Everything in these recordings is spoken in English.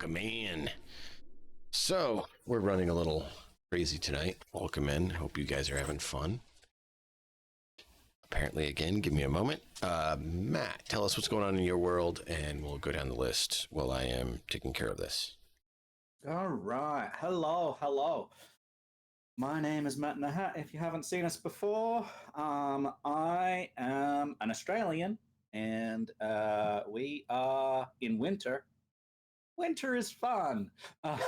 welcome in. So, we're running a little crazy tonight. Welcome in. Hope you guys are having fun. Apparently, again, give me a moment. Matt, tell us what's going on in your world, and we'll go down the list while I am taking care of this. All right. Hello. My name is Matt Nahat. If you haven't seen us before, I am an Australian, and we are in winter. Winter is fun. As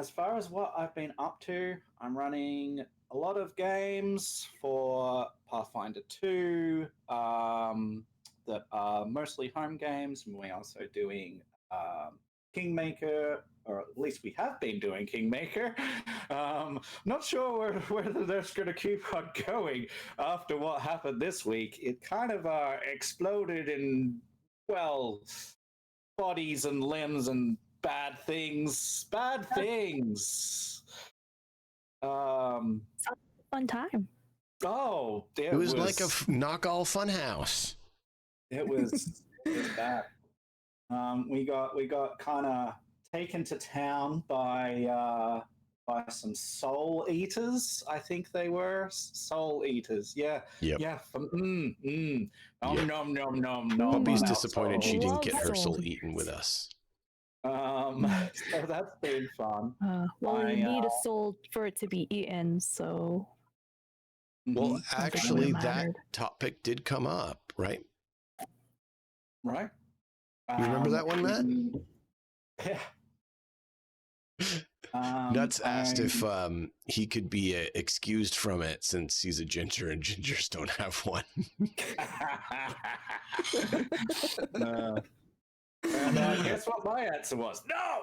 far as what I've been up to, I'm running a lot of games for Pathfinder 2 that are mostly home games, and we're also doing Kingmaker, or at least we have been doing Kingmaker. Not sure whether that's going to keep on going after what happened this week. It kind of exploded in, well, bodies and limbs and bad things. Fun time. Oh, it was like a knock-all funhouse. It was bad. We got kind of taken to town by some soul eaters. I think they were soul eaters. Yeah. Yep. Yeah. Nom nom nom. Puppy's disappointed she didn't get her soul eaten with us. So that's been fun. Well, you need a soul for it to be eaten, so. Well, actually, that topic did come up, right? Right. You remember that one, Matt? Yeah. Nuts asked if he could be excused from it since he's a ginger and gingers don't have one. And guess what my answer was? No!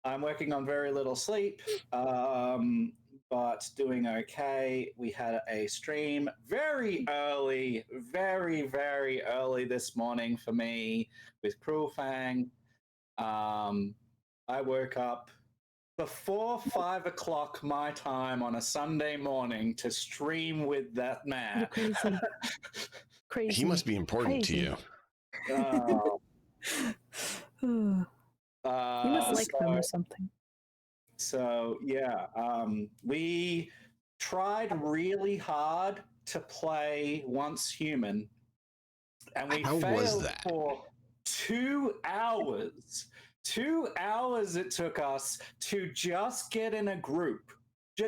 I'm working on very little sleep, but doing okay. We had a stream very early, very, very early this morning for me with Cruel Fang. I woke up before 5 o'clock my time on a Sunday morning to stream with that man. You're crazy. He must be important to you. You must like them or something. So yeah, we tried really hard to play Once Human, and we failed for 2 hours. 2 hours it took us to just get in a group.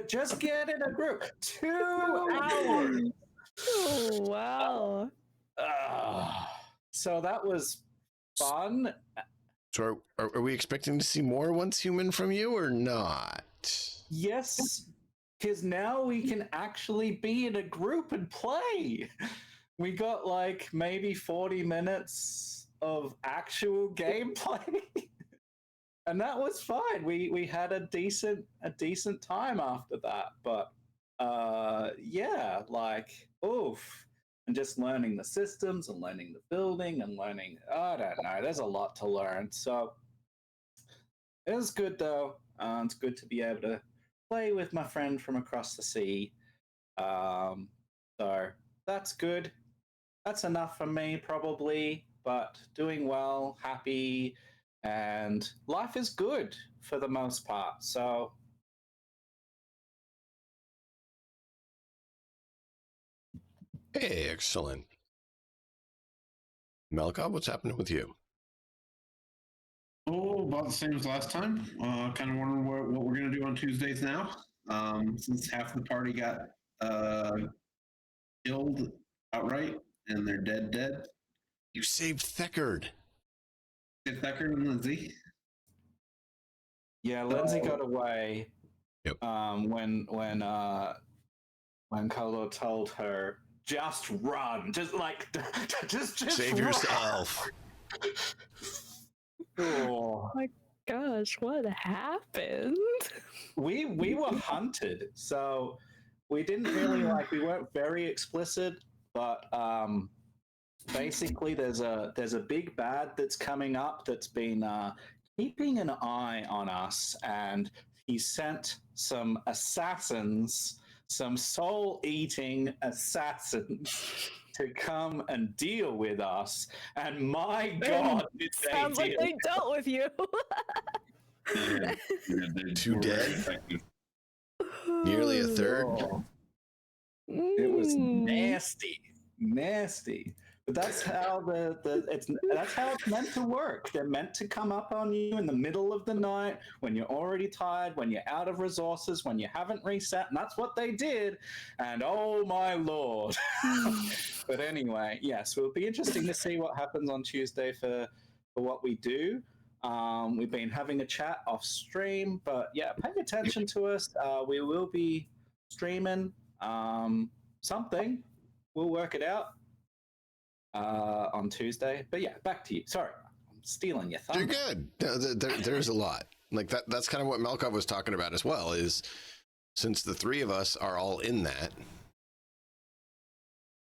Just get in a group. 2 hours. Oh wow. So that was fun. So are we expecting to see more Once Human from you or not? Yes, because now we can actually be in a group and play. We got like maybe 40 minutes of actual gameplay. And that was fine. We had a decent time after that. But yeah, like oof. And just learning the systems and learning the building and learning, I don't know, there's a lot to learn. So it was good though. It's good to be able to play with my friend from across the sea. So that's good. That's enough for me probably, but doing well, happy, and life is good for the most part. So hey, excellent. Malcolm, what's happening with you? Oh, about the same as last time. Kind of wondering what we're going to do on Tuesdays now. Since half the party got killed outright and they're dead. You saved Theckard. Theckard and Lindsay. Yeah, Lindsay got away. Yep. When Kolo told her, just run, just save run. yourself. Oh my gosh, what happened? We were hunted, so we didn't really we weren't very explicit, but basically there's a big bad that's coming up that's been keeping an eye on us, and he sent some assassins, some soul-eating assassins to come and deal with us. And my God, did they Sounds like deal. they dealt with you. Yeah, Two were very dead? effective. Nearly a third. Oh, it was Mm. nasty. But that's how that's how it's meant to work. They're meant to come up on you in the middle of the night when you're already tired, when you're out of resources, when you haven't reset, and that's what they did. And oh my lord! But anyway, yes, it'll be interesting to see what happens on Tuesday for what we do. We've been having a chat off stream, but yeah, pay attention to us. We will be streaming something. We'll work it out on Tuesday. But yeah, back to you. Sorry, I'm stealing your thunder. You're good. No, there's a lot. Like that's kind of what Malkov was talking about as well, is since the three of us are all in that,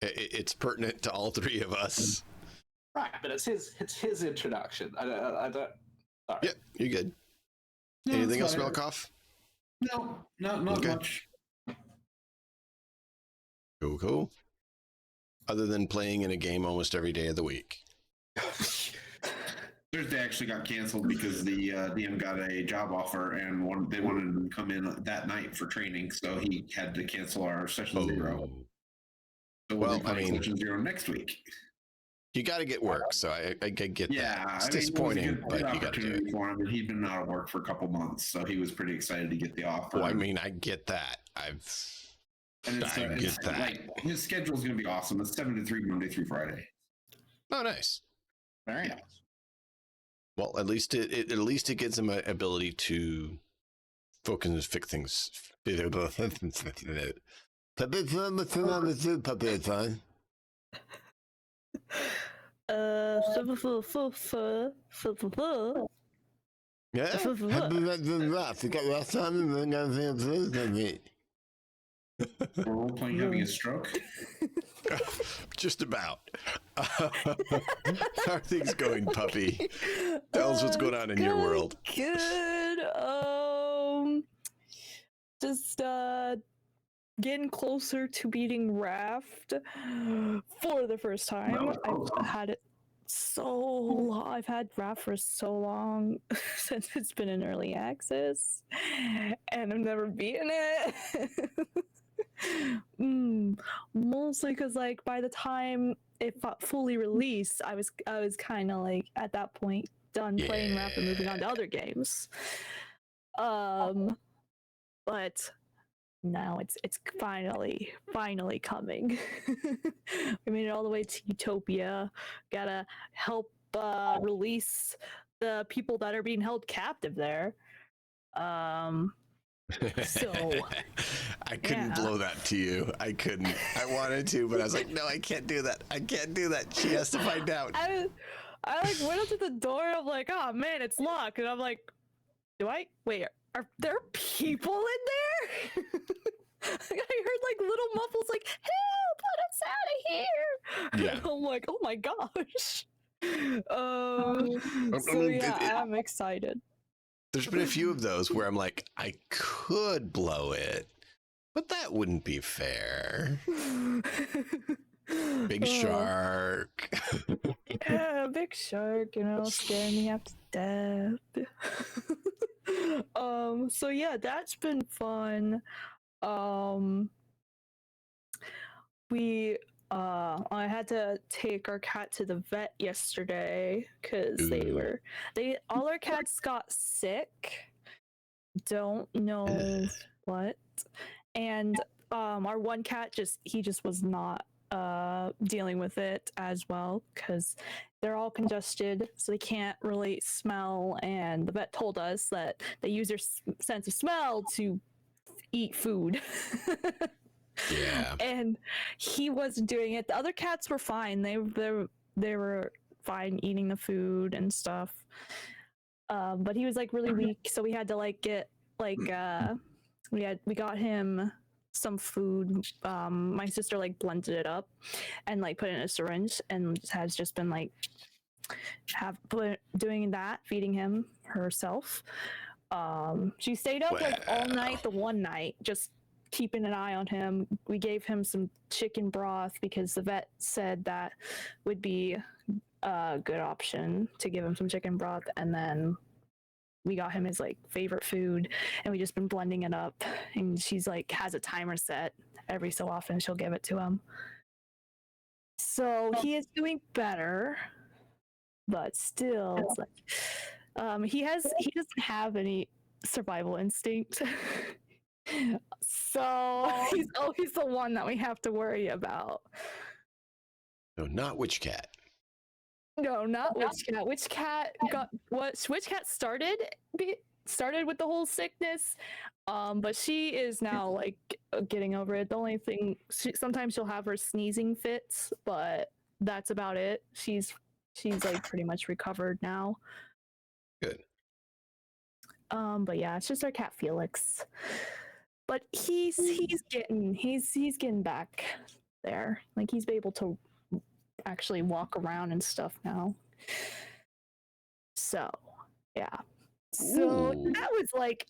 it's pertinent to all three of us. Right, but it's his introduction. I don't. Sorry. Yep, you're good. No, Anything it's else, fine. Malkov? No, not Okay. much. Cool. Other than playing in a game almost every day of the week. Thursday actually got canceled because the DM got a job offer and they wanted him to come in that night for training, so he had to cancel our session 0. So we'll be playing session 0 next week. You got to get work, so I get Yeah, that. It's I mean, disappointing, it was a good but you got to do opportunity it. for him, and he'd been out of work for a couple months, so he was pretty excited to get the offer. Well, I mean, I get that. I get that. Like, his schedule's going to be awesome. It's 7 to 3 Monday through Friday. Oh, nice. Very nice. Well, at least it gives him an ability to focus and fix things. Yeah. We're role playing having a stroke. Just about. How are things going, puppy? Tell us what's going on in your world. Good. Just getting closer to beating Raft for the first time. I've had it so long. I've had Raft for so long since it's been in early access, and I've never beaten it. Mostly because, like, by the time it got fully released, I was kind of like at that point done playing Raft and moving on to other games. But now it's finally coming. We made it all the way to Utopia. Gotta help release the people that are being held captive there. So I couldn't blow that to you. I couldn't. I wanted to, but I was like, no, I can't do that. I can't do that. She has to find out. I like went up to the door. I'm like, oh man, it's locked, and I'm like, wait? Are there people in there? I heard like little muffles, like, help! Let us out of here! Yeah. And I'm like, oh my gosh. So yeah, I'm excited. There's been a few of those where I'm like, I could blow it, but that wouldn't be fair. Big shark. Yeah, big shark, scaring me half to death. So yeah, that's been fun. I had to take our cat to the vet yesterday because all our cats got sick. Don't know what. And our one cat just was not dealing with it as well because they're all congested, so they can't really smell, and the vet told us that they use their sense of smell to eat food. Yeah. And he wasn't doing it. The other cats were fine. They were fine eating the food and stuff. But he was like really weak, so we had to like get like we got him some food. My sister like blended it up and like put it in a syringe, and has just been like doing that, feeding him herself. She stayed up like all night the one night, just keeping an eye on him. We gave him some chicken broth because the vet said that would be a good option to give him some chicken broth, and then we got him his like favorite food, and we just been blending it up, and she's like has a timer set every so often she'll give it to him. So he is doing better, but still it's like he doesn't have any survival instinct. So he's always the one that we have to worry about. No, not Witch Cat. No, not Witch Cat. Witch Cat started with the whole sickness, but she is now like getting over it. The only thing, sometimes she'll have her sneezing fits, but that's about it. She's like pretty much recovered now. Good. But yeah, it's just our cat Felix. But he's getting back there. Like he's able to actually walk around and stuff now. So yeah. So Ooh. that was like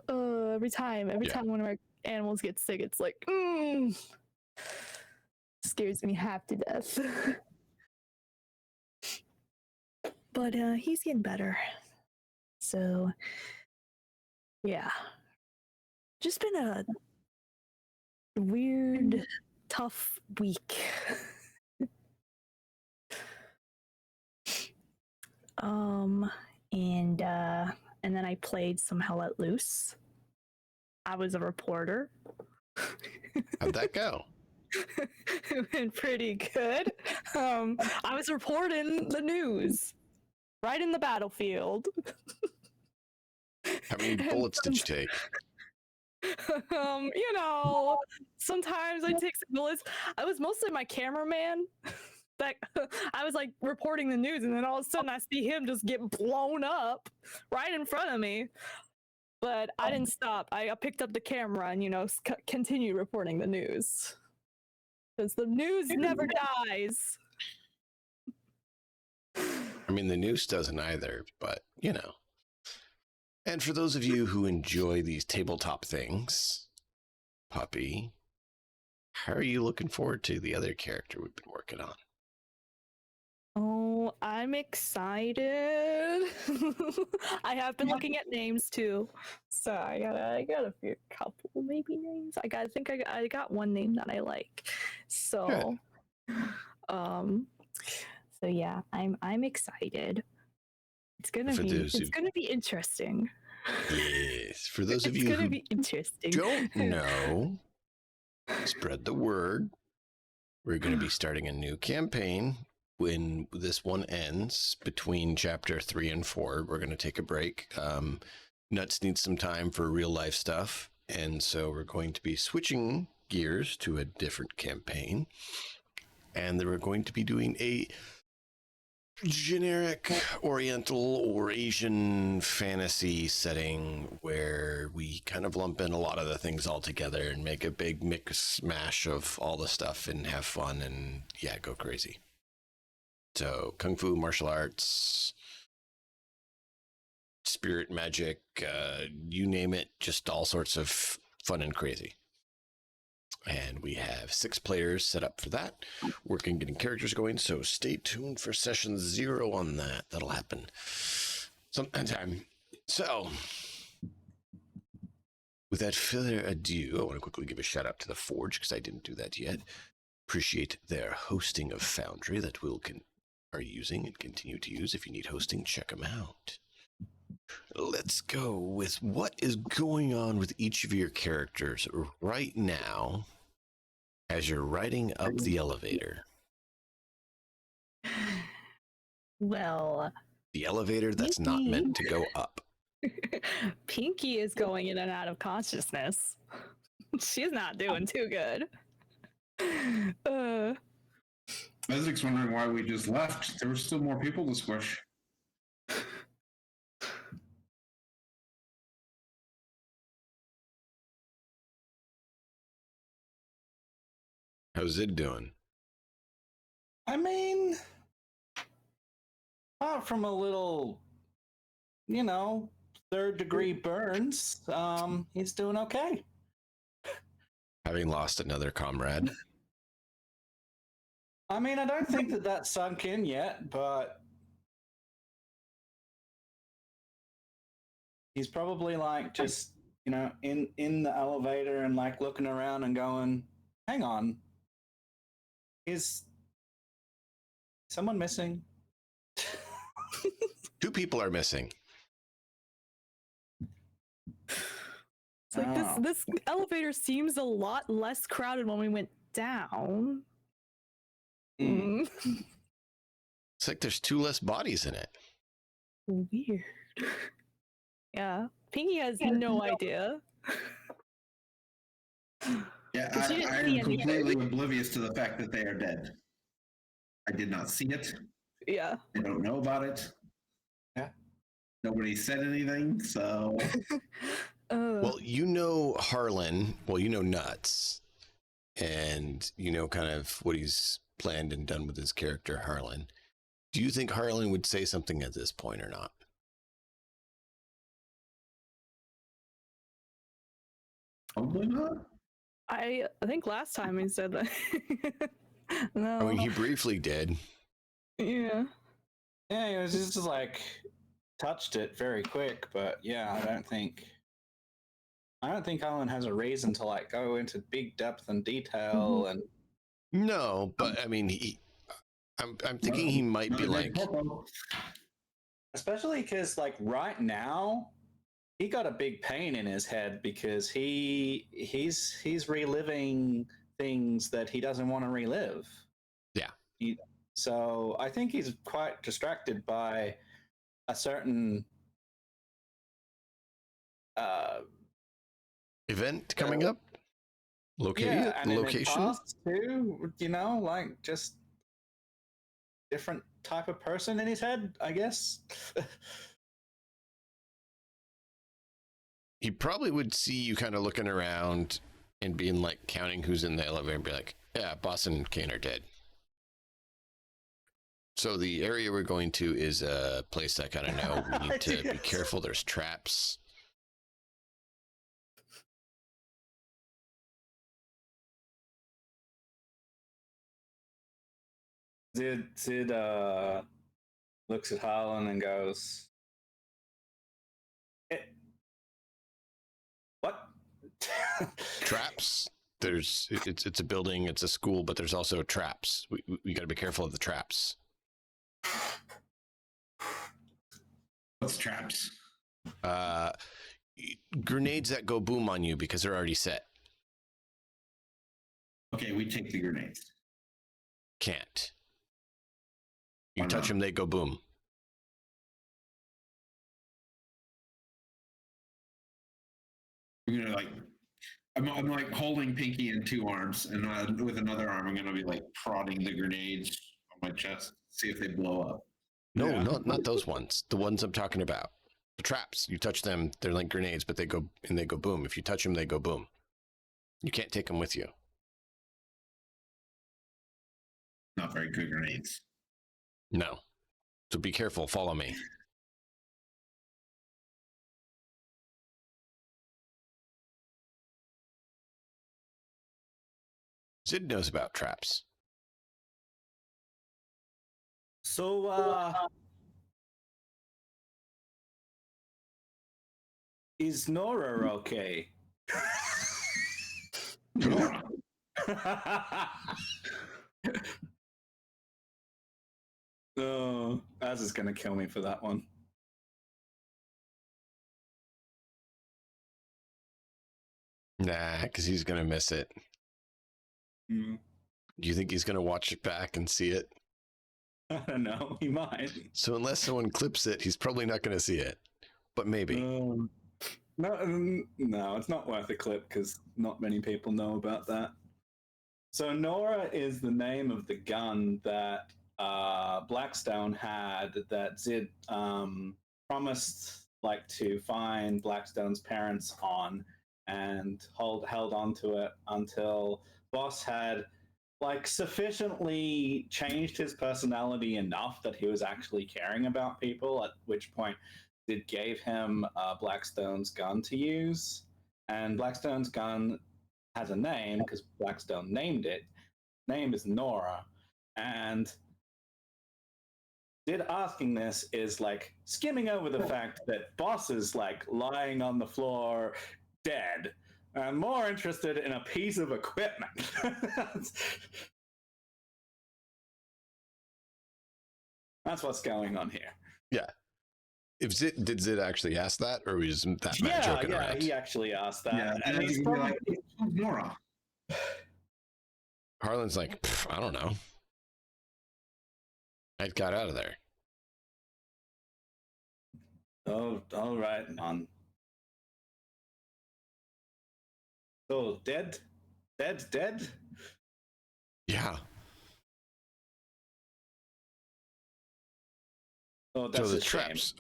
every time one of our animals gets sick, it's like scares me half to death. But he's getting better. So yeah. Just been a weird, tough week. And then I played some Hell Let Loose. I was a reporter. How'd that go? It went pretty good. I was reporting the news right in the battlefield. How many bullets did you take? You know, sometimes I take some bullets. I was mostly my cameraman. That I was like reporting the news, and then all of a sudden I see him just get blown up right in front of me. But I didn't stop. I picked up the camera and continued reporting the news, because the news never dies. I mean, the news doesn't either, but And for those of you who enjoy these tabletop things, Puppy, how are you looking forward to the other character we've been working on? Oh, I'm excited. I have been looking at names too, so I got a couple maybe names. I got one name that I like. So, so yeah, I'm excited. It's gonna be interesting. Yes, for those of you who be interesting. Don't know, spread the word. We're going to be starting a new campaign when this one ends. Between chapter 3 and 4, we're going to take a break. Nuts needs some time for real life stuff, and so we're going to be switching gears to a different campaign, and then we're going to be doing a generic Oriental or Asian fantasy setting where we kind of lump in a lot of the things all together and make a big mix mash of all the stuff and have fun and go crazy. So kung fu, martial arts, spirit magic, you name it, just all sorts of fun and crazy. And we have 6 players set up for that, working, getting characters going. So stay tuned for session 0 on that. That'll happen sometime. So, without further ado, I want to quickly give a shout out to the Forge, because I didn't do that yet. Appreciate their hosting of Foundry that are using and continue to use. If you need hosting, check them out. Let's go with what is going on with each of your characters right now as you're riding up the elevator. Well, the elevator that's not meant to go up. Pinky is going in and out of consciousness. She's not doing too good. Isaac's wondering why we just left. There were still more people to squish. How's Zid doing? I mean, apart from a little, third-degree burns, he's doing okay. Having lost another comrade. I mean, I don't think that that's sunk in yet, but he's probably like just, in the elevator and like looking around and going, hang on, is someone missing? Two people are missing. It's like this elevator seems a lot less crowded when we went down. Mm. It's like there's two less bodies in it. Weird. Yeah. Pinky has no idea. Yeah, She didn't I see am completely anything. oblivious to the fact that they are dead. I did not see it. Yeah. I don't know about it. Yeah. Nobody said anything, so. Well, you know Harlan. Well, you know Nuts. And you know kind of what he's planned and done with his character, Harlan. Do you think Harlan would say something at this point or not? Probably not. I think last time he said that. No. I mean, he briefly did. Yeah. Yeah, he was just like touched it very quick, but yeah, I don't think Alan has a reason to like go into big depth and detail and No, but I mean, I'm thinking he might be like, especially because like right now he got a big pain in his head because he's reliving things that he doesn't want to relive. Yeah. So I think he's quite distracted by a certain event coming up. yeah, and location. in the past too, like just different type of person in his head, I guess. He probably would see you kind of looking around and being like counting who's in the elevator and be like, yeah, Boss and Kane are dead. So the area we're going to is a place I kind of know. We need to be careful. There's traps. Sid looks at Harlan and goes, "What?" Traps. It's a building. It's a school, but there's also traps. We got to be careful of the traps. What's traps? Grenades that go boom on you because they're already set. Okay, we take the grenades. Can't. You Why touch not? them, they go boom. You're gonna like, I'm like holding Pinky in two arms, and with another arm, I'm gonna be like prodding the grenades on my chest, see if they blow up. No, Yeah. not those ones. The ones I'm talking about. The traps. You touch them, they're like grenades, but they go boom. If you touch them, they go boom. You can't take them with you. Not very good grenades. No. So be careful. Follow me. Sid knows about traps. So, is Nora okay? Nora. Oh, Az is gonna kill me for that one. Nah, because he's going to miss it. Mm, Do you think he's going to watch it back and see it? I don't know. He might. So unless someone clips it, he's probably not going to see it. But maybe. No, it's not worth a clip because not many people know about that. So Nora is the name of the gun that Blackstone had that Zid promised to find Blackstone's parents on and held on to it until Boss had sufficiently changed his personality enough that he was actually caring about people, at which point gave him Blackstone's gun to use, and Blackstone's gun has a name because Blackstone named it. Name is Nora, and Did asking this is like skimming over the fact that Boss is like lying on the floor dead. I'm more interested in a piece of equipment. That's what's going on here. Yeah. Did Zid actually ask that, or was that Matt Yeah, joking around? he actually asked that. Yeah, and he's probably like, who's Nora? Harlan's like, I don't know. I got out of there. Oh, all right, man. So dead? Dead? Yeah. Oh, that's So the a shame. traps,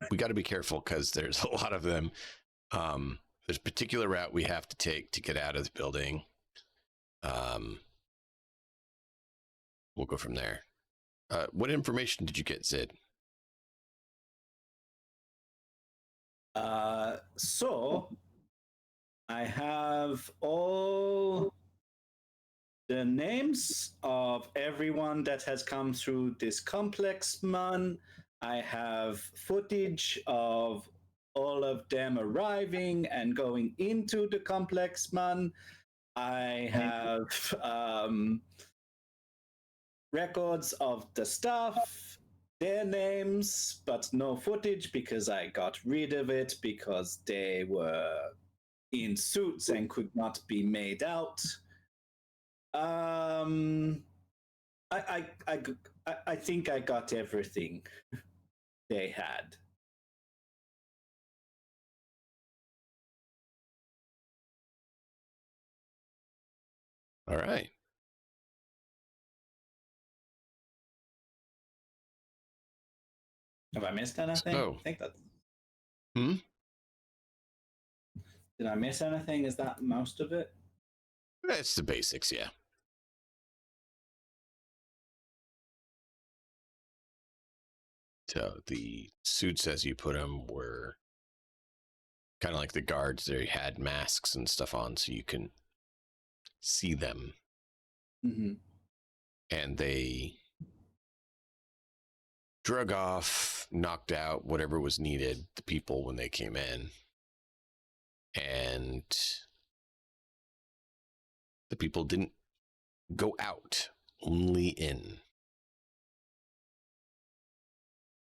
we got to be careful because there's a lot of them. There's a particular route we have to take to get out of the building. We'll go from there. What information did you get, Zid? So I have all the names of everyone that has come through this complex, man. I have footage of all of them arriving and going into the complex, man. I have records of the staff, their names, but no footage because I got rid of it because they were in suits and could not be made out. I think I got everything they had. All right. Have I missed anything? So, I think that's. Did I miss anything? Is that most of it? It's the basics, yeah. So the suits, as you put them, were kind of like the guards. They had masks and stuff on, so you can see them. Mm-hmm. And they drug off, knocked out whatever was needed, the people when they came in. And the people didn't go out, only in.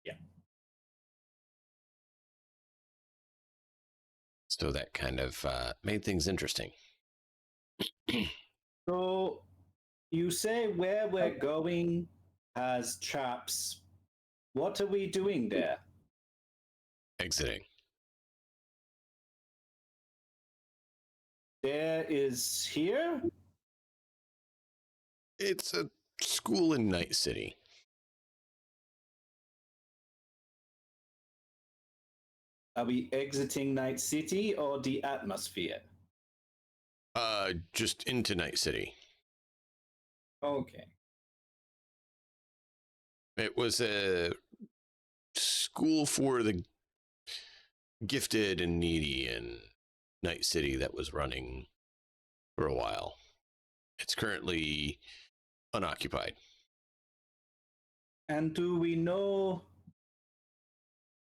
Yeah. So that kind of made things interesting. So you say where we're going has traps. What are we doing there? Exiting. There is here? It's a school in Night City. Are we exiting Night City or the atmosphere? Just into Night City. Okay. It was a school for the gifted and needy in Night City that was running for a while. It's currently unoccupied. And do we know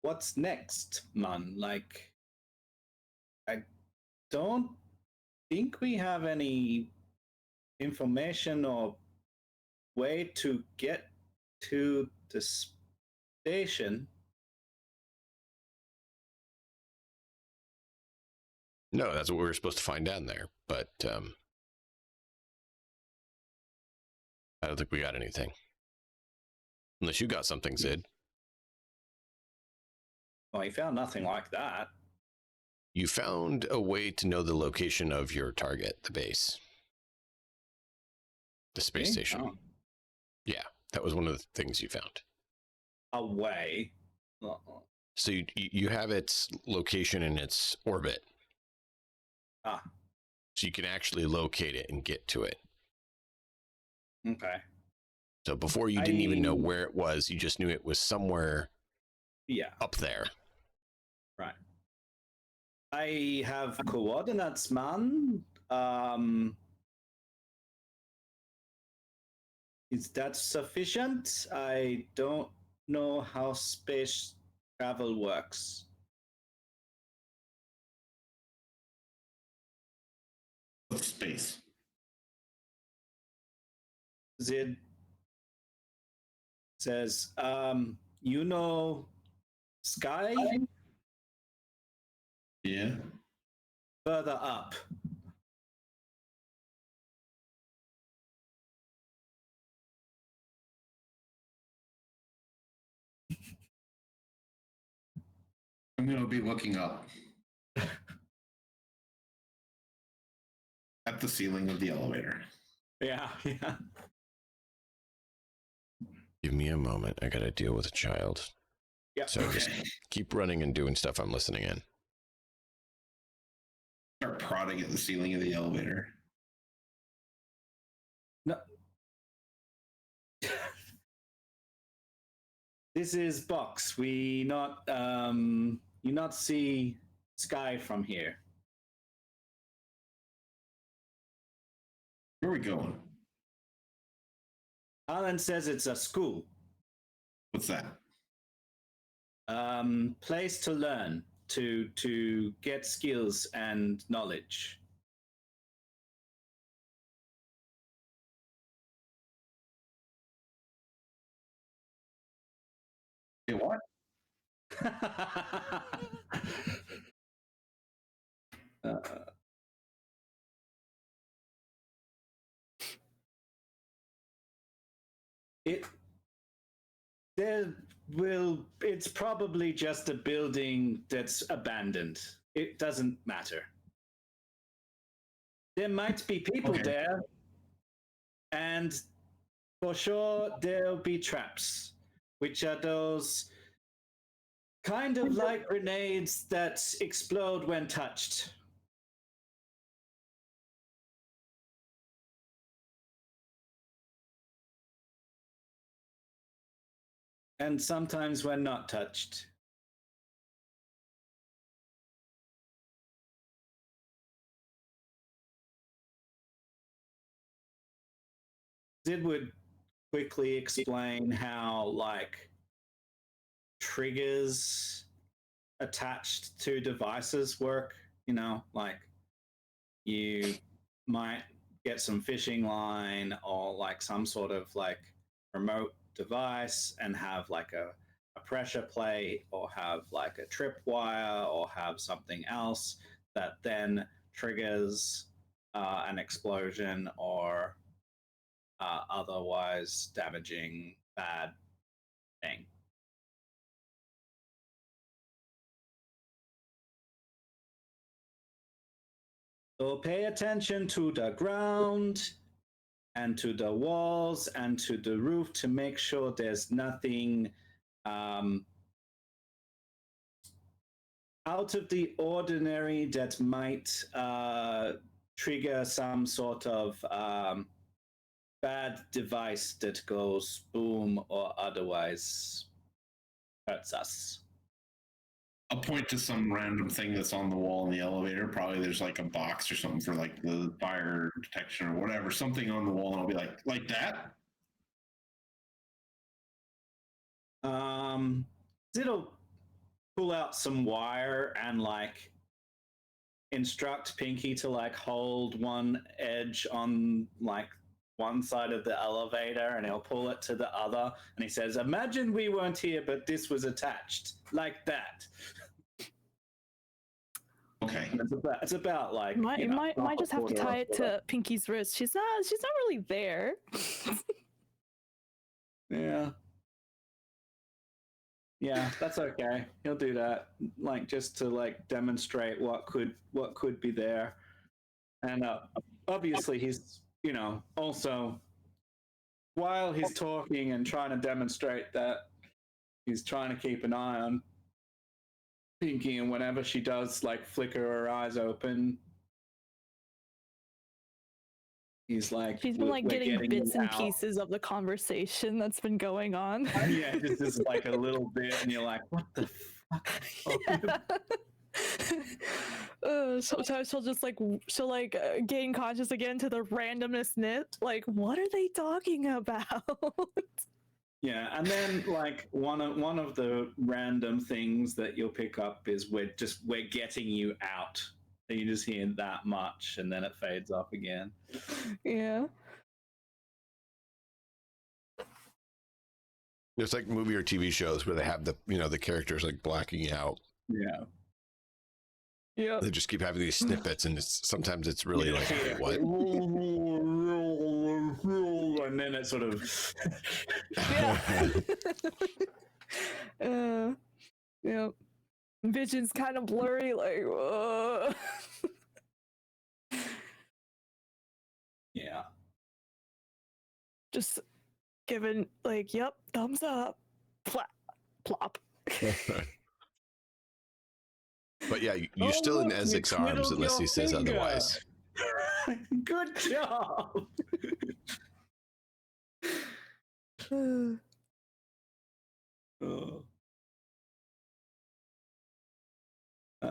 what's next, man? Like, I don't think we have any information or way to get to the station. No, that's what we were supposed to find down there, but I don't think we got anything. Unless you got something, Zid. Well, we found nothing like that. You found a way to know the location of your target, the base. The space station. Oh. Yeah, that was one of the things you found. A way. So you have its location and its orbit. Ah. So you can actually locate it and get to it. Okay. So before you didn't even know where it was, you just knew it was somewhere Yeah. up there. Right. I have coordinates, man. Is that sufficient? I don't know how space travel works. Space. Zid says, you know, sky? Yeah. Further up. I'm going to be looking up at the ceiling of the elevator. Yeah, yeah. Give me a moment. I gotta deal with a child. Yeah. So just keep running and doing stuff. I'm listening in. Start prodding at the ceiling of the elevator. No. This is box. We not you not see sky from here. Where are we going? Alan says it's a school. What's that? Place to learn, to get skills and knowledge. Hey, what? It's probably just a building that's abandoned. It doesn't matter. There might be people there, and for sure there'll be traps, which are those kind of like grenades that explode when touched. And sometimes when not touched. Sid would quickly explain how, like, triggers attached to devices work. You know, like you might get some fishing line or like some sort of like remote device and have like a pressure plate or have like a tripwire or have something else that then triggers an explosion or otherwise damaging bad thing. So pay attention to the ground and to the walls and to the roof to make sure there's nothing out of the ordinary that might trigger some sort of bad device that goes boom or otherwise hurts us. I'll point to some random thing that's on the wall in the elevator. Probably there's like a box or something for like the fire detection or whatever. Something on the wall, and I'll be like that? It'll pull out some wire and like instruct Pinky to like hold one edge on like one side of the elevator and he'll pull it to the other and he says, imagine we weren't here but this was attached like that. Okay. And it's about like might just have to tie it to Pinky's wrist. She's not really there. Yeah, that's okay. He'll do that, like just to like demonstrate what could be there. And obviously he's, also while he's talking and trying to demonstrate that, he's trying to keep an eye on Pinky, and whenever she does like flicker her eyes open, he's like, she's been like getting bits and pieces of the conversation that's been going on. Yeah, this is like a little bit, and you're like, what the Sometimes she'll gain conscious again to the randomness. Like, what are they talking about? Yeah, and then like one of the random things that you'll pick up is we're getting you out. And you just hear that much, and then it fades off again. Yeah. It's like movie or TV shows where they have the characters like blacking out. Yeah. Yeah. They just keep having these snippets, and sometimes it's really like, wait, what? And then it sort of. Yeah. Yeah. Vision's kind of blurry, like. Yeah. Just giving yep, thumbs up, plop, plop. But yeah, you're still in Ezek's arms unless he says otherwise. Good job.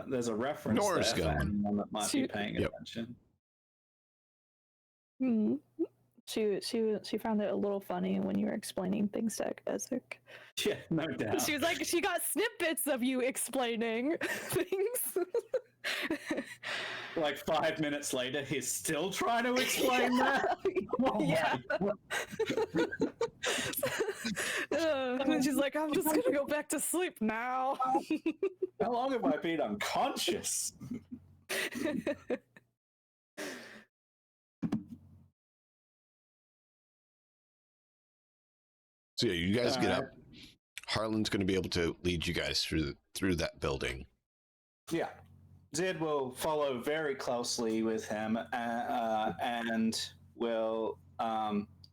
There's a reference Norse there for gun. anyone that might be paying attention. She found it a little funny when you were explaining things to Ezek. Yeah, no doubt. She was like, she got snippets of you explaining things. Like 5 minutes later, he's still trying to explain that. Oh yeah. And then she's like, I'm just gonna go back to sleep now. How long have I been unconscious? So yeah, you guys get up. Harlan's going to be able to lead you guys through that building. Yeah. Zed will follow very closely with him and will,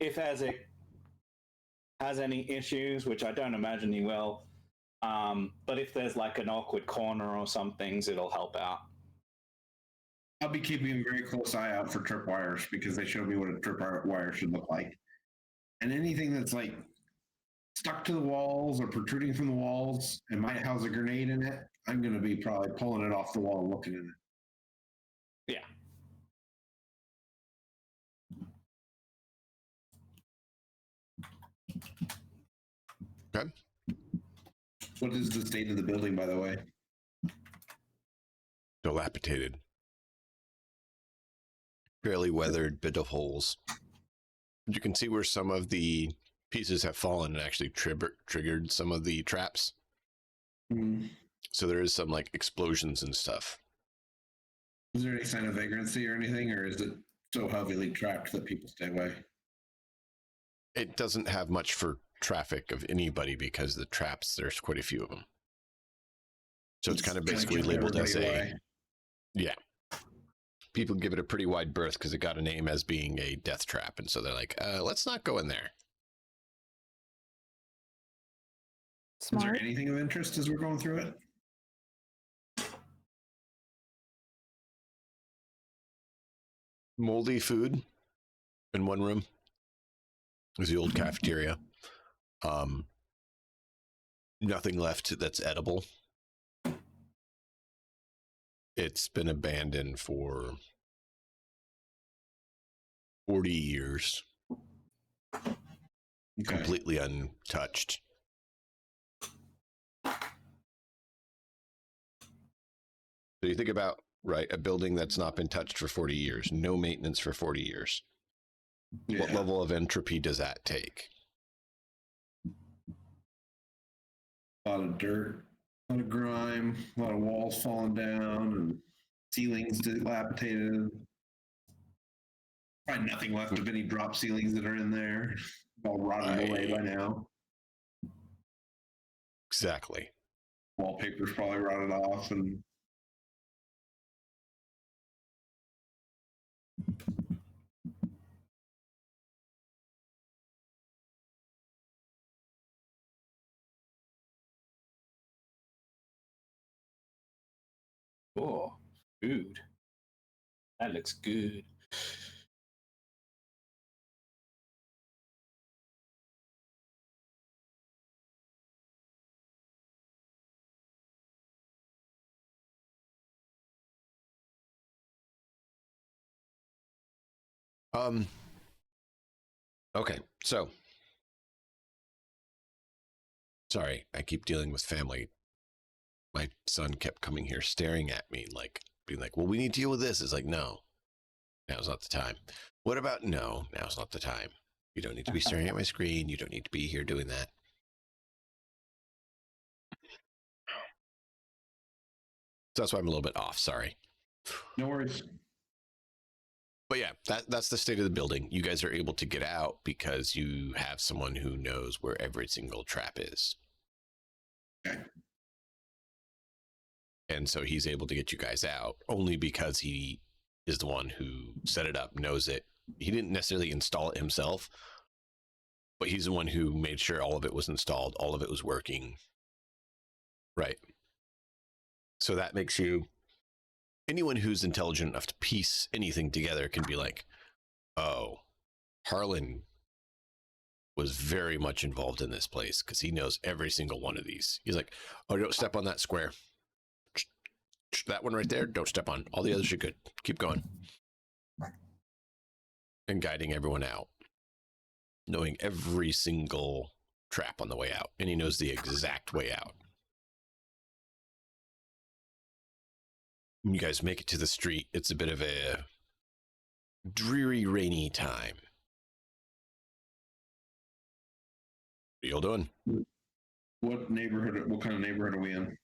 if Ezek has any issues, which I don't imagine he will, but if there's like an awkward corner or some things, it'll help out. I'll be keeping a very close eye out for tripwires because they showed me what a tripwire should look like. And anything that's like stuck to the walls or protruding from the walls and might house a grenade in it, I'm going to be probably pulling it off the wall and looking at it. Yeah. Okay. What is the state of the building, by the way? Dilapidated. Fairly weathered, bit of holes. You can see where some of the pieces have fallen and actually triggered some of the traps. Mm. So there is some like explosions and stuff. Is there any sign of vagrancy or anything, or is it so heavily trapped that people stay away? It doesn't have much for traffic of anybody because the traps, there's quite a few of them. So it's kind of basically labeled as a, yeah. People give it a pretty wide berth because it got a name as being a death trap. And so they're like, let's not go in there. Smart. Is there anything of interest as we're going through it? Moldy food in one room. There's the old cafeteria. Nothing left that's edible. It's been abandoned for 40 years. Okay. Completely untouched. So you think about, right, a building that's not been touched for 40 years, no maintenance for 40 years. Yeah. What level of entropy does that take? A lot of dirt, a lot of grime, a lot of walls falling down, and ceilings dilapidated. Probably nothing left of any drop ceilings that are in there. All rotted away by now. Exactly. Wallpaper's probably rotted off, and Oh, food. That looks good. Okay, so sorry, I keep dealing with family. My son kept coming here staring at me, like being like, well, we need to deal with this. It's like, no, now's not the time. What about no, now's not the time. You don't need to be staring at my screen. You don't need to be here doing that. So that's why I'm a little bit off. Sorry. No worries. But yeah, that's the state of the building. You guys are able to get out because you have someone who knows where every single trap is. Okay. And so he's able to get you guys out only because he is the one who set it up, knows it. He didn't necessarily install it himself, but he's the one who made sure all of it was installed, all of it was working. Right. So that makes you, anyone who's intelligent enough to piece anything together can be like, oh, Harlan was very much involved in this place because he knows every single one of these. He's like, oh, don't step on that square. That one right there, don't step on. All the others are good. Keep going. And guiding everyone out. Knowing every single trap on the way out. And he knows the exact way out. When you guys make it to the street, it's a bit of a dreary, rainy time. What are y'all doing? What neighborhood? What kind of neighborhood are we in?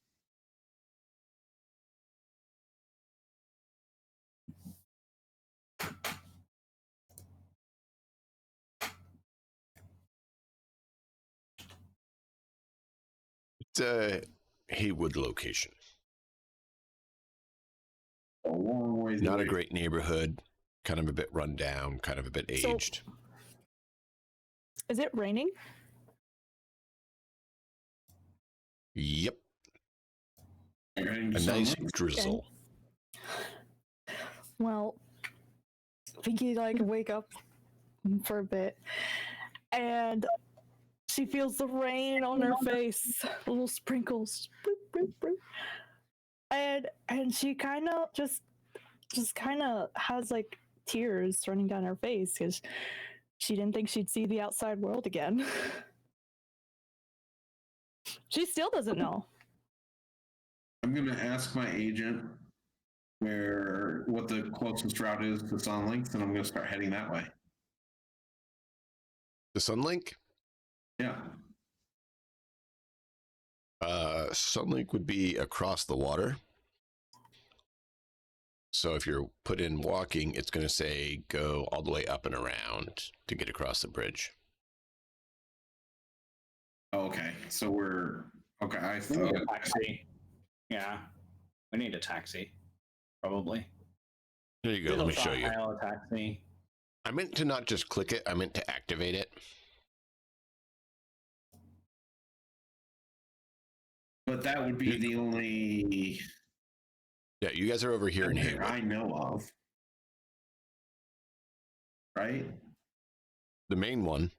It's a Haywood location. A long ways Not away. a great neighborhood. Kind of a bit run down. Kind of a bit aged. So, is it raining? Yep. You're heading to A nice Sunlight? drizzle. Well, Pinky wake up for a bit, and she feels the rain on her face, little sprinkles, boop, boop, boop. And she kind of just kind of has tears running down her face because she didn't think she'd see the outside world again. She still doesn't know. I'm going to ask my agent what the closest route is to Sunlinks, and I'm going to start heading that way. The Sunlink? Yeah. Sunlink would be across the water. So if you're put in walking, it's going to say go all the way up and around to get across the bridge. Okay. So we're okay. I We need thought a taxi. Yeah. We need a taxi. Probably. There you go. Let me show you. Hail a taxi. I meant to not just click it. I meant to activate it. but that would be the only Yeah, you guys are over here in center Haywood. I know of. Right? The main one.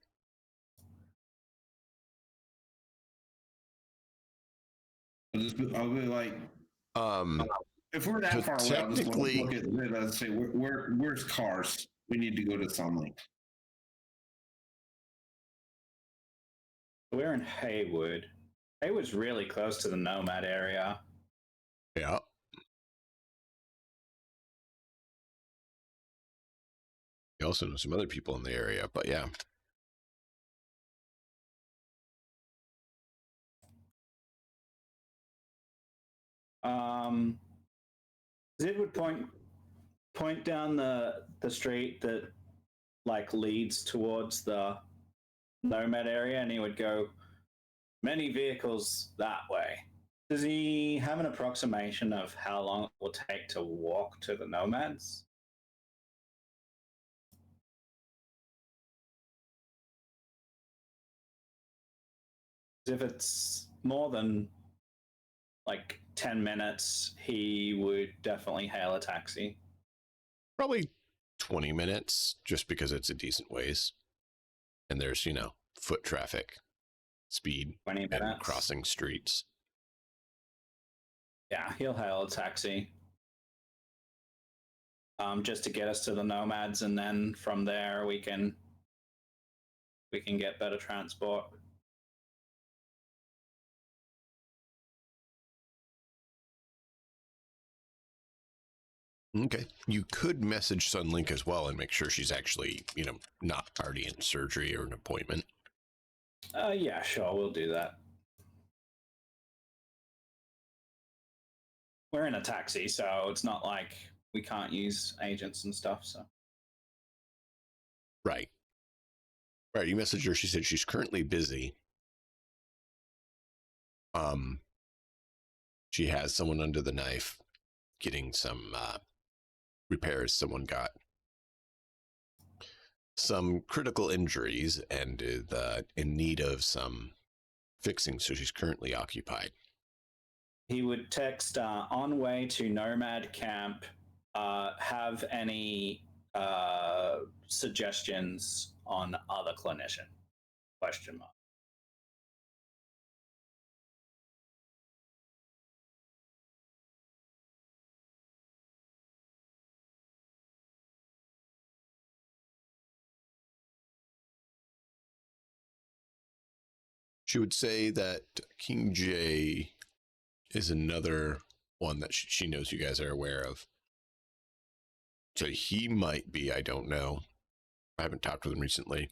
I'll be like, if we're that so far away, I'll just technically- look at it and say, where's cars? We need to go to Sunlink. We're in Haywood. Haywood's really close to the Nomad area. Yeah. You also know some other people in the area, but yeah. Zid would point down the street that leads towards the Nomad area, and he would go, many vehicles that way. Does he have an approximation of how long it will take to walk to the Nomads? If it's more than 10 minutes, he would definitely hail a taxi. Probably 20 minutes, just because it's a decent ways. And there's, foot traffic, speed, 20 minutes. and crossing streets. Yeah, he'll hail a taxi. just to get us to the nomads, and then from there we can get better transport. Okay. You could message Sunlink as well and make sure she's actually, not already in surgery or an appointment. Yeah, sure, we'll do that. We're in a taxi, so it's not like we can't use agents and stuff, so. Right. Right. You messaged her. She said she's currently busy. She has someone under the knife getting some repairs. Someone got some critical injuries and is in need of some fixing, so she's currently occupied. He would text on way to Nomad Camp. Have any suggestions on other clinician? Question mark. She would say that King J is another one that she knows you guys are aware of. So he might be, I don't know. I haven't talked with him recently.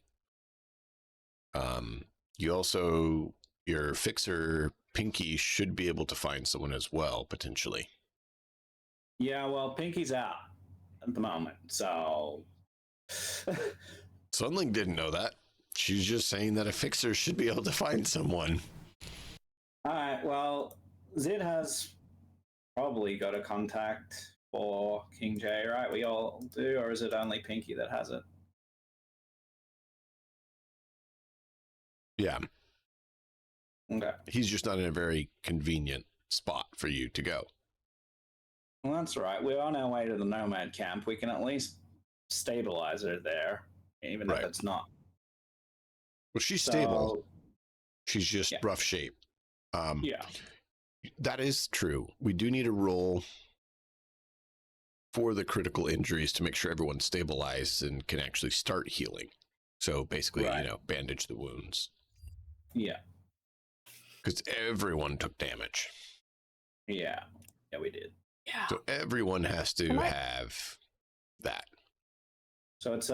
You also, your fixer, Pinky, should be able to find someone as well, potentially. Yeah, well, Pinky's out at the moment, so... Sunlink didn't know that. She's just saying that a fixer should be able to find someone. All right, well, Zid has probably got a contact for King J, right? We all do, or is it only Pinky that has it? Yeah. Okay. He's just not in a very convenient spot for you to go. Well, that's right. We're on our way to the Nomad Camp. We can at least stabilize her there, even if it's not. Well, she's stable. She's just rough shape. Yeah. That is true. We do need a roll for the critical injuries to make sure everyone's stabilized and can actually start healing. So basically, bandage the wounds. Yeah. Because everyone took damage. Yeah. Yeah, we did. Yeah. So everyone has to have that. So it's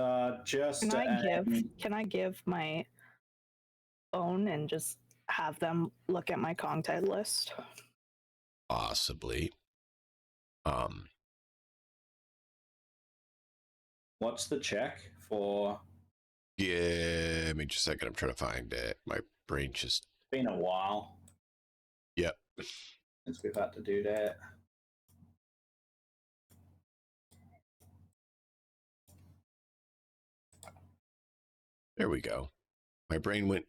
just... Can I give my phone and just have them look at my contact list? Possibly. What's the check for? Yeah, give me just a second. I'm trying to find it. My brain just... It's been a while. Yep. Since we've had to do that. There we go. My brain went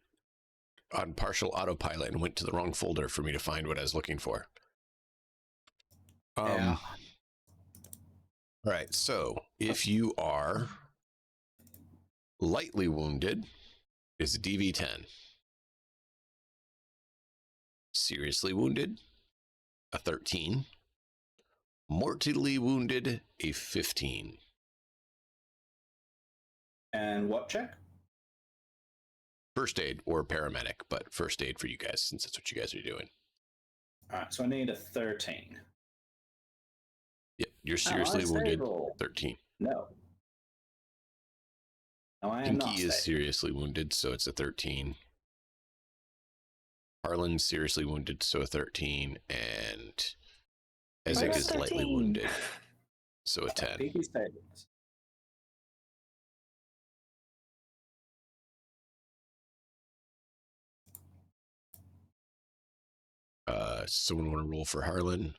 on partial autopilot and went to the wrong folder for me to find what I was looking for. Yeah. All right, so if you are lightly wounded, it's a DV10. Seriously wounded, a 13. Mortally wounded, a 15. And what check? First aid or paramedic, but first aid for you guys, since that's what you guys are doing. All right, so I need a 13. Yep, you're seriously wounded, stable. 13. No. No, I am not Pinky is seriously wounded, so it's a 13. Harlan's seriously wounded, so a 13. And Ezek is lightly wounded, so a 10. Pinky's stable. Someone want to roll for Harlan?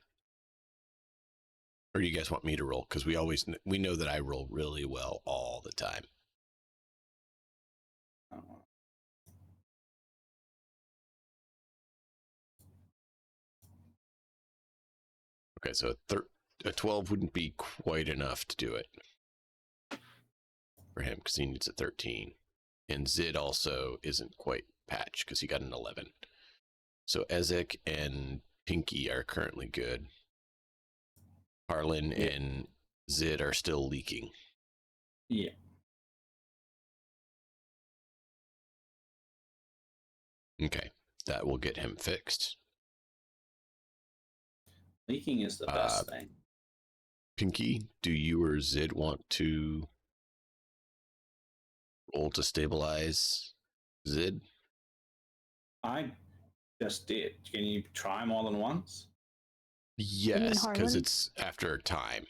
Or do you guys want me to roll? Because we know that I roll really well all the time. Okay, so a 12 wouldn't be quite enough to do it for him because he needs a 13. And Zid also isn't quite patched because he got an 11. So Ezek and Pinky are currently good. Harlan and Zid are still leaking. Yeah. Okay, that will get him fixed. Leaking is the best thing. Pinky, do you or Zid want to roll to stabilize Zid? I just did. Can you try more than once? Yes, because Harlan? it's after time.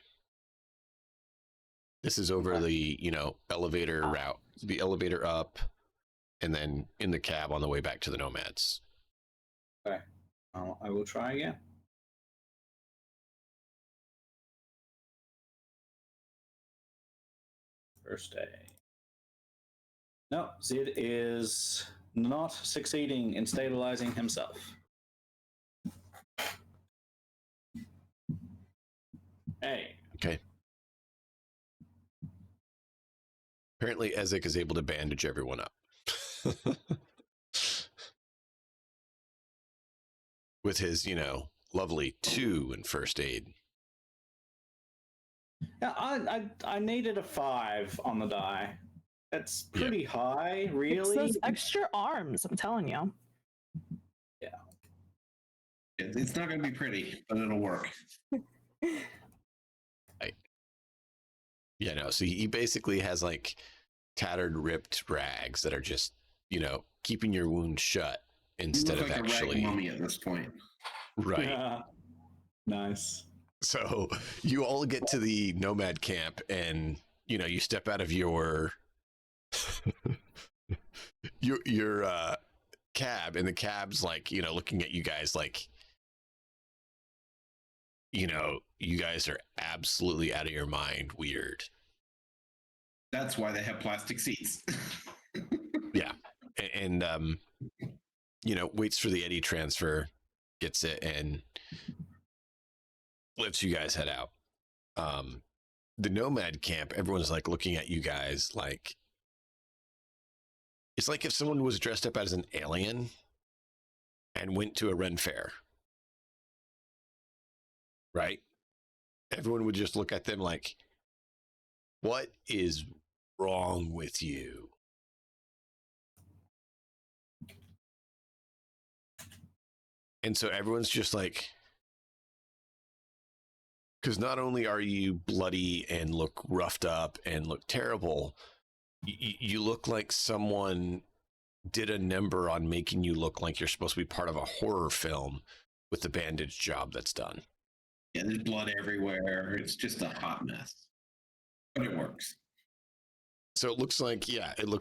This is over the, elevator route, the elevator up, and then in the cab on the way back to the Nomads. Okay. I will try again. First day. No, Zid is not succeeding in stabilizing himself. Hey. Okay. Apparently, Ezek is able to bandage everyone up. With his, lovely 2 in first aid. Yeah, I needed a 5 on the die. That's pretty high, really. It's those extra arms, I'm telling you. Yeah. It's not going to be pretty, but it'll work. Yeah, no. So he basically has like tattered, ripped rags that are just, keeping your wound shut instead of like actually. A rag mummy at this point. Right. Yeah. Nice. So you all get to the Nomad camp, and you step out of your cab, and the cab's like, looking at you guys like, you guys are absolutely out of your mind weird. That's why they have plastic seats. Yeah. And waits for the eddy transfer, gets it, and lets you guys head out. The Nomad camp, everyone's like looking at you guys like, it's like if someone was dressed up as an alien and went to a Ren fair. Right? Everyone would just look at them like, what is wrong with you? And so everyone's just like, because not only are you bloody and look roughed up and look terrible, you look like someone did a number on making you look like you're supposed to be part of a horror film with the bandage job that's done. Yeah, there's blood everywhere. It's just a hot mess. But it works. So it looks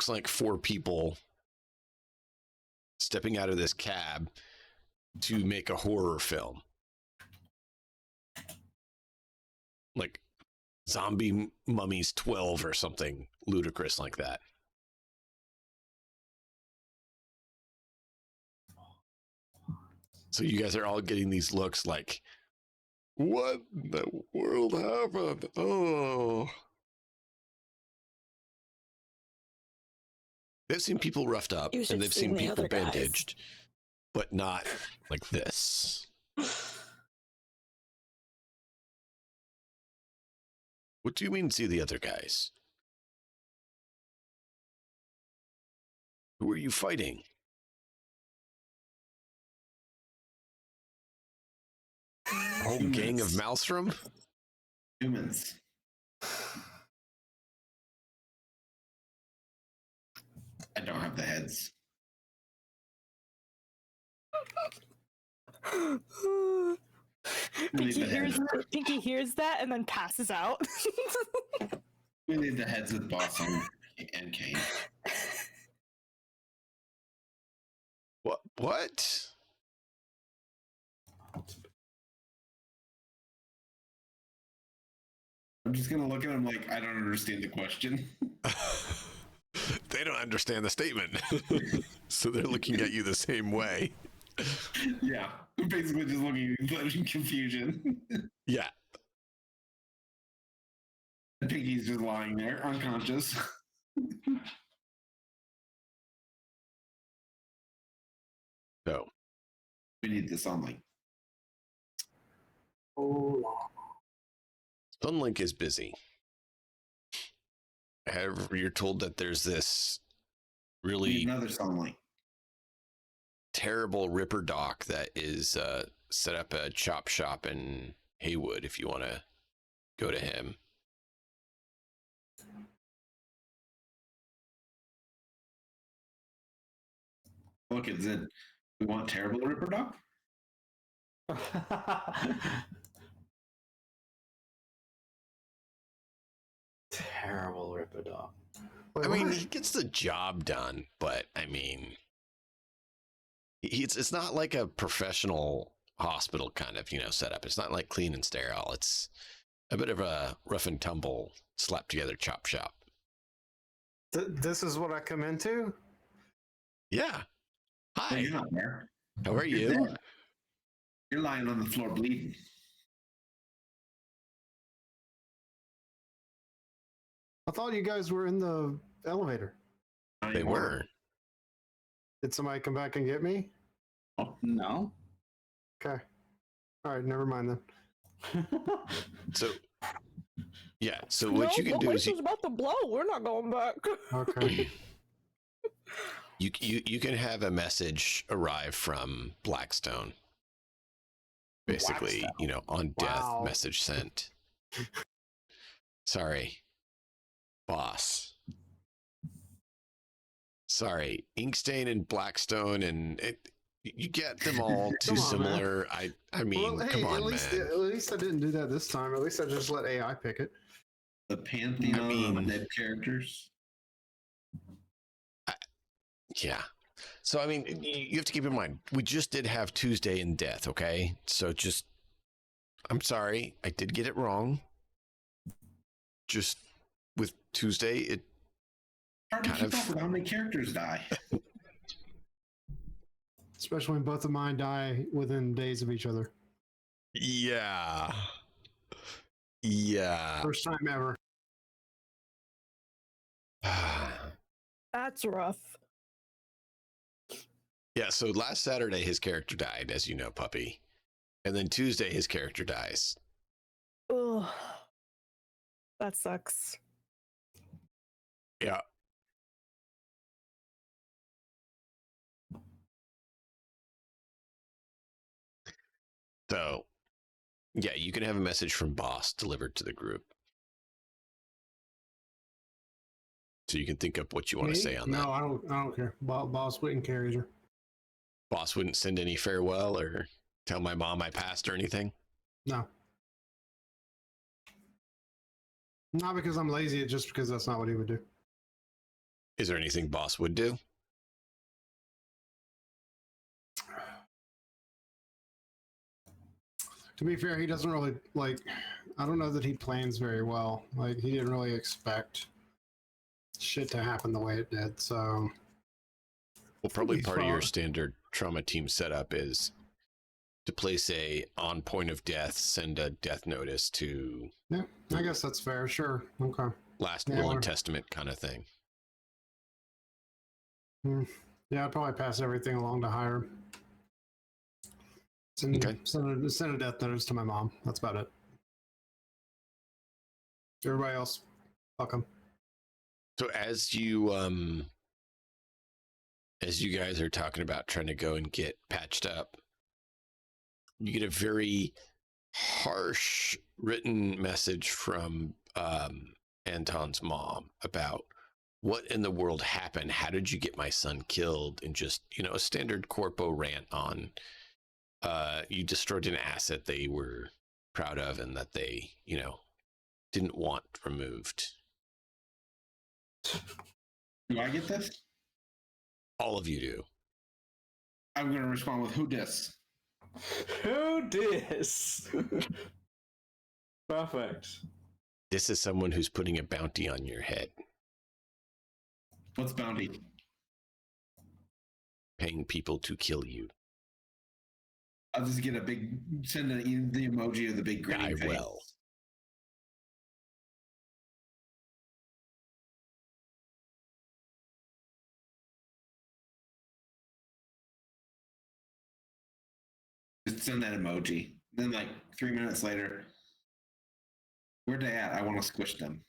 like 4 people stepping out of this cab to make a horror film. Like Zombie Mummies 12 or something ludicrous like that. So you guys are all getting these looks like, what in the world happened? Oh. They've seen people roughed up and they've seen people bandaged, but not like this. What do you mean, see the other guys? Who are you fighting? A whole gang of Maelstrom? Humans. I don't have the heads. Pinky hears that and then passes out. We need the heads of Boss and Kane. What? I'm just going to look at him like, I don't understand the question. They don't understand the statement. So they're looking at you the same way. Yeah, basically just looking in confusion. Yeah. Pinky's just lying there, unconscious. So we need this on like. Sunlink is busy. However, you're told that there's this really Another Sunlight. terrible Ripper doc that is set up a chop shop in Haywood if you want to go to him. Look, is it? We want terrible Ripper Doc. Terrible Ripper. I mean, he gets the job done, but I mean, it's not like a professional hospital kind of, setup. It's not like clean and sterile. It's a bit of a rough and tumble, slapped together chop shop. This is what I come into? Yeah. Hi. You're not there. How are You're you? dead. You're lying on the floor bleeding. I thought you guys were in the elevator. Not They anymore. were. Did somebody come back and get me? Oh, No. Okay. All right, never mind then. So, yeah. So what you can do is is about to blow. We're not going back. Okay. you can have a message arrive from Blackstone. Basically, Blackstone. On death, Wow. message sent. Sorry, boss. Sorry, Inkstain and Blackstone, and you get them all too Come on, man. similar. I mean, Well, hey, come on, man. at least I didn't do that this time. At least I just let AI pick it. The pantheon I mean- of dead characters. Yeah. So, I mean, you have to keep in mind, we just did have Tuesday in death, okay? So I'm sorry, I did get it wrong. Just with Tuesday, it Hard to kind keep of- up with how many characters die. Especially when both of mine die within days of each other. Yeah. Yeah. First time ever. That's rough. Yeah, so last Saturday his character died, as you know, puppy. And then Tuesday his character dies. Ugh. That sucks. Yeah. So, yeah, you can have a message from boss delivered to the group. So you can think up what you want to Me? say on no, that. I don't care. Boss Witten carries her. Boss wouldn't send any farewell or tell my mom I passed or anything. No. Not because I'm lazy, it's just because that's not what he would do. Is there anything boss would do? To be fair, he doesn't really I don't know that he plans very well. Like, he didn't really expect shit to happen the way it did. So Well, probably He's part of your fine. standard trauma team setup is to place a on point of death, send a death notice to yeah, I guess that's fair. Sure. Okay. last Yeah, will or- and testament kind of thing. Yeah, I'd probably pass everything along to Hiram. Send, Okay. send a death notice to my mom. That's about it. Everybody else, fuck them. So as you guys are talking about trying to go and get patched up, you get a very harsh written message from Anton's mom about what in the world happened. How did you get my son killed? And just, a standard corpo rant on you destroyed an asset they were proud of and that they, didn't want removed. Do I get this? All of you do. I'm going to respond with who dis? Who dis? Perfect. This is someone who's putting a bounty on your head, What's bounty? paying people to kill you. I'll just get send the emoji of the big I grinning face. will. Just send that emoji. Then 3 minutes later, Where they at? I want to squish them.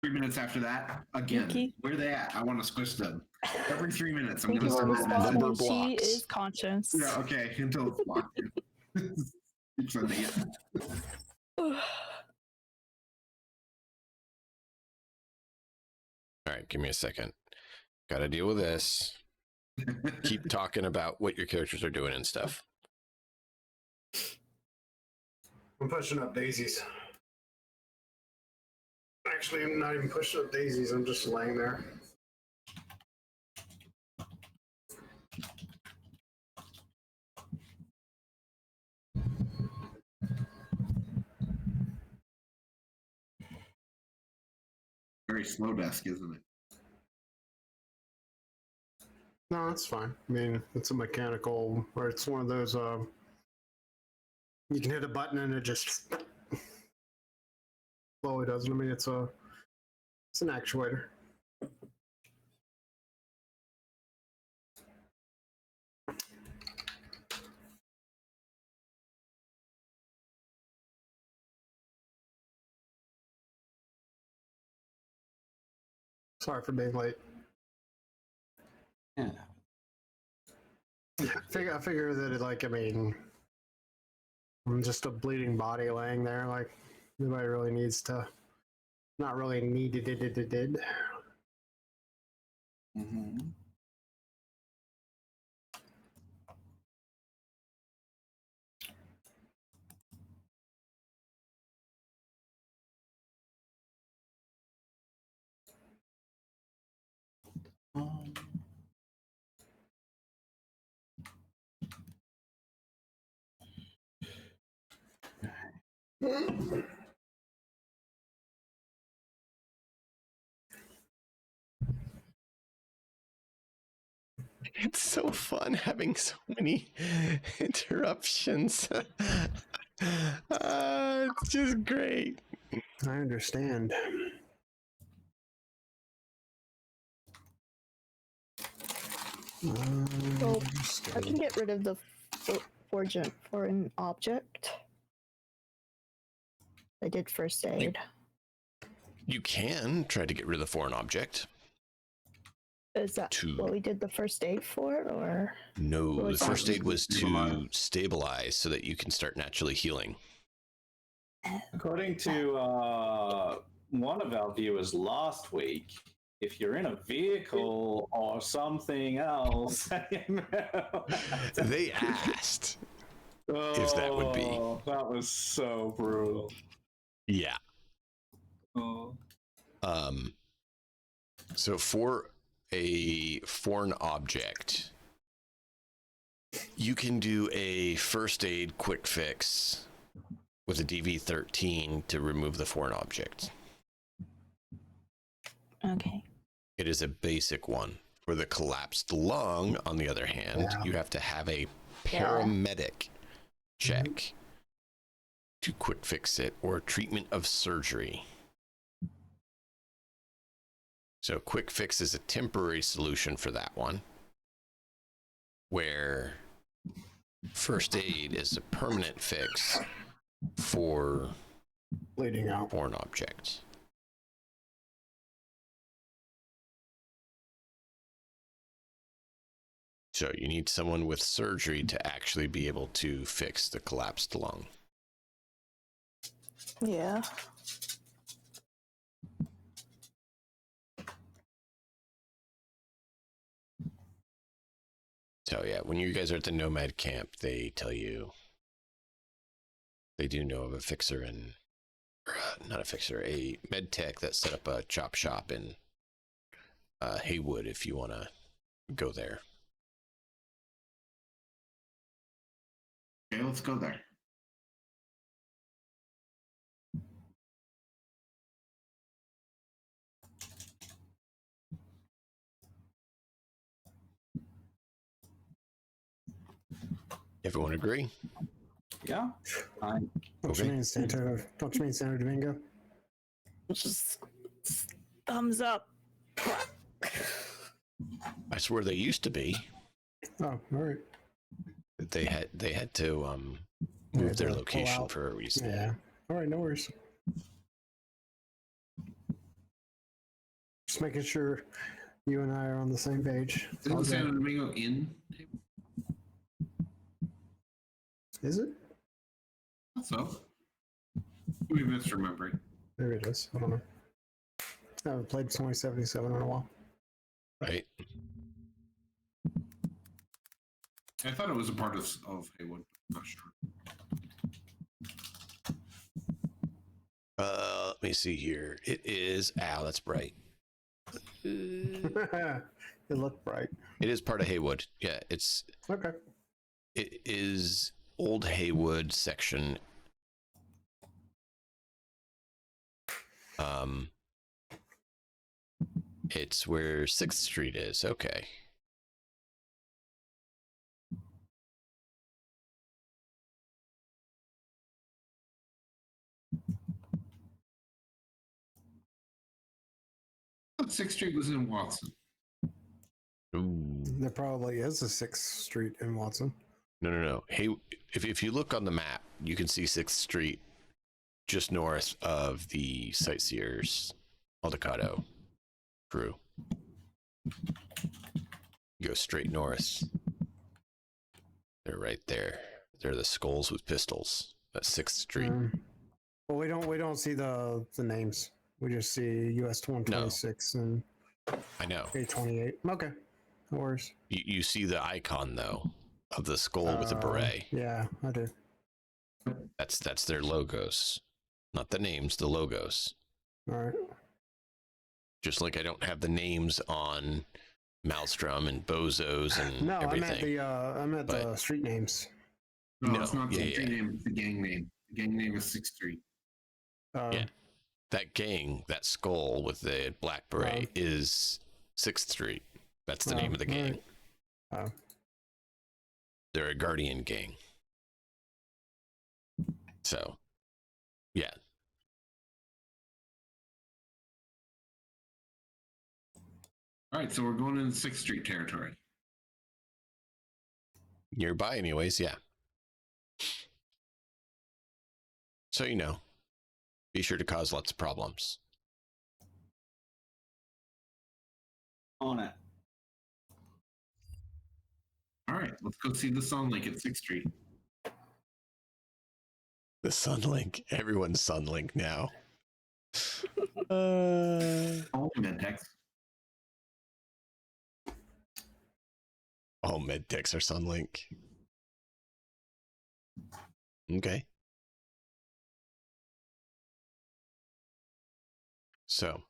3 minutes after that, again. Yuki. Where they at? I want to squish them. Every 3 minutes, I'm Yuki going to will send respond that. Number when she blocks. is conscious. Yeah, okay, until it's blocked. Keep sending it. All right, give me a second. Got to deal with this. Keep talking about what your characters are doing and stuff. I'm pushing up daisies. Actually, I'm not even pushing up daisies. I'm just laying there. Very slow desk, isn't it? No, that's fine. I mean, it's a mechanical, or it's one of those. You can hit a button and it just slowly does it. I mean, it's an actuator. Sorry for being late. Yeah. I figure that it, like, I mean, I'm just a bleeding body laying there. Like, nobody really needs to. Not really needed. Mm-hmm. It's so fun having so many interruptions. It's just great. I understand. So I can get rid of the foreign object. I did first aid. You can try to get rid of the foreign object. Is that what we did the first aid for, or? No, the first aid was to stabilize so that you can start naturally healing. According to one of our viewers last week, if you're in a vehicle or something else, They asked if that would be. That was so brutal. Yeah. Oh. So for a foreign object, you can do a first aid quick fix with a DV13 to remove the foreign object. Okay. It is a basic one. For the collapsed lung, on the other hand, you have to have a paramedic check to quick fix it, or treatment of surgery. So quick fix is a temporary solution for that one, where first aid is a permanent fix for bleeding out foreign objects. So you need someone with surgery to actually be able to fix the collapsed lung. Yeah. So yeah, when you guys are at the Nomad camp, they tell you they do know of a fixer in, not a fixer, a med tech that set up a chop shop in Haywood if you want to go there. Okay, let's go there. Everyone agree? Yeah. Fine. Don't you mean Santo Domingo? Just thumbs up. I swear they used to be. Oh, all right. They had to move their location for a reason. Yeah. All right, no worries. Just making sure you and I are on the same page. Isn't San Domingo in? Is it? So, we misremembering. There it is. I don't know. I haven't played 2077 in a while. Right. I thought it was a part of Haywood. Not sure. Let me see here. It is. Ow, that's bright. It looked bright. It is part of Haywood. Yeah, it's. Okay. It is Old Haywood section. It's where 6th Street is. Okay. I thought 6th Street was in Watson. Ooh. There probably is a 6th Street in Watson. No. Hey, if you look on the map, you can see 6th Street just north of the Sightseers Aldecado crew. Go straight north. They're right there. They're the skulls with pistols. That's 6th Street. Well, we don't see the names. We just see US 126 and I know. 828. Okay. No worries. You see the icon though of the skull with the beret. Yeah, I do. That's their logos. Not the names, the logos. All right. Just like I don't have the names on Maelstrom and Bozos and No, everything. I meant the street names. No, it's not the street name, it's the gang name. The gang name is 6th Street. Yeah. That gang, that skull with the black beret is 6th Street. That's the name of the gang. Right. They're a guardian gang. So, yeah. All right, so we're going into 6th Street territory. Nearby, anyways, yeah. So, be sure to cause lots of problems. On it. All right, let's go see the Sunlink at 6th Street. The Sunlink. Everyone's Sunlink now. All Medtechs. All medtechs are Sunlink. Okay. So,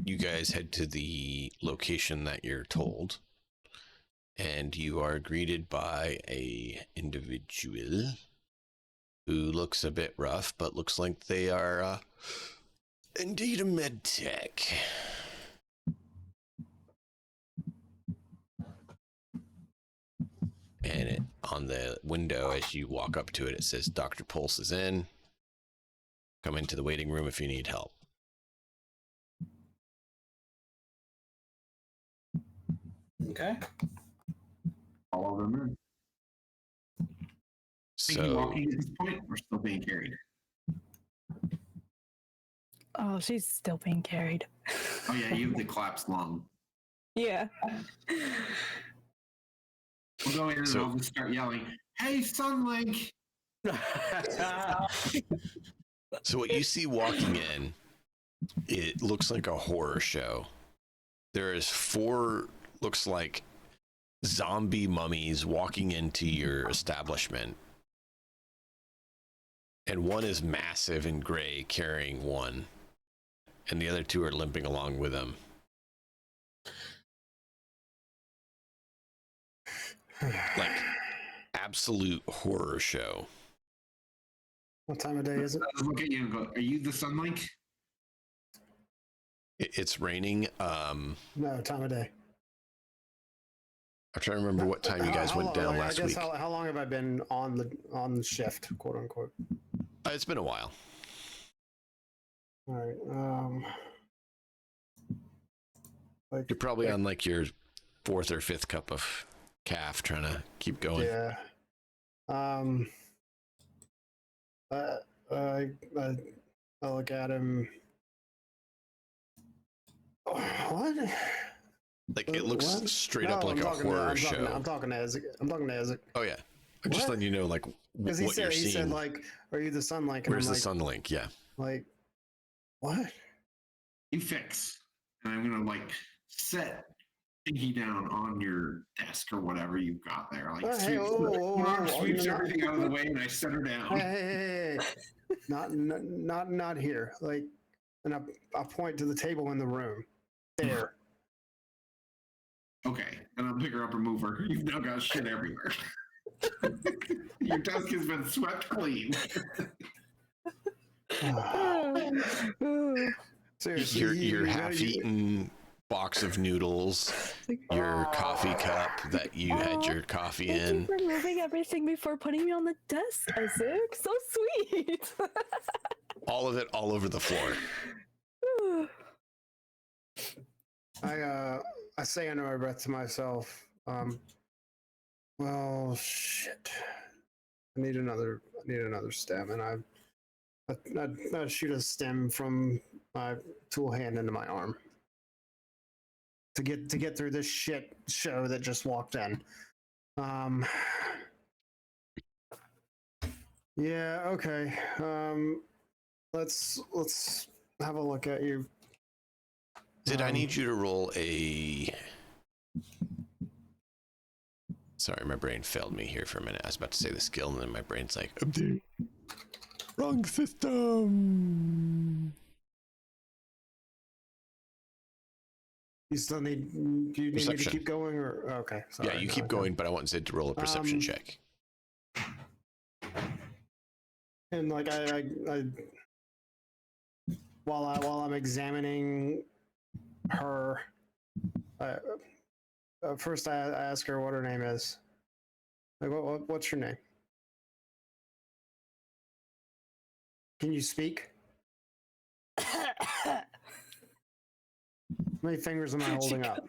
you guys head to the location that you're told, and you are greeted by a individual who looks a bit rough, but looks like they are indeed a medtech. And on the window, as you walk up to it, it says, Dr. Pulse is in. Come into the waiting room if you need help. Okay. All of them in. So, walking at this point, we're still being carried. Oh, she's still being carried. Oh yeah, you have the collapsed lung. Yeah. We'll go in and I'll just start yelling, "Hey, Sunlink!" So what you see walking in, it looks like a horror show. There is 4, looks like zombie mummies walking into your establishment. And one is massive and gray, carrying one. And the other 2 are limping along with him. Like, absolute horror show. What time of day is it? I'll look at you and go, "Are you the Sunlink?" It's raining. No, time of day. I'm trying to remember what time you guys went down last week. How long have I been on shift, quote unquote? It's been a while. All right. You're probably on like your 4th or 5th cup of calf, trying to keep going. Yeah. I look at him. What? Like it looks What? straight No, up like I'm a talking horror I'm show. talking to Ezek. I'm talking to Ezek. Oh yeah, I'm just What? letting you know like Because what you're he said seeing. like, "Are you the Sunlink?" And Where's I'm the like, Sunlink? Yeah. like, what? You fix, and I'm gonna like set Pinky down on your desk or whatever you've got there. Like Hey, one arm sweeps no, everything out of the way, and I set her down. hey. Not here. Like, and I point to the table in the room. There. Okay, and I'll pick her up and move her. You've now got shit everywhere. Your desk has been swept clean. Seriously, Your half-eaten box of noodles, your coffee cup that you had your coffee Thank in. you for moving everything before putting me on the desk, Isaac. So sweet. All of it all over the floor. I say under my breath to myself, well, shit. I need another stem, and I shoot a stem from my tool hand into my arm to get through this shit show that just walked in. Yeah, okay. Let's have a look at you. I need you to roll a... Sorry, my brain failed me here for a minute. I was about to say the skill, and then my brain's like, update. Wrong system. You still need... Do you need me to keep going? Or okay, sorry. Yeah, you keep going, but I want Zid to roll a perception check. And like I while I'm examining her, first I ask her what her name is. Like, what's your name? Can you speak? How many fingers am I holding up?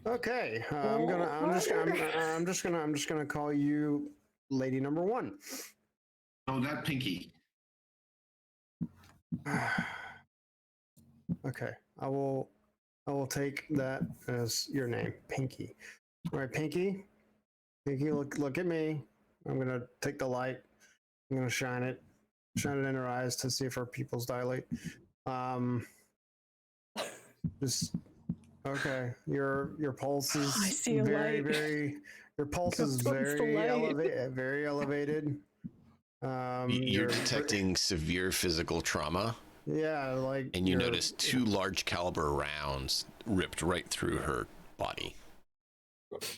Okay, I'm just gonna call you Lady Number One. Oh, that Pinky. Okay, I will take that as your name, Pinky. All right, Pinky. Pinky, look at me. I'm gonna take the light. I'm gonna shine it in her eyes to see if her pupils dilate. Just okay. Your pulse is very. Your pulse is very elevated. You're detecting severe physical trauma. Yeah, like. And you notice 2 large caliber rounds ripped right through her body.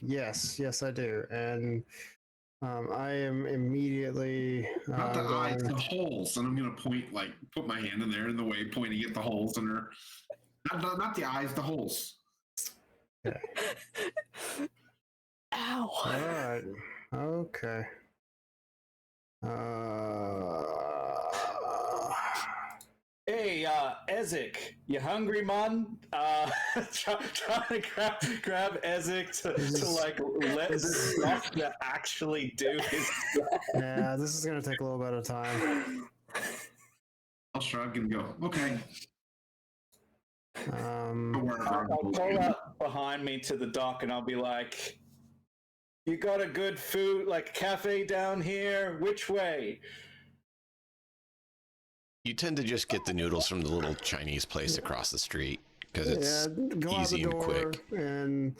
Yes, I do, and I am immediately not the eyes, the holes, and I'm gonna point, like, put my hand in there in the way, pointing at the holes in her. Not the eyes, the holes. Okay. Ow. All right. Okay. Hey, Ezek, you hungry, man? Trying to grab Ezek to like let this doctor actually do his job. Yeah, this is gonna take a little bit of time. I'll shrug and go, okay. I'll pull up behind me to the dock and I'll be like, you got a good food, like cafe down here? Which way? You tend to just get the noodles from the little Chinese place across the street because it's go easy out the and door quick. and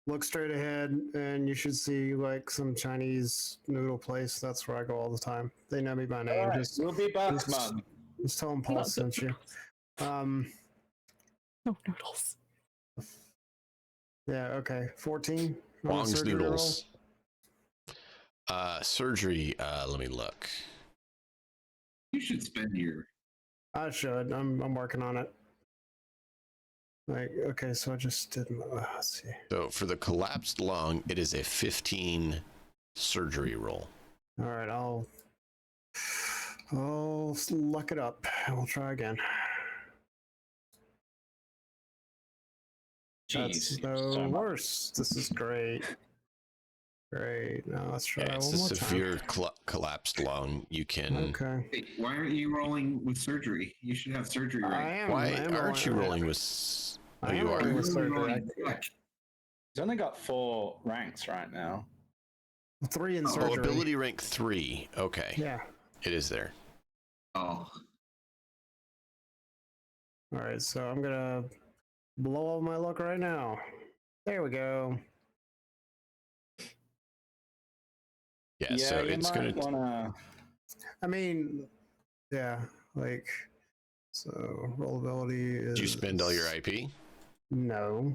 look straight ahead, and you should see like some Chinese noodle place. That's where I go all the time. They know me by name. All right, we'll be back, man. Just tell them Paul sent you. No noodles. Yeah. Okay. 14. Wong's noodles. Surgery. Let me look. You should spend your. I should. I'm working on it. Like, okay, so I just did. Let's see. So for the collapsed lung, it is a 15 surgery roll. All right, I'll luck it up. We'll try again. Jeez, That's no worse. This is great. Great. Now let's try Yeah, it's one a more severe collapsed lung. You can. time. Okay. Hey, why aren't you rolling with surgery? You should have surgery I rank. am. Why I am aren't you rolling with? I Oh, am you are. rolling with You're surgery. rolling tech. He's only got 4 ranks right now. 3 in Oh, surgery. Oh, ability rank 3. Okay, Yeah. it is there. Oh, All right. So I'm gonna blow all my luck right now. There we go. Yeah, so you it's might gonna. wanna. I mean, yeah. Like, so rollability is. Did you spend all your IP? No,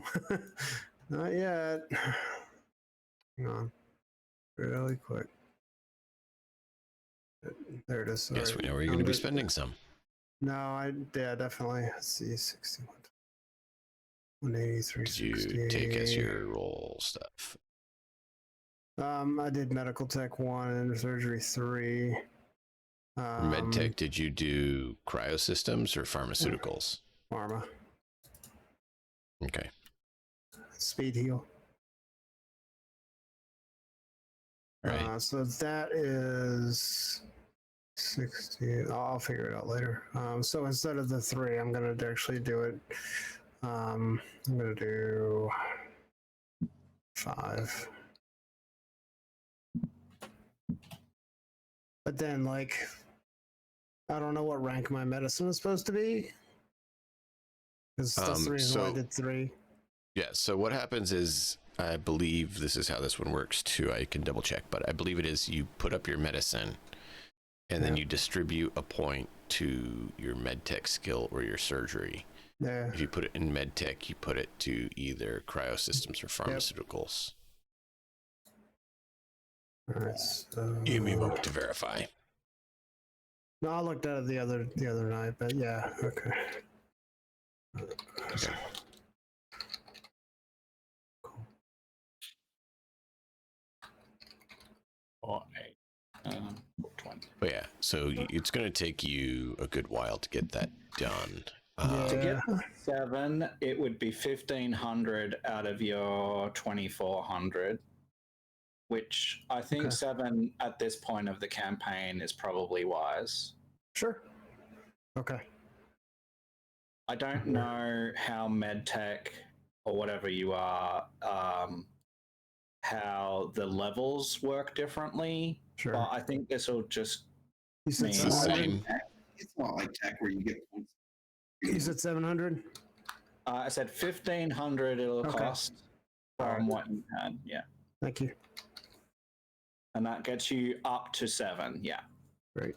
not yet. Hang on, really quick. There it is. Yes, All right, we know where you're going to be found it. spending some. No, yeah, definitely. Let's see, 61, 183, Did you take as your roll stuff? I did medical tech 1 and surgery 3. For MedTech, did you do cryosystems or pharmaceuticals? Pharma. Okay. Speed heal. Right. So that is 60. I'll figure it out later. So instead of the 3, I'm going to actually do it. I'm going to do 5. But then, like, I don't know what rank my medicine is supposed to be. Because that's the reason why I did 3. Yeah, so what happens is, I believe this is how this one works too. I can double check, but I believe it is you put up your medicine and then you distribute a point to your medtech skill or your surgery. Yeah. If you put it in medtech, you put it to either cryosystems or pharmaceuticals. All right. So... Give me a moment to verify. No, I looked at it the other night, but yeah, okay. Okay. Or 8. 20. But yeah, so it's going to take you a good while to get that done. To get 7, it would be 1,500 out of your 2,400, which I think 7 at this point of the campaign is probably wise. Sure. Okay. I don't know how medtech or whatever you are, how the levels work differently. Sure. But I think this will just You said It's the 700? same. it's not like tech where you get points. You said 700? I said 1,500 it'll cost from what you had. Yeah. Thank you. And that gets you up to 7. Yeah. Great.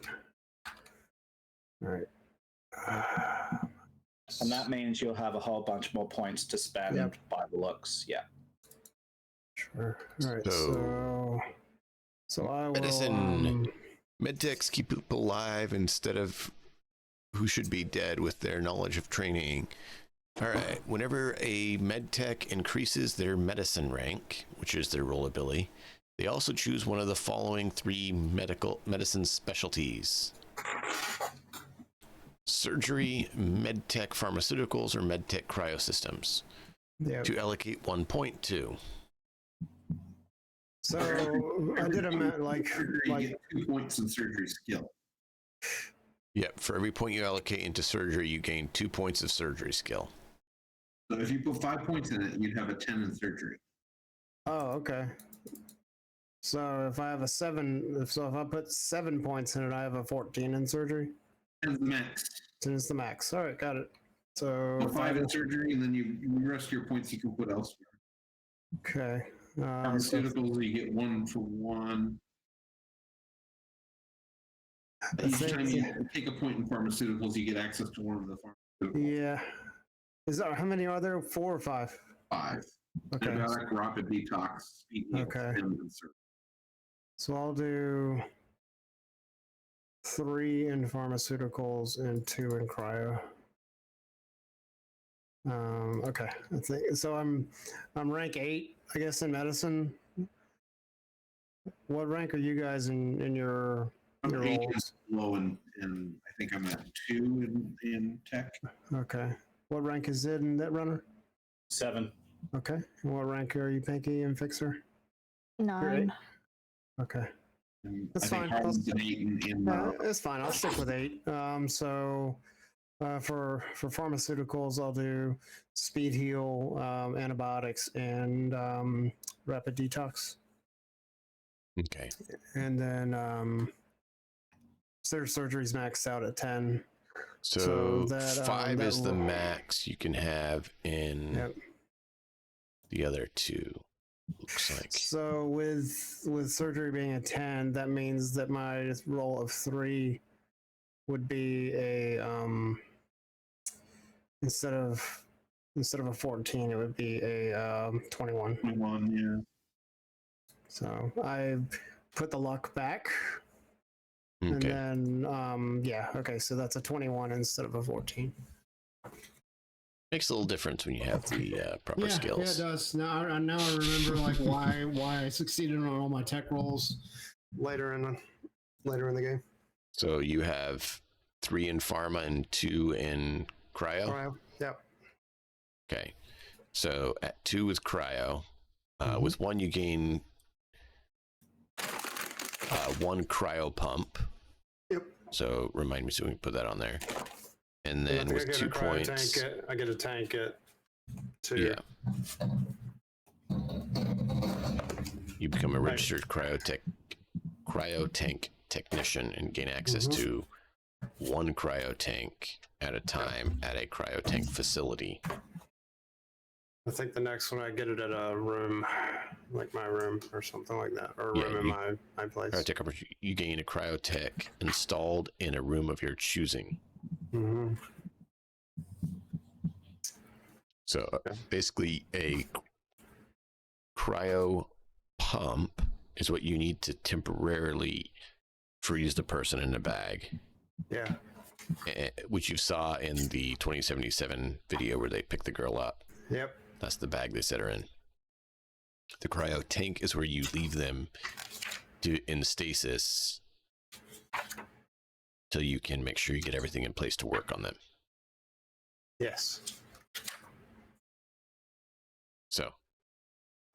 All right. And that means you'll have a whole bunch more points to spend by the looks. Yeah. Sure. All right. So I will. Medicine. Medtechs keep people alive instead of who should be dead with their knowledge of training. All right. Whenever a medtech increases their medicine rank, which is their roll ability, they also choose one of the following 3 medicine specialties: surgery, medtech pharmaceuticals, or medtech cryosystems. To allocate 1 point to. So I did You get 2 points in surgery skill. Yep. For every point you allocate into surgery, you gain 2 points of surgery skill. So if you put 5 points in it, you'd have a 10 in surgery. Oh, okay. So if I have if I put 7 points in it, I have a 14 in surgery. 10's the max. 10 is the max. All right, got it. So 5 in surgery, and then the rest of your points you can put elsewhere. Okay. Pharmaceuticals, you get 1 for 1. Each time you take a point in pharmaceuticals, you get access to 1 of the pharmaceuticals. Yeah. How many are there? 4 or 5? 5. Okay. Antibiotic, rapid detox, speed heal, Okay. and surgery. So I'll do 3 in pharmaceuticals and 2 in cryo. Okay. I think so. I'm rank 8, I guess, in medicine. What rank are you guys in your roles? Low and I think I'm at 2 in tech. Okay. What rank is it in that runner? 7. Okay. And what rank are you, Pinky and Fixer? 9. Okay. And That's I think fine. Harlan's an 8 in It's fine. I'll stick with 8. So for pharmaceuticals, I'll do speed heal, antibiotics, and rapid detox. Okay. And then surgery's maxed out at 10. So that 5 that is the max you can have in Yep. the other 2. Looks like. So with surgery being a 10, that means that my roll of 3 would be a instead of a 14, it would be a 21. 21, yeah. So I put the luck back, and Okay. then yeah, okay, so that's a 21 instead of a 14. Makes a little difference when you have the proper skills. Yeah, it does. Now I remember like why I succeeded on all my tech rolls later in the game. So you have 3 in pharma and 2 in cryo. Yep. Okay. So at 2 with cryo, with 1 you gain 1 cryo pump. Yep. So remind me so we can put that on there. And then with 2 points, I get a tank at 2. yeah, you become a registered cryo tank technician and gain access to 1 cryo tank at a time at a cryo tank facility. I think the next one I get it at a room, like my room or something like that, or a room in my place. You gain a cryotech installed in a room of your choosing. Mm-hmm. So basically, a cryo pump is what you need to temporarily freeze the person in a bag. Yeah. Which you saw in the 2077 video where they picked the girl up. Yep. That's the bag they set her in. The cryo tank is where you leave them in stasis till you can make sure you get everything in place to work on them. Yes. So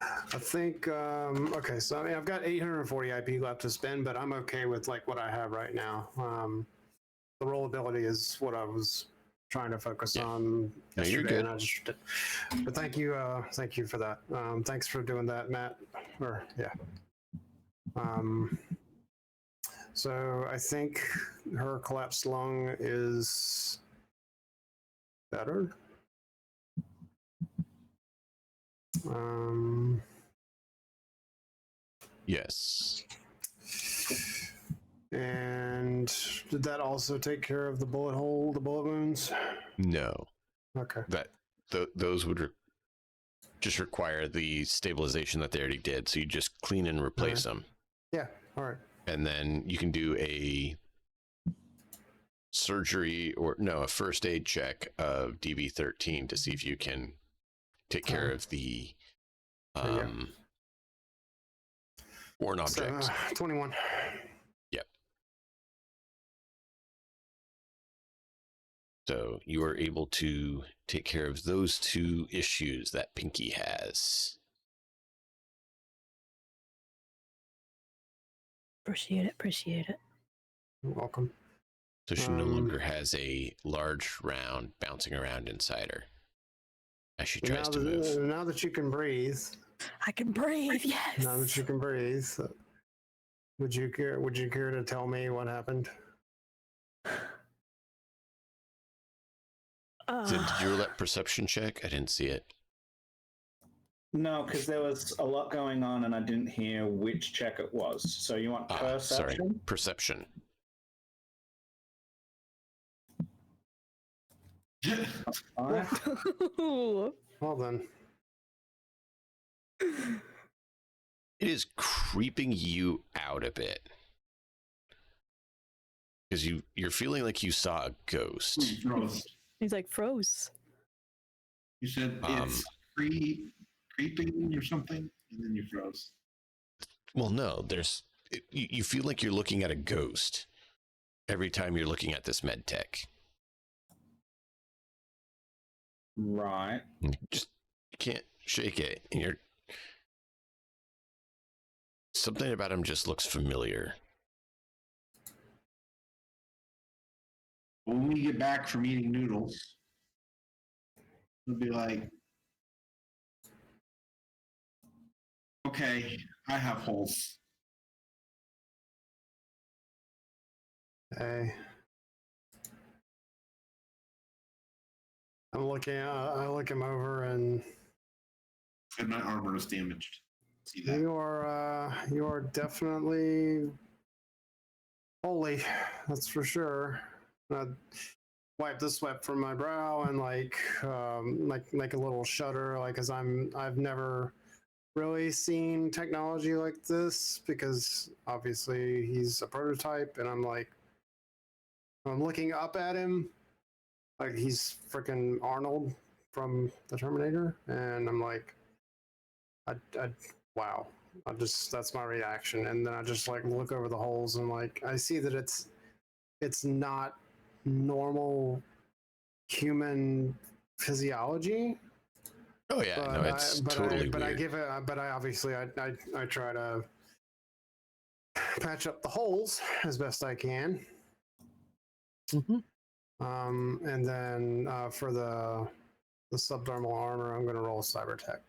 I think okay, so I mean I've got 840 IP left to spend, but I'm okay with like what I have right now. The rollability is what I was trying to focus on No, you're yesterday, good. and I just did. But thank you for that. Thanks for doing that, Matt. Or yeah. So I think her collapsed lung is better. yes. And did that also take care of the bullet wounds? No. Okay. Those would just require the stabilization that they already did. So you just clean and replace them. Yeah. All right. And then you can do a surgery a first aid check of DB13 to see if you can take care of the foreign objects. 21. Yep. So you are able to take care of those 2 issues that Pinky has. Appreciate it. You're welcome. So she no longer has a large round bouncing around inside her as she tries to move. Now that you can breathe. I can breathe, yes. Now that you can breathe, would you care to tell me what happened? Did you roll that perception check? I didn't see it. No, because there was a lot going on and I didn't hear which check it was. So you want perception? Sorry, perception. Well then. It is creeping you out a bit. Because you're feeling like you saw a ghost. He's like froze. You said it's creeping or something, and then you froze. Well, no, you feel like you're looking at a ghost every time you're looking at this med tech. Right. You can't shake it. And Something about him just looks familiar. When we get back from eating noodles, it'll be like, okay, I have holes. Hey. I'm looking. I look him over, and My armor is damaged. See that? you are definitely holy. That's for sure. I wipe the sweat from my brow and like a little shudder, like, as I've never really seen technology like this, because obviously he's a prototype, and I'm looking up at him like he's freaking Arnold from the Terminator, and I'm like, I wow. That's my reaction, and then I just like look over the holes, and like I see that it's not normal human physiology. Oh yeah, But no, it's totally weird. I obviously I try to patch up the holes as best I can. Mm-hmm. And then for the subdermal armor, I'm going to roll Cybertech.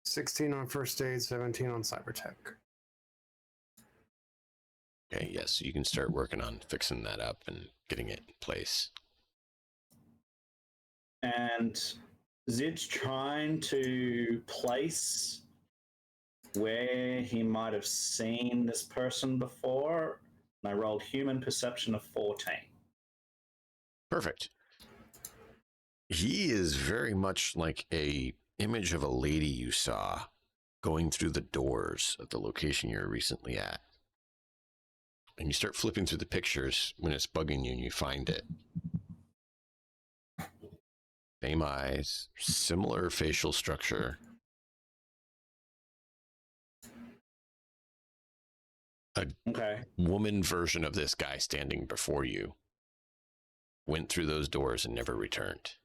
$16 on first aid, 17 on Cybertech. Okay, yes, so you can start working on fixing that up and getting it in place. And Zid's trying to place where he might have seen this person before. And I rolled human perception of 14. Perfect. He is very much like a image of a lady you saw going through the doors at the location you were recently at. And you start flipping through the pictures when it's bugging you and you find it. Same eyes, similar facial structure. A woman version of this guy standing before you went through those doors and never returned.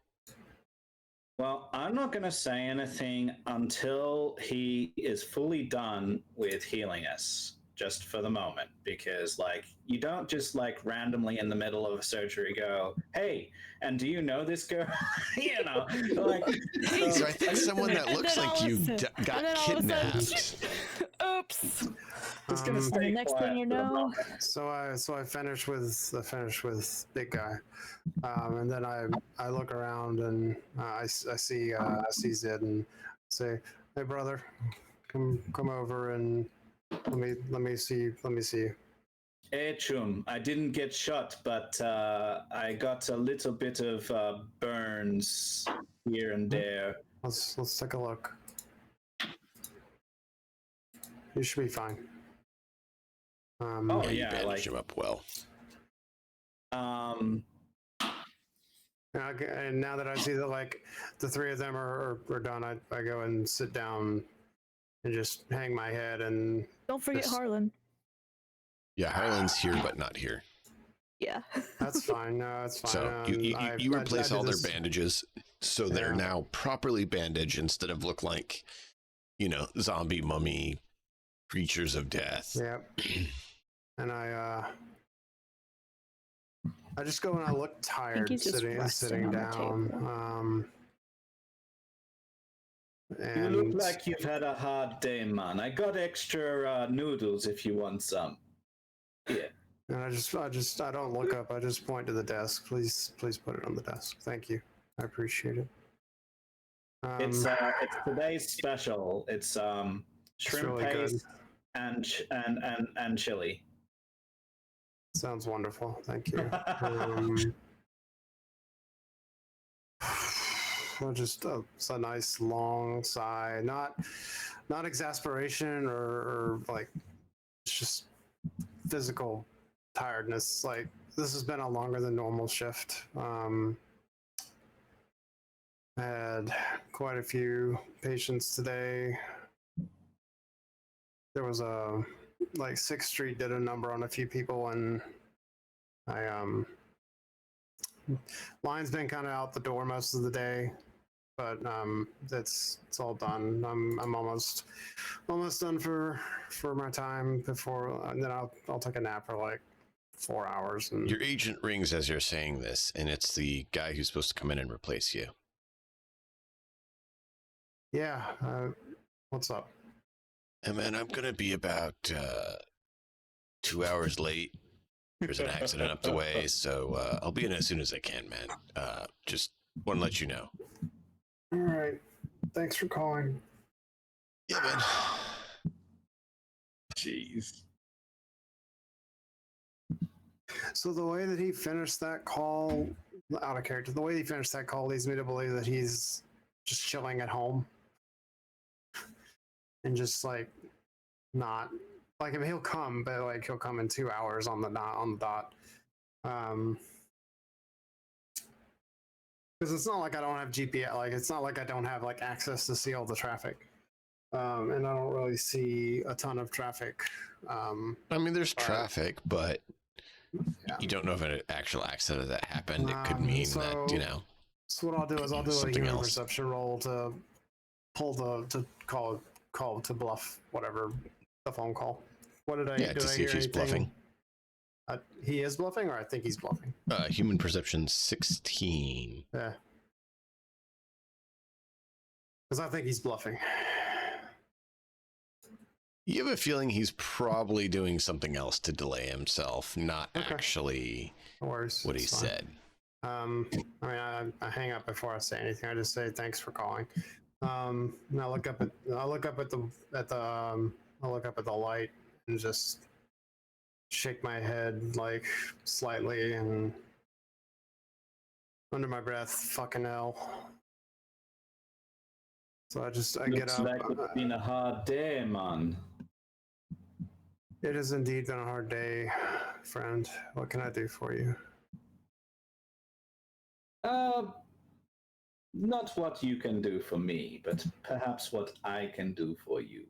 Well, I'm not going to say anything until he is fully done with healing us, just for the moment, because like you don't just like randomly in the middle of a surgery go, "Hey, and do you know this girl?" You know, like. So I think someone that looks like you got kidnapped. Oops. Just gonna stay and the next thing you know, So I finish with big guy, and then I look around, and I see Zid, and say, "Hey brother, come over and let me see you." Hey chum, I didn't get shot, but I got a little bit of burns here and there. Let's take a look. You should be fine. Oh You yeah, bandaged him up well. And now that I see that like the three of them are done, I go and sit down and just hang my head and don't forget Harlan. Yeah, Harlan's here but not here. Yeah. That's fine. No, that's fine. So you replace all their bandages, so they're now properly bandaged instead of look like, zombie mummy creatures of death. Yep. And I just go and I look tired sitting down. You look like you've had a hard day, man. I got extra noodles if you want some. Yeah. And I don't look up. I just point to the desk. Please put it on the desk. Thank you. I appreciate it. It's today's special. It's shrimp really paste and chili. Sounds wonderful. Thank you. Well, just it's a nice long sigh. Not exasperation or like, it's just physical tiredness. Like, this has been a longer than normal shift. I had quite a few patients today. There was a 6th Street did a number on a few people, and I line's been kind of out the door most of the day, but it's all done. I'm almost done for my time before, and then I'll take a nap for like 4 hours. And Your agent rings as you're saying this, and it's the guy who's supposed to come in and replace you. yeah, what's up? Hey man, I'm gonna be about 2 hours late. There's an accident up the way, so I'll be in as soon as I can, man. Just want to let you know. All right, thanks for calling. Yeah, man. Jeez. So the way that he finished that call, out of character, the way he finished that call leads me to believe that he's just chilling at home and just like not like, I mean, he'll come, but like he'll come in 2 hours on the dot. Because it's not like I don't have GPS. Like it's not like I don't have like access to see all the traffic, and I don't really see a ton of traffic. I mean, there's traffic, but yeah. you don't know if an actual accident that happened. It could mean that, you know. So what I'll do is I'll do a human perception roll to call to bluff whatever the phone call. What did I? Yeah, to see if he's bluffing. He is bluffing, or I think he's bluffing. Human perception 16. Yeah. Because I think he's bluffing. You have a feeling he's probably doing something else to delay himself, not actually what he said. I mean, I hang up before I say anything. I just say thanks for calling. And I look up at the light and just shake my head like slightly and under my breath, fucking hell. So I get up. Looks like it's been a hard day, man. It has indeed been a hard day, friend. What can I do for you? Not what you can do for me, but perhaps what I can do for you.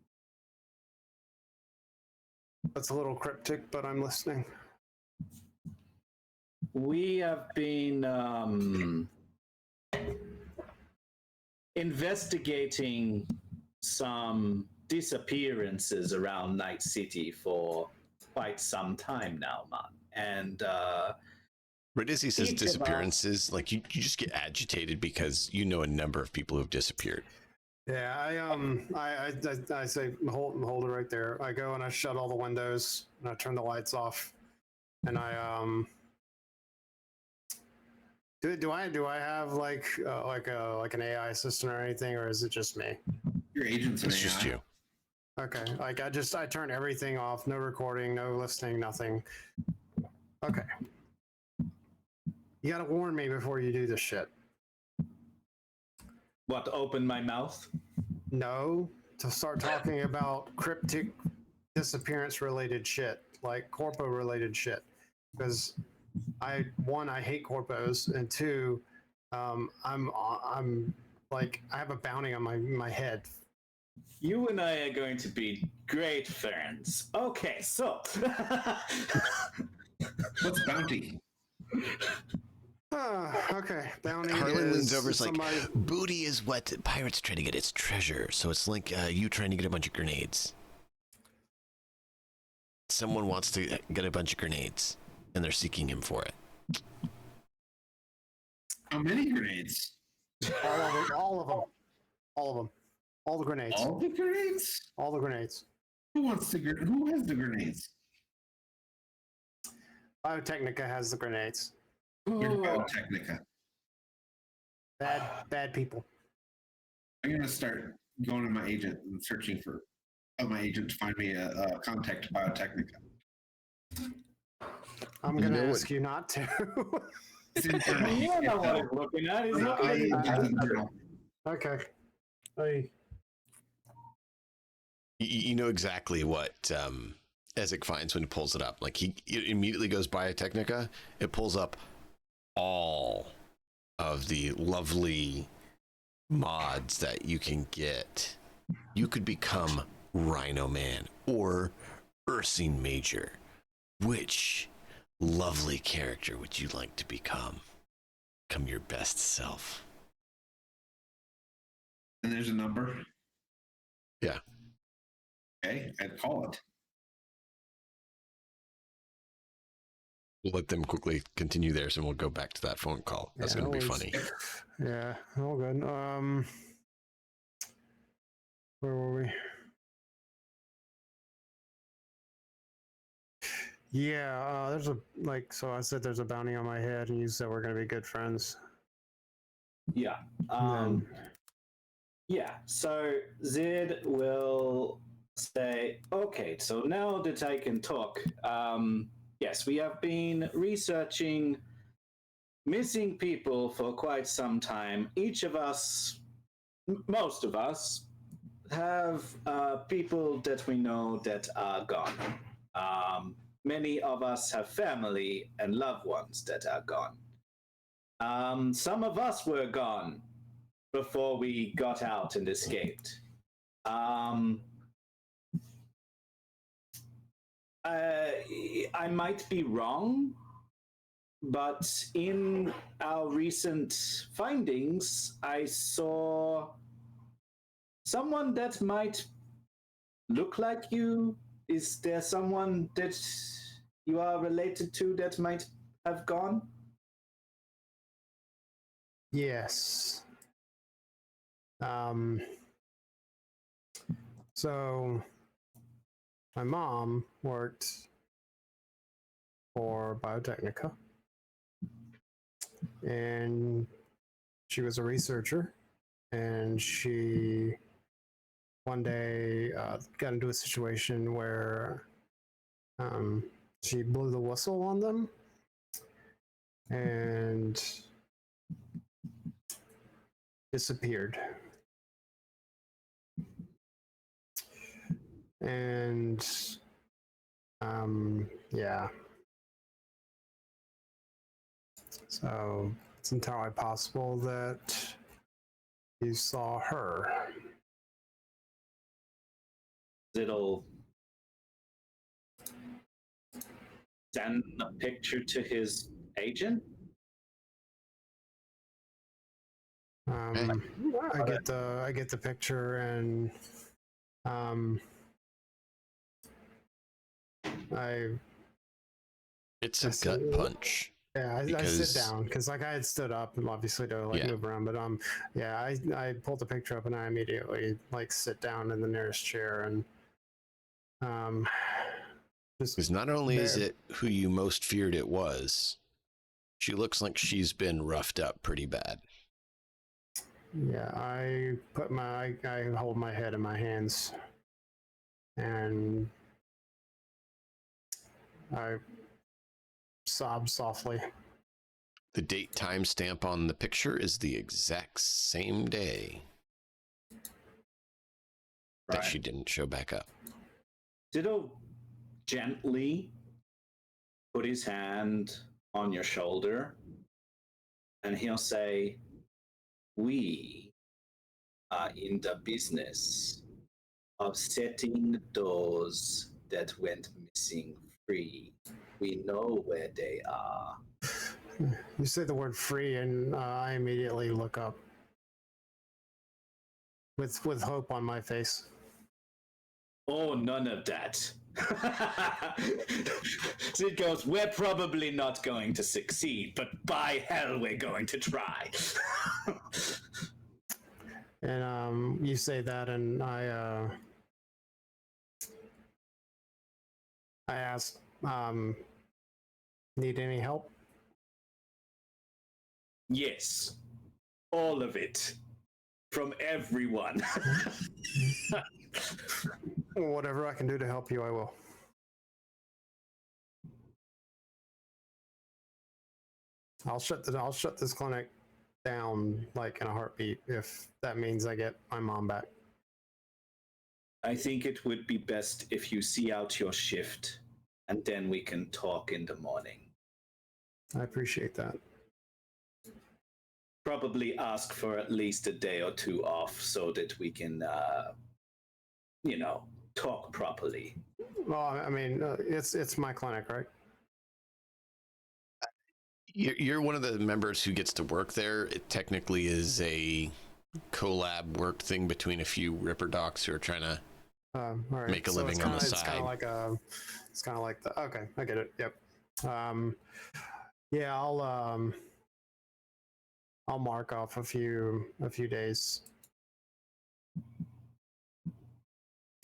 That's a little cryptic, but I'm listening. We have been investigating some disappearances around Night City for quite some time now, man. And right as he says disappearances, like you just get agitated because you know a number of people who've disappeared. Yeah, I say hold it right there. I go and I shut all the windows and I turn the lights off, and I do I have like an AI assistant or anything, or is it just me? Your agent's an It's AI. just you. Okay, like I turn everything off, no recording, no listening, nothing. Okay. You gotta warn me before you do this shit. what, open my mouth? No, to start talking about cryptic disappearance related shit, like corpo related shit. Because I hate corpos, and two, I'm like, I have a bounty on my head. You and I are going to be great friends. Okay, so What's bounty? Okay, bounty. Harlan leans over, is somebody... like, booty is what pirates try to get its treasure. So it's like you trying to get a bunch of grenades. Someone wants to get a bunch of grenades, and they're seeking him for it. How many grenades? All of them. All the grenades. All the grenades? All the grenades. Who has the grenades? Biotechnica has the grenades. Where's Biotechnica? Bad people. I'm gonna start going to my agent and searching for my agent to find me a contact to Biotechnica. I'm gonna ask you not to. It's internal. you know what he's looking at. He's looking at It's internal. Okay. Hey. You know exactly what Ezek finds when he pulls it up. Like he immediately goes Biotechnica. It pulls up all of the lovely mods that you can get. You could become Rhino Man or Ursine Major. Which lovely character would you like to become? Become your best self. And there's a number. Yeah. Okay, I'd call it. We'll let them quickly continue theirs and we'll go back to that phone call. That's going to be funny. Yeah, all good. Where were we? Yeah, there's a so I said there's a bounty on my head, and you said we're gonna be good friends. Yeah. Then- Yeah. So Zed will say, okay, so now that I can talk, yes, we have been researching missing people for quite some time. Each of us, most of us, have people that we know that are gone. Many of us have family and loved ones that are gone. Some of us were gone before we got out and escaped. I might be wrong, but in our recent findings, I saw someone that might look like you. Is there someone that you are related to that might have gone? Yes. So my mom worked for Biotechnica, and she was a researcher, and she one day got into a situation where she blew the whistle on them and disappeared. And yeah. So it's entirely possible that you saw her. It'll send a picture to his agent. I get the picture, and It's a gut punch. Yeah, I sit down because I had stood up and obviously to move around, but yeah, I pulled the picture up and I immediately sit down in the nearest chair and just because not only is it who you most feared it was, she looks like she's been roughed up pretty bad. Yeah, I hold my head in my hands and I sob softly. The date timestamp on the picture is the exact same day that she didn't show back up. Ditto gently put his hand on your shoulder and he'll say, we are in the business of setting those that went missing free. We know where they are. You say the word free and I immediately look up with hope on my face. Oh, none of that. So it goes, we're probably not going to succeed, but by hell we're going to try. And you say that and I ask, need any help? Yes, all of it. From everyone. Whatever I can do to help you, I will. I'll shut this clinic down in a heartbeat if that means I get my mom back. I think it would be best if you see out your shift and then we can talk in the morning. I appreciate that. Probably ask for at least a day or two off so that we can, talk properly. Well, I mean, it's my clinic, right? You're one of the members who gets to work there. It technically is a collab work thing between a few Ripper docs who are trying to all right. make a living on the It's side. it's kind of like the. Okay, I get it. Yep. Yeah, I'll mark off a few days.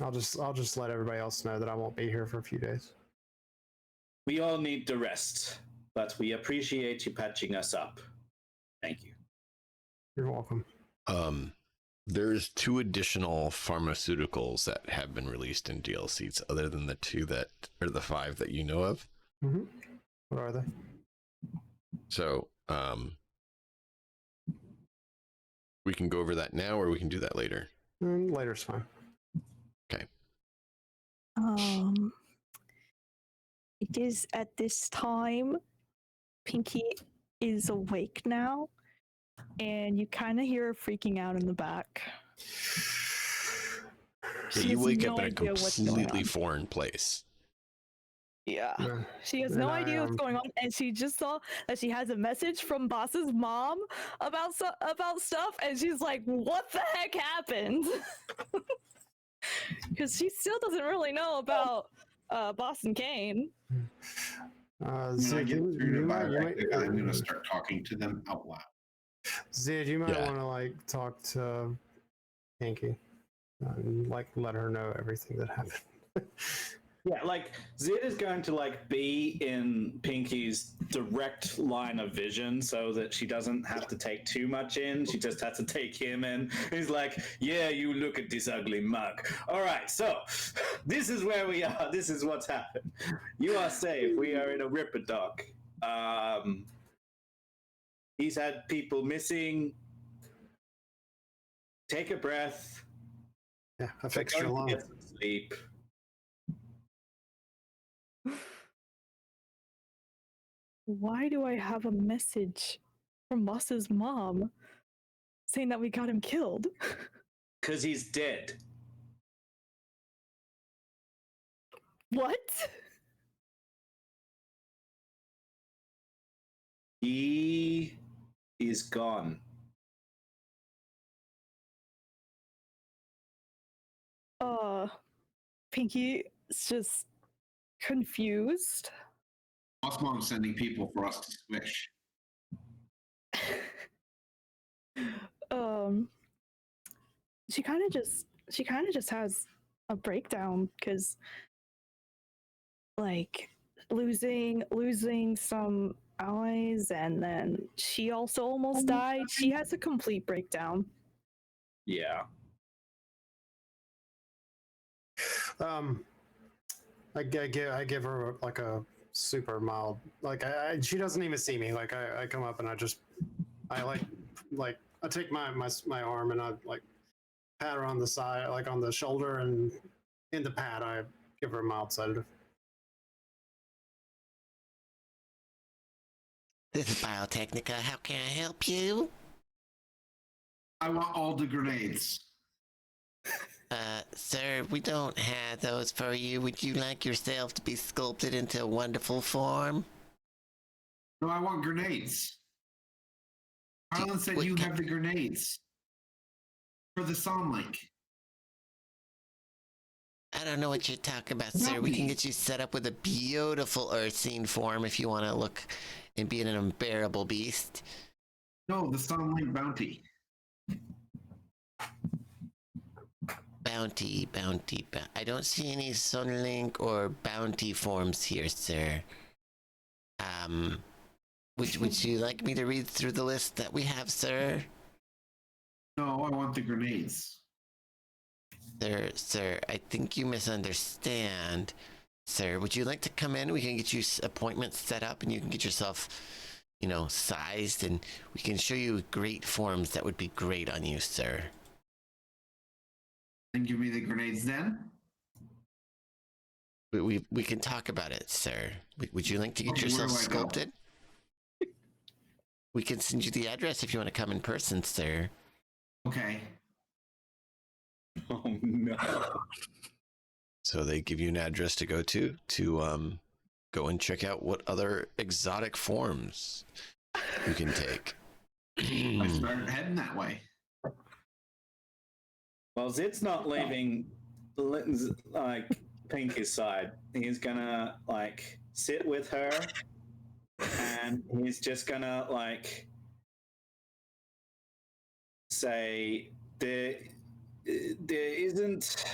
I'll just let everybody else know that I won't be here for a few days. We all need to rest, but we appreciate you patching us up. Thank you. You're welcome. There's 2 additional pharmaceuticals that have been released in DLCs other than the 2 that are the 5 that you know of. Mm-hmm. What are they? So, we can go over that now, or we can do that later. Later's fine. Okay. It is at this time. Pinky is awake now, and you kind of hear her freaking out in the back. Yeah, you wake up in a completely foreign place. Yeah. She has no idea what's going on, and she just saw that she has a message from Boss's mom about stuff, and she's like, "What the heck happened?" Because she still doesn't really know about Boss and Kane. When I get through to Bioactive, I'm going to start talking to them out loud. Zid, you might want to like talk to Pinky and like let her know everything that happened. Yeah, like Zid is going to like be in Pinky's direct line of vision so that she doesn't have to take too much in. She just has to take him in. He's like, "Yeah, you look at this ugly mug. All right, so this is where we are. This is what's happened. You are safe. We are in a Ripper dock. He's had people missing. Take a breath. Yeah, I fixed your alarm. Get some sleep." Why do I have a message from Boss's mom saying that we got him killed? Because he's dead. What? He is gone. Pinky is just confused. Boss Mom's sending people for us to squish. She kind of just has a breakdown because like losing some allies, and then she also almost died. She has a complete breakdown. Yeah. I give her like a super mild, like she doesn't even see me. Like I come up and I take my arm and I like pat her on the side, like on the shoulder, and in the pat I give her a mild sedative. This is Biotechnica. How can I help you? I want all the grenades. Sir, we don't have those for you. Would you like yourself to be sculpted into a wonderful form? No, I want grenades. Harlan said you have the grenades for the sound link. I don't know what you're talking about, sir. We can get you set up with a beautiful earthscene form if you want to look and be an unbearable beast. No, the sound link bounty. Bounty. I don't see any Sunlink or bounty forms here, sir. Would you like me to read through the list that we have, sir? No, I want the grenades. Sir, I think you misunderstand. Sir, would you like to come in? We can get you appointments set up and you can get yourself, sized, and we can show you great forms that would be great on you, sir. And give me the grenades then? We can talk about it, sir. Would you like to get yourself sculpted? We can send you the address if you want to come in person, sir. Okay. Oh no. So they give you an address to go to go and check out what other exotic forms you can take. I started heading that way. Well, Zid's not leaving like Pinky's side. He's gonna like sit with her, and he's just gonna like say there isn't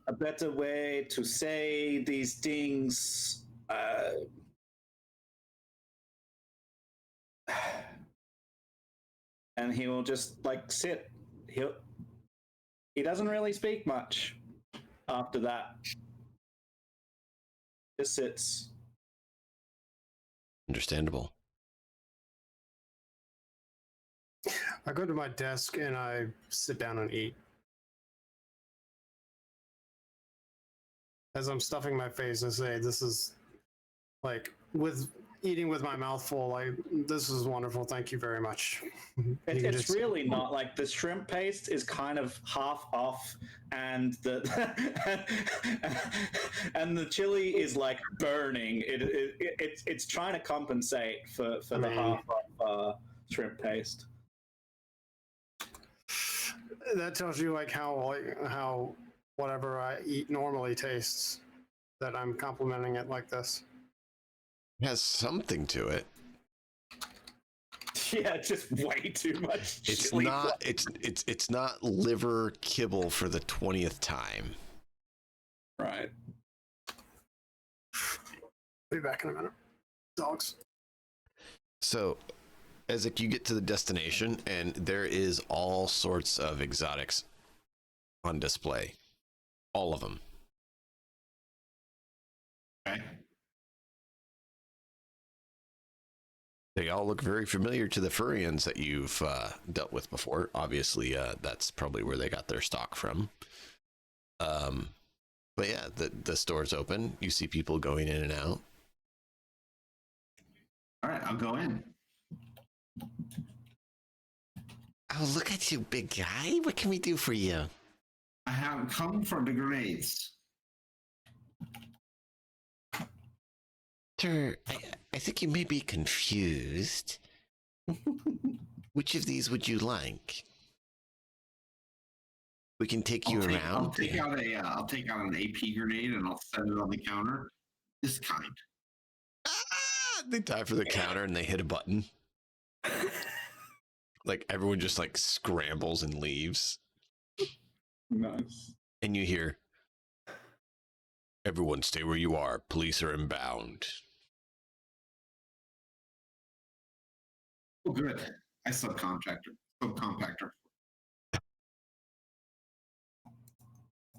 a better way to say these things. And he will just like sit. He doesn't really speak much after that. Just sits. Understandable. I go to my desk and I sit down and eat. As I'm stuffing my face, I say, "This is like with eating with my mouth full. Like this is wonderful. Thank you very much." It's really not like the shrimp paste is kind of half off, and the and the chili is like burning. It's trying to compensate for the half off shrimp paste. That tells you like how whatever I eat normally tastes. That I'm complimenting it like this. It has something to it. Yeah, just way too much. It's chili not. It's not liver kibble for the 20th time. right. Be back in a minute. Dogs. So, Ezek, you get to the destination, and there is all sorts of exotics on display. All of them. Okay. They all look very familiar to the Furians that you've dealt with before. Obviously, that's probably where they got their stock from. But yeah, the store's open. You see people going in and out. All right, I'll go in. Oh, look at you, big guy. What can we do for you? I have come for the grenades. Sir, I think you may be confused. Which of these would you like? We can take you around. I'll take out an AP grenade and I'll set it on the counter. This kind. They dive for the counter and they hit a button. Like everyone just like scrambles and leaves. Nice. And you hear, "Everyone stay where you are. Police are inbound." Oh, good. I subcompactor.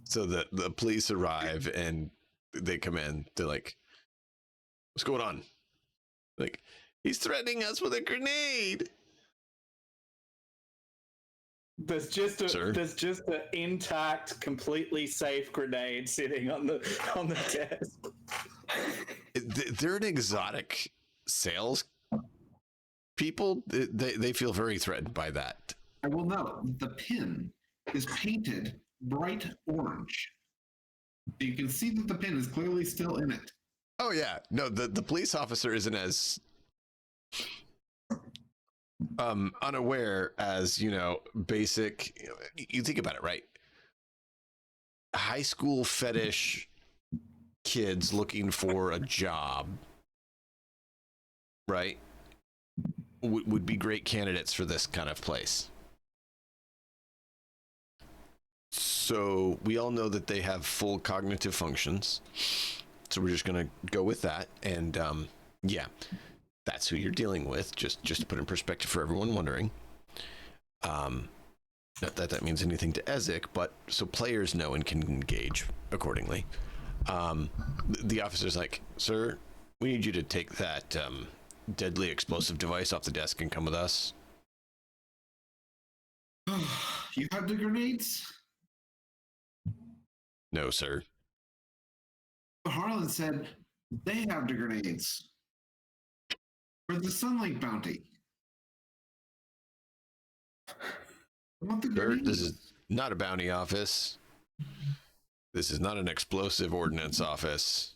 So the police arrive and they come in. They're like, "What's going on?" Like, "He's threatening us with a grenade." There's just an intact, completely safe grenade sitting on the desk. They're an exotic sales people. They feel very threatened by that. I will note the pin is painted bright orange. You can see that the pin is clearly still in it. Oh yeah, no, the police officer isn't as unaware as, basic. You think about it, right? High school fetish kids looking for a job, right? Would be great candidates for this kind of place. So we all know that they have full cognitive functions. So we're just going to go with that. And yeah, that's who you're dealing with. Just to put in perspective for everyone wondering. Not that means anything to Ezek, but so players know and can engage accordingly. The officer's like, "Sir, we need you to take that deadly explosive device off the desk and come with us." You have the grenades? "No, sir." Harlan said they have the grenades. For the Sunlight bounty. I want the "Sir, grenades. this is not a bounty office. This is not an explosive ordnance office.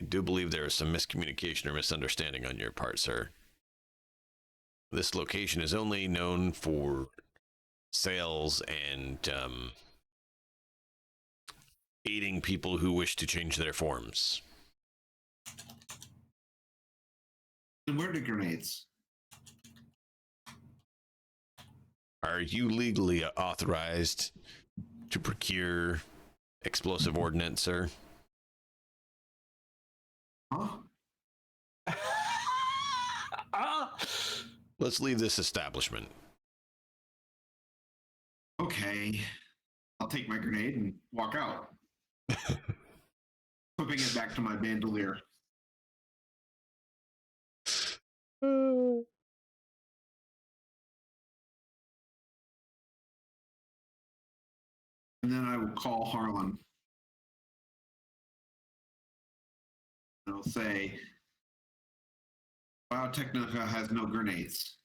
I do believe there is some miscommunication or misunderstanding on your part, sir. This location is only known for sales and aiding people who wish to change their forms. And where are the grenades? Are you legally authorized to procure explosive ordnance, sir? Huh? Let's leave this establishment. Okay. I'll take my grenade and walk out. Flipping it back to my bandolier. And then I will call Harlan. And I'll say, Biotechnica has no grenades.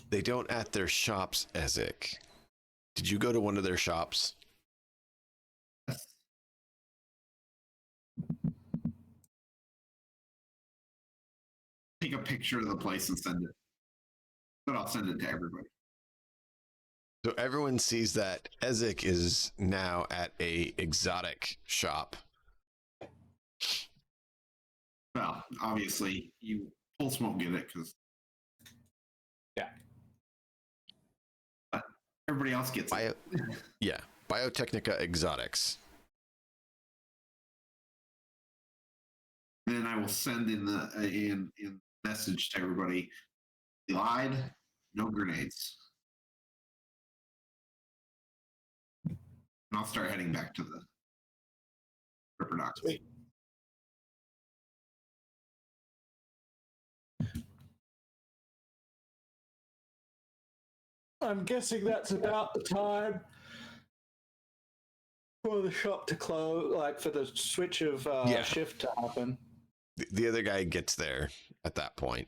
They don't at their shops, Ezek. Did you go to one of their shops? Take a picture of the place and send it. But I'll send it to everybody. So everyone sees that Ezek is now at a exotic shop. Well, obviously, Pulse won't get it because. Yeah. But everybody else gets it. Yeah, Biotechnica Exotics. Then I will send in the in message to everybody. He lied. No grenades. And I'll start heading back to the Repercussions. I'm guessing that's about the time for the shop to close, like for the switch of shift to happen. The other guy gets there at that point.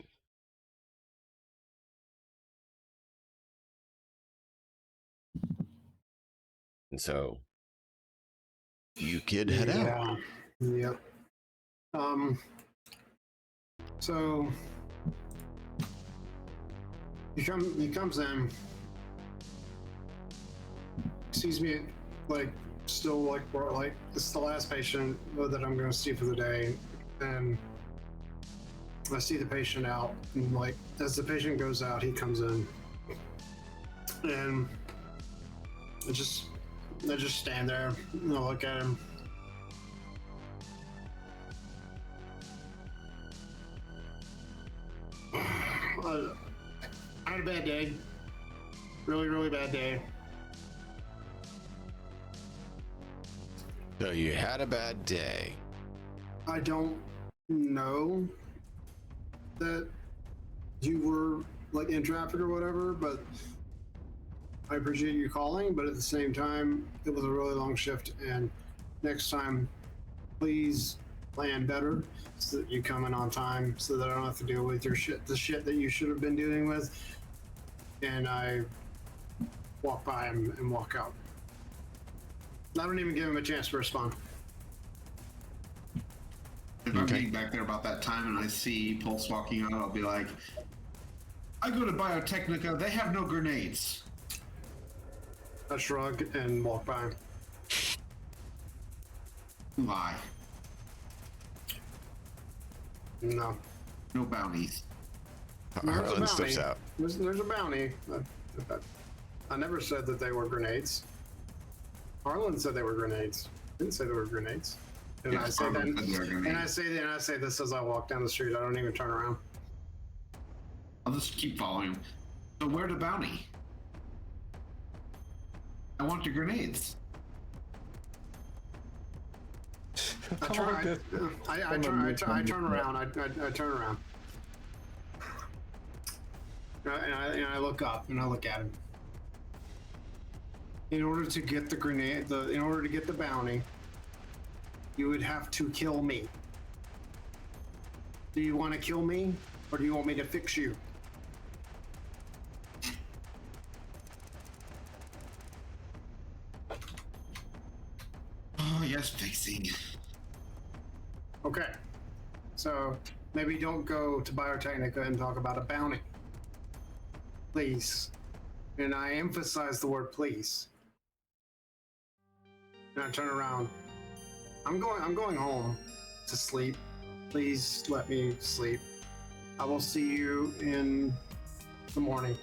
And so you kid head out. Yep. So he comes in, sees me like still like this is the last patient that I'm going to see for the day, and I see the patient out, and like as the patient goes out, he comes in, and I just stand there and I look at him. I had a bad day. Really, really bad day. So you had a bad day. I don't know that you were like in traffic or whatever, but I appreciate you calling, but at the same time, it was a really long shift, and next time, please plan better so that you come in on time so that I don't have to deal with your shit, the shit that you should have been dealing with. And I walk by him and walk out. I don't even give him a chance to respond. If I'm getting back there about that time and I see Pulse walking out, I'll be like, I go to Biotechnica, they have no grenades. I shrug and walk by him. Lie. No. No bounties. Harlan steps out. There's a bounty. I never said that they were grenades. Harlan said they were grenades. Didn't say they were grenades. And Yeah, I say Harlan said they were grenades. and I say this as I walk down the street. I don't even turn around. I'll just keep following him. So where's the bounty? I want the grenades. I turn around. I turn around. And I look up and I look at him. In order to get the grenade, in order to get the bounty, you would have to kill me. Do you want to kill me, or do you want me to fix you? yes, fixing. Okay. So maybe don't go to Biotechnica and talk about a bounty. Please. And I emphasize the word please. And I turn around. I'm going home to sleep. Please let me sleep. I will see you in the morning.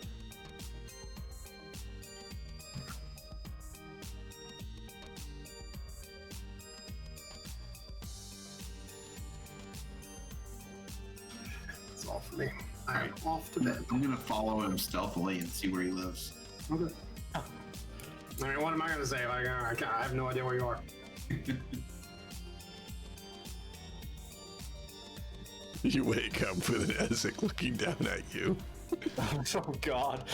That's all for me. I'm off to bed. I'm gonna follow him stealthily and see where he lives. Okay. I mean, what am I gonna say? Like, I have no idea where you are. You wake up with an Ezek looking down at you. Oh God.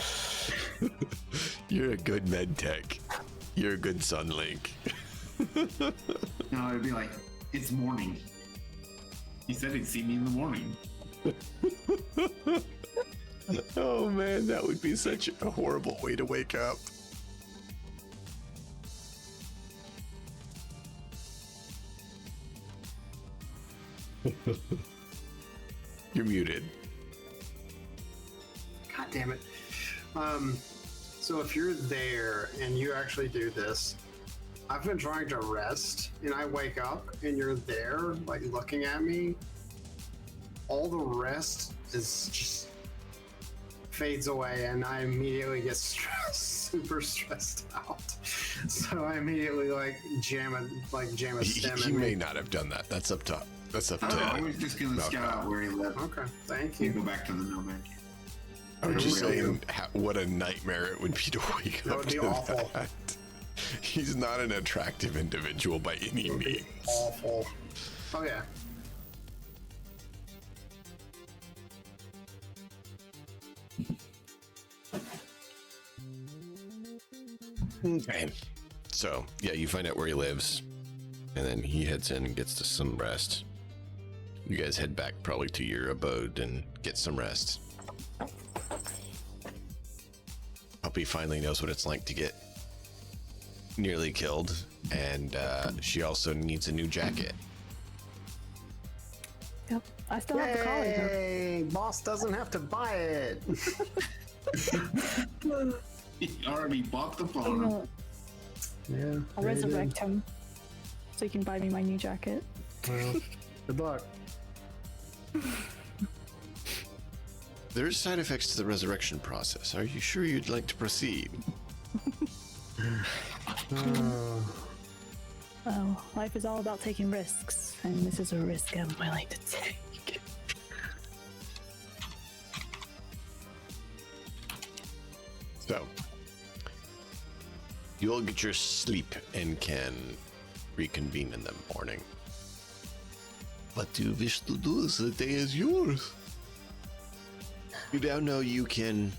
You're a good med tech. You're a good Sunlink. No, it'd be like, it's morning. He said he'd see me in the morning. Oh man, that would be such a horrible way to wake up. You're muted. God damn it. So if you're there and you actually do this, I've been trying to rest and I wake up and you're there, like looking at me. All the rest is just fades away and I immediately get stressed, super stressed out. So I immediately jam a stem He in may me. not have done that. That's up to I was just gonna Okay. scout out where he lived. Okay, thank You you. go back to the nomad camp. I was just There we saying what a nightmare it would be to wake That up would be to awful. that. He's not an attractive individual by any It would be means. awful. Oh yeah. Okay. So, yeah, you find out where he lives, and then he heads in and gets to some rest. You guys head back probably to your abode and get some rest. Puppy finally knows what it's like to get nearly killed, and she also needs a new jacket. Yep. I still have the collar though. Yay! Boss doesn't have to buy it. He already bought the You phone. know, Yeah. I'll resurrect him so you can buy me my new jacket. Well, good luck. There's side effects to the resurrection process. Are you sure you'd like to proceed? Well, life is all about taking risks, and this is a risk I'm willing to take. So, you'll get your sleep and can reconvene in the morning. What do you wish to do? The day is yours. You now know you can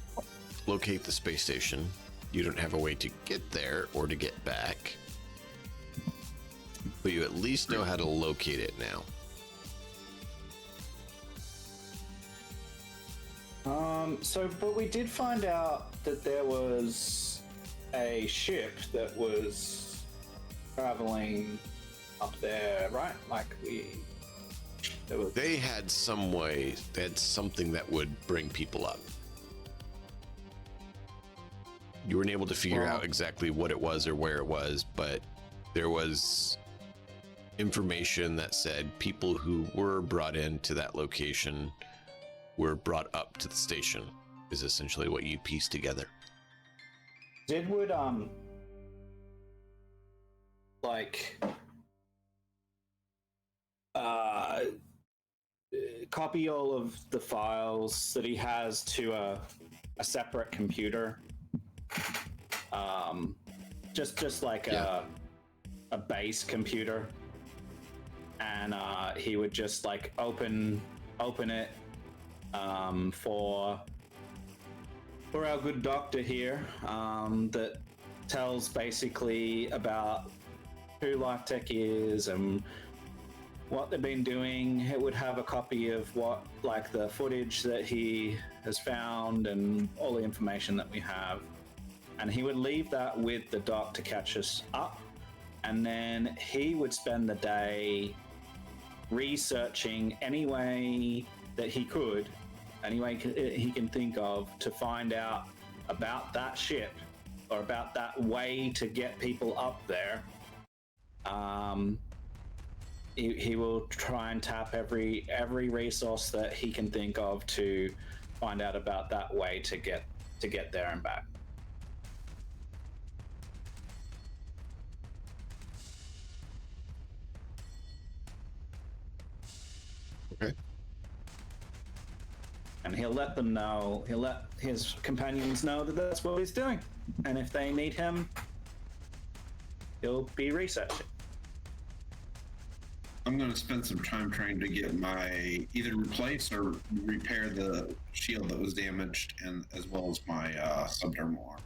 locate the space station. You don't have a way to get there or to get back, but you at least know how to locate it now. But we did find out that there was a ship that was traveling up there, right? They had some way, they had something that would bring people up. You weren't able to figure out exactly what it was or where it was, but there was information that said people who were brought into that location were brought up to the station, is essentially what you piece together. Deadwood, copy all of the files that he has to a separate computer. Just like a base computer, and he would just open it for our good doctor here, that tells basically about who Life Tech is and what they've been doing. It would have a copy of what, the footage that he has found and all the information that we have. And he would leave that with the doc to catch us up and then he would spend the day researching any way that he could, any way he can think of to find out about that ship or about that way to get people up there. He will try and tap every resource that he can think of to find out about that way to get there and back. Okay. And he'll let them know, he'll let his companions know that that's what he's doing. And if they need him, he'll be researching. I'm going to spend some time trying to get my either replace or repair the shield that was damaged, and as well as my subdermal arm.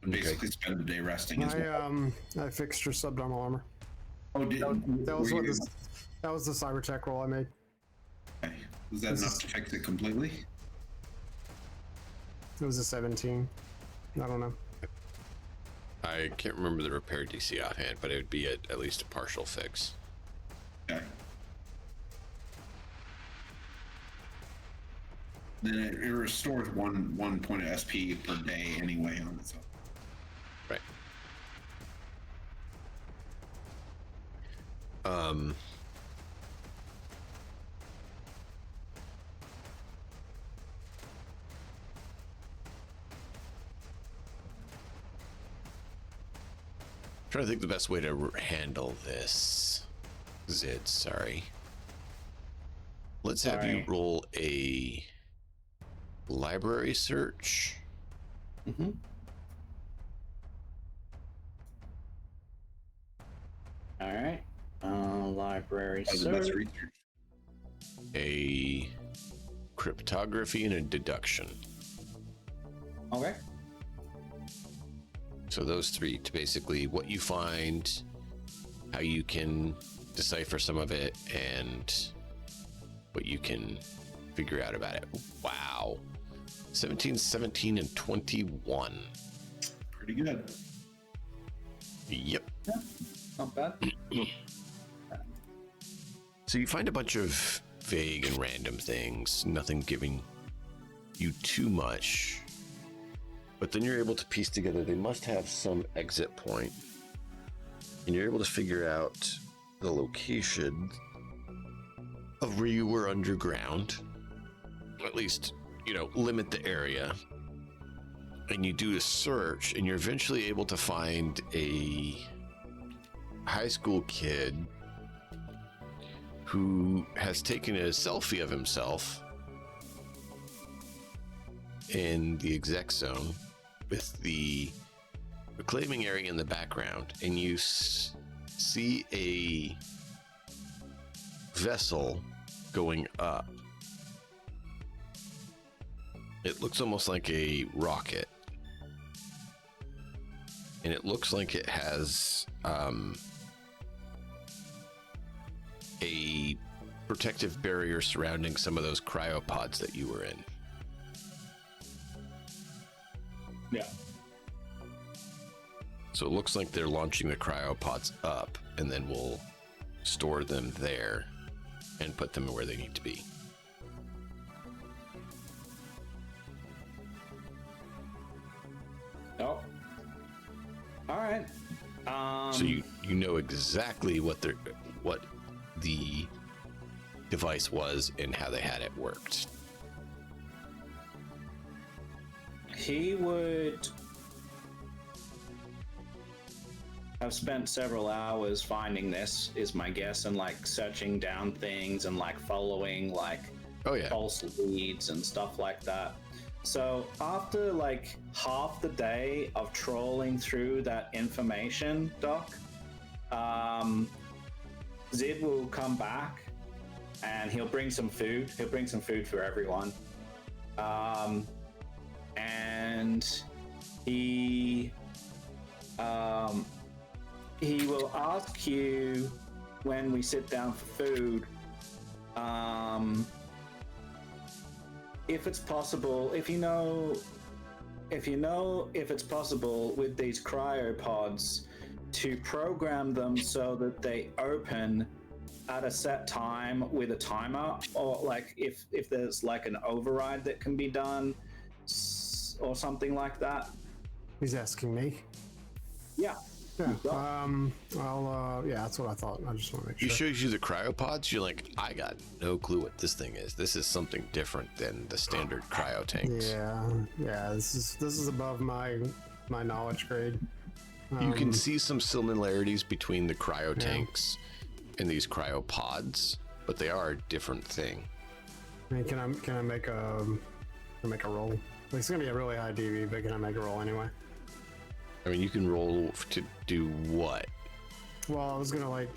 And basically spend the day resting as well. I fixed your subdermal armor. Oh, That was the cyber tech roll I made. Okay. Was that enough to fix it completely? It was a 17. I don't know. I can't remember the repair DC offhand, but it would be at least a partial fix. Okay. Then it restores one point of SP per day anyway on its own. Right. Trying to think the best way to handle this. Zid, sorry. Let's have you roll a library search. Mm-hmm. All right. Library That's search. research. A cryptography and a deduction. Okay. So those three to basically what you find, how you can decipher some of it, and what you can figure out about it. Wow. 17, 17, and 21. Pretty good. Yep. Yeah, not bad. So you find a bunch of vague and random things, nothing giving you too much. But then you're able to piece together they must have some exit point. And you're able to figure out the location of where you were underground. At least, limit the area. And you do a search, and you're eventually able to find a high school kid who has taken a selfie of himself in the exec zone with the reclaiming area in the background, and you see a vessel going up. It looks almost like a rocket, and it looks like it has a protective barrier surrounding some of those cryopods that you were in. Yeah. So it looks like they're launching the cryopods up, and then we'll store them there and put them where they need to be. Oh. All right. So you know exactly what the device was and how they had it worked. He would have spent several hours finding this, is my guess, and searching down things and following Oh yeah. false leads and stuff like that. So after half the day of trawling through that information, Doc, Zid will come back and he'll bring some food. He'll bring some food for everyone. And he will ask you when we sit down for food, if it's possible, if you know if it's possible with these cryopods to program them so that they open at a set time with a timer, or like if there's like an override that can be done or something like that. He's asking me. Yeah. Yeah. Yeah, that's what I thought. I just want to make sure. He shows you the cryopods. You're like, I got no clue what this thing is. This is something different than the standard cryo tanks. Yeah. This is above my knowledge grade. You can see some similarities between the cryo tanks and these cryopods, but they are a different thing. I mean, can I make a roll? It's gonna be a really high DV, but can I make a roll anyway? I mean, you can roll to do what? Well, I was gonna like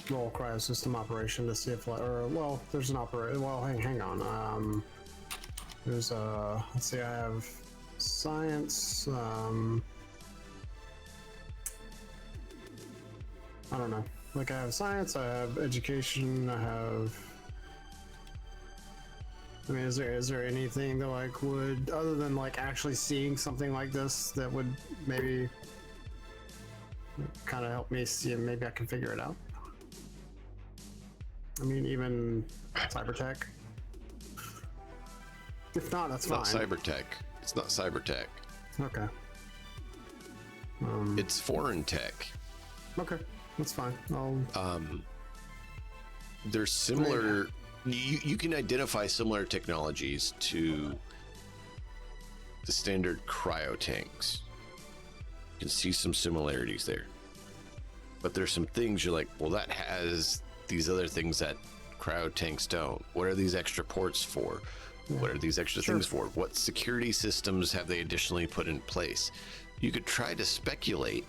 roll cryo system operation to see if there's an operator. Well, hang on. There's let's see, I have science. I don't know. Like I have science, I have education, I have. I mean, is there anything that like would, other than like actually seeing something like this, that would maybe kind of help me see, and maybe I can figure it out? I mean, even cybertech. If not, that's fine. It's not cybertech. It's not cybertech. Okay. It's foreign tech. Okay, that's fine. There's similar. You can identify similar technologies to the standard cryo tanks. You can see some similarities there. But there's some things you're like, well, that has these other things that cryo tanks don't. What are these extra ports for? Yeah. What are these extra things for? What security systems have they additionally put in place? You could try to speculate,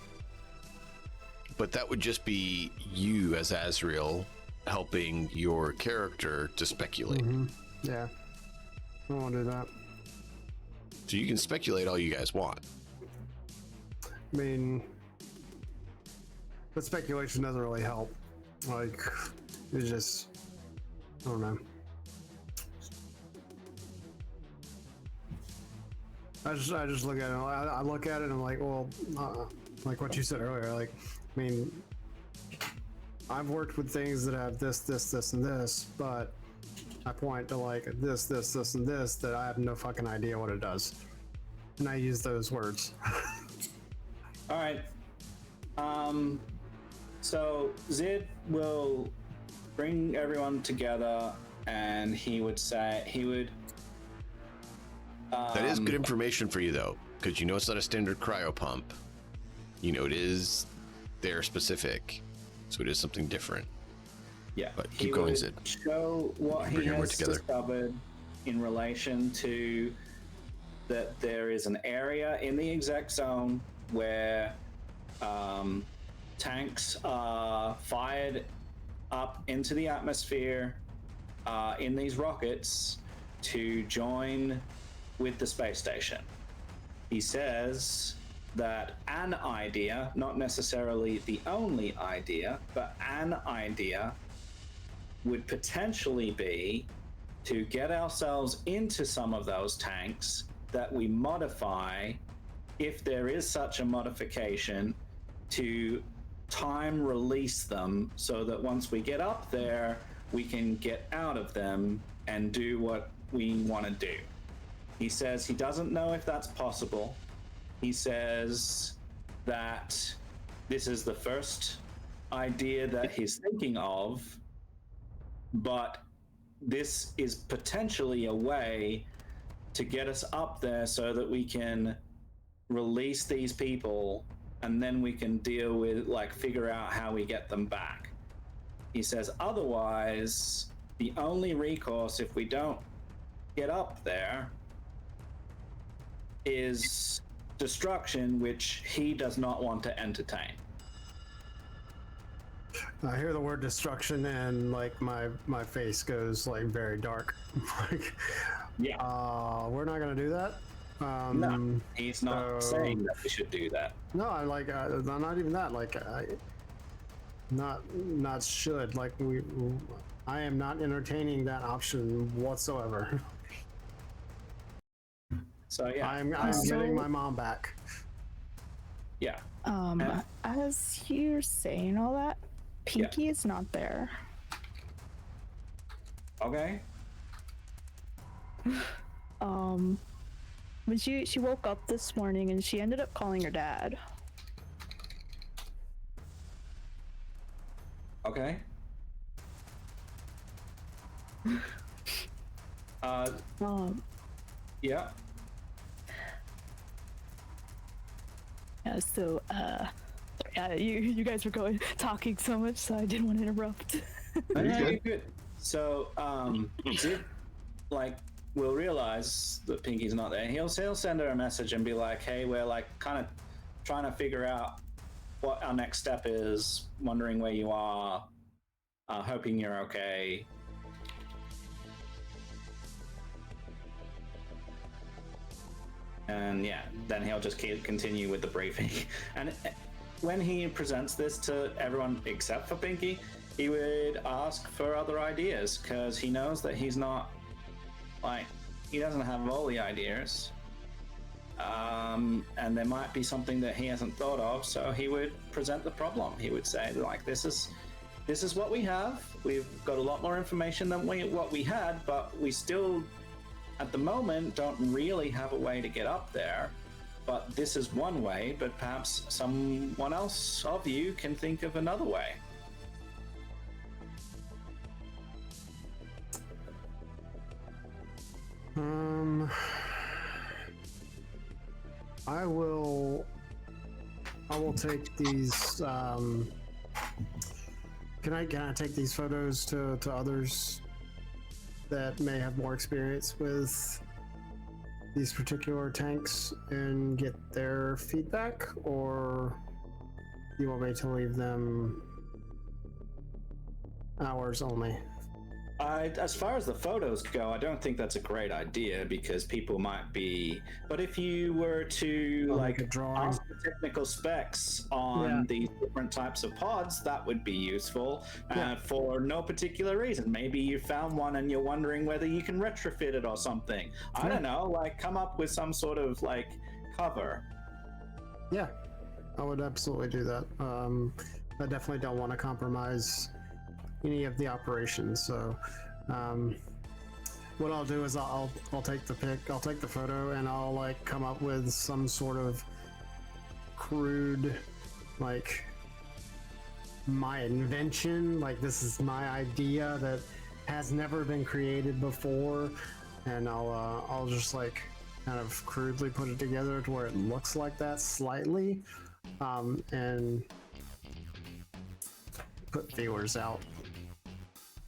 but that would just be you as Azrael helping your character to speculate. Yeah, I don't want to do that. So you can speculate all you guys want. I mean, but speculation doesn't really help. Like, it's just, I don't know. I just look at it. I look at it and I'm like, well, like what you said earlier. Like, I mean, I've worked with things that have this, and this, but I point to like this, and this that I have no fucking idea what it does, and I use those words. All right. So Zid will bring everyone together, and he would. That is good information for you, though, because you know it's not a standard cryo pump. You know it is their specific, so it is something different. Yeah, but keep going, Zid. Show what he has discovered in relation to that. There is an area in the exec zone where tanks are fired up into the atmosphere in these rockets to join with the space station. He says that an idea, not necessarily the only idea, but an idea would potentially be to get ourselves into some of those tanks that we modify, if there is such a modification, to time release them so that once we get up there, we can get out of them and do what we want to do. He says he doesn't know if that's possible. He says that this is the first idea that he's thinking of, but this is potentially a way to get us up there so that we can release these people, and then we can deal with, like, figure out how we get them back. He says otherwise, the only recourse if we don't get up there is destruction, which he does not want to entertain. I hear the word destruction and like my face goes like very dark. Like, yeah. We're not gonna do that. No, he's not saying that we should do that. No, I like not even that. Like not should. Like I am not entertaining that option whatsoever. So yeah, I'm So- getting my mom back. yeah. As you're saying all that, Pinky is not there. Okay. When she woke up this morning and she ended up calling her dad. Okay. Yeah. Yeah, so you guys were talking so much, so I didn't want to interrupt. Okay, good. So, Zip, like, will realize that Pinky's not there. He'll send her a message and be like, "Hey, we're like kind of trying to figure out what our next step is. Wondering where you are. Hoping you're okay." And yeah, then he'll just continue with the briefing. And when he presents this to everyone except for Pinky, he would ask for other ideas because he knows that he's not, like, he doesn't have all the ideas. And there might be something that he hasn't thought of, so he would present the problem. He would say, like, this is what we have. We've got a lot more information than what we had, but we still, at the moment, don't really have a way to get up there. But this is one way, but perhaps someone else of you can think of another way. I will take these. Can I take these photos to others that may have more experience with these particular tanks and get their feedback, or do you want me to leave them ours only? As far as the photos go, I don't think that's a great idea because people might be. But if you were to Like a drawing. ask the technical specs on these different types of pods, that would be useful for no particular reason. Maybe you found one and you're wondering whether you can retrofit it or something. I don't know. Like, come up with some sort of like cover. Yeah, I would absolutely do that. I definitely don't want to compromise any of the operations. So, what I'll do is I'll take the pic, I'll take the photo, and I'll like come up with some sort of crude, like, my invention. Like, this is my idea that has never been created before, and I'll just like kind of crudely put it together to where it looks like that slightly, and put feelers out.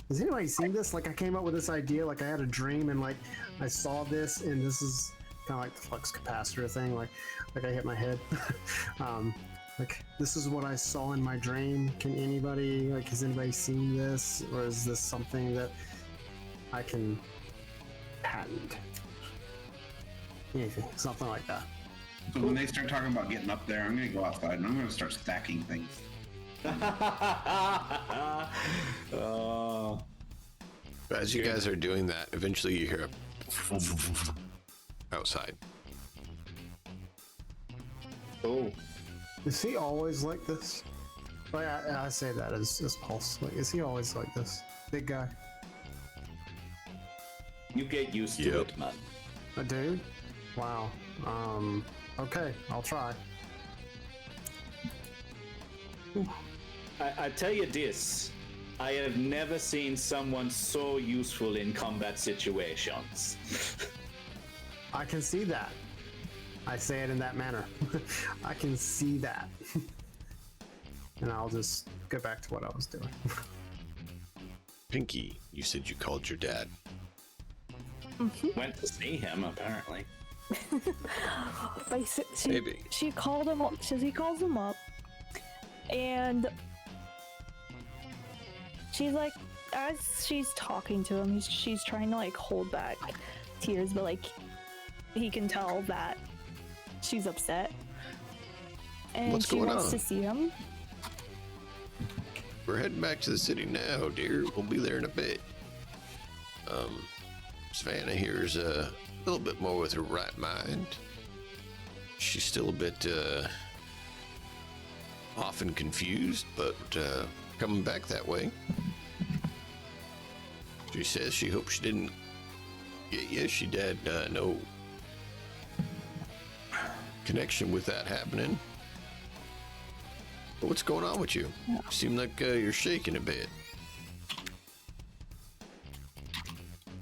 Has anybody seen this? Like, I came up with this idea, like I had a dream and like I saw this, and this is kind of like the flux capacitor thing, like I hit my head. Like, this is what I saw in my dream. Can anybody, like, has anybody seen this, or is this something that I can patent? Anything, something like that. So when they start talking about getting up there, I'm going to go outside and I'm going to start stacking things. Oh. As you guys are doing that, eventually you hear a outside. Oh. Is he always like this? Like, I say that as Pulse. Like, is he always like this? Big guy. You get used to it, man. A dude? Wow. Okay, I'll try. I tell you this, I have never seen someone so useful in combat situations. I can see that. I say it in that manner. I can see that. And I'll just go back to what I was doing. Pinky, you said you called your dad. Went to see him, apparently. Maybe. She called him up. He calls him up, and she's like, as she's talking to him, she's trying to like hold back tears, but like he can tell that she's upset, and What's she going wants on? to see him. We're heading back to the city now, dear. We'll be there in a bit. Savannah here's little bit more with her right mind. She's still a bit often confused, but coming back that way. She says she hopes she didn't get you. She had no connection with that happening. But what's going on with you? Yeah. Seem like you're shaking a bit.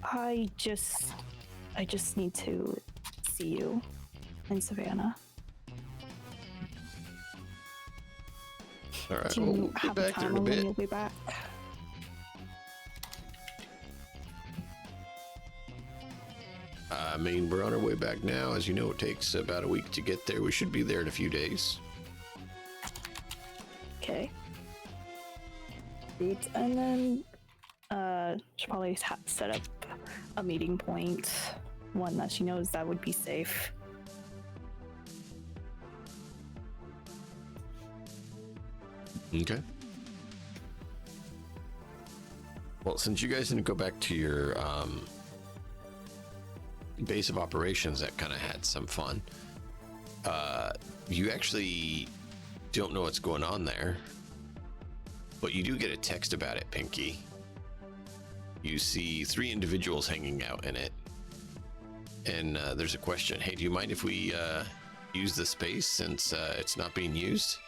I just need to see you in Savannah. All right, Do you we'll have be a back there time in a on when bit. you'll be back? I mean, we're on our way back now. As you know, it takes about a week to get there. We should be there in a few days. Okay. Great. And then she'll probably set up a meeting point, one that she knows that would be safe. Okay. Well, since you guys didn't go back to your base of operations that kind of had some fun, you actually don't know what's going on there, but you do get a text about it, Pinky. You see 3 individuals hanging out in it, and there's a question. Hey, do you mind if we use the space since it's not being used?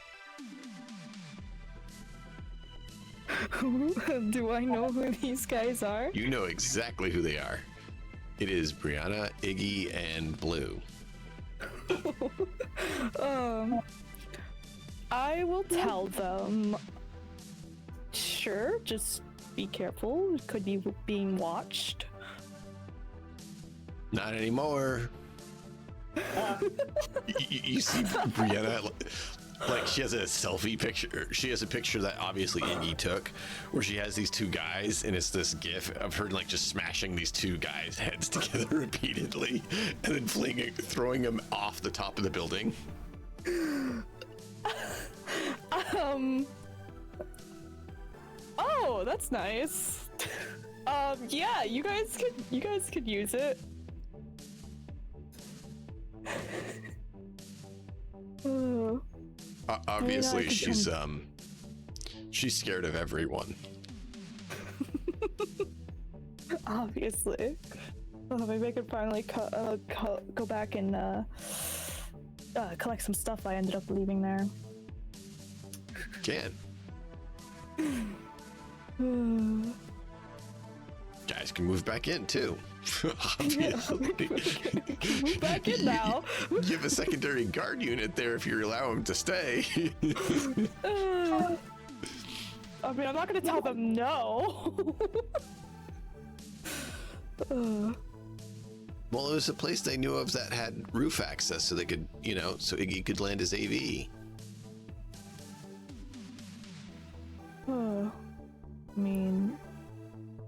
Do I know who these guys are? You know exactly who they are. It is Brianna, Iggy, and Blue. I will tell them. Sure, just be careful. It could be being watched. Not anymore. You see Brianna, like she has a selfie picture. She has a picture that obviously Iggy took, where she has these 2 guys, and it's this gif of her like just smashing these 2 guys' heads together repeatedly, and then throwing them off the top of the building. Oh, that's nice. Yeah, you guys could use it. Obviously, I could she's scared of everyone. Obviously. Maybe I could finally go back and collect some stuff I ended up leaving there. Can. Guys can move back in too. Obviously. Move back in now. You have a secondary guard unit there if you allow them to stay. I mean, I'm not gonna tell them no. Well, it was a place they knew of that had roof access, so they could, so Iggy could land his AV. I mean,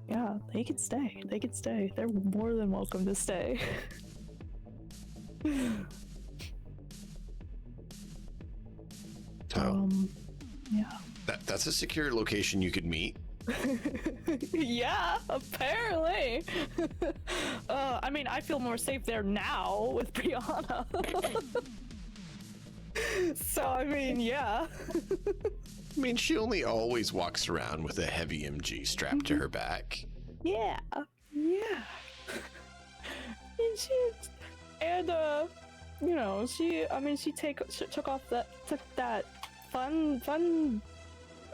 yeah, they could stay. They could stay. They're more than welcome to stay. So, yeah. that's a secure location you could meet. Yeah, apparently. I mean, I feel more safe there now with Brianna. So, I mean, yeah. I mean, she only always walks around with a heavy MG strapped to her back. Yeah. Yeah. She took off that fun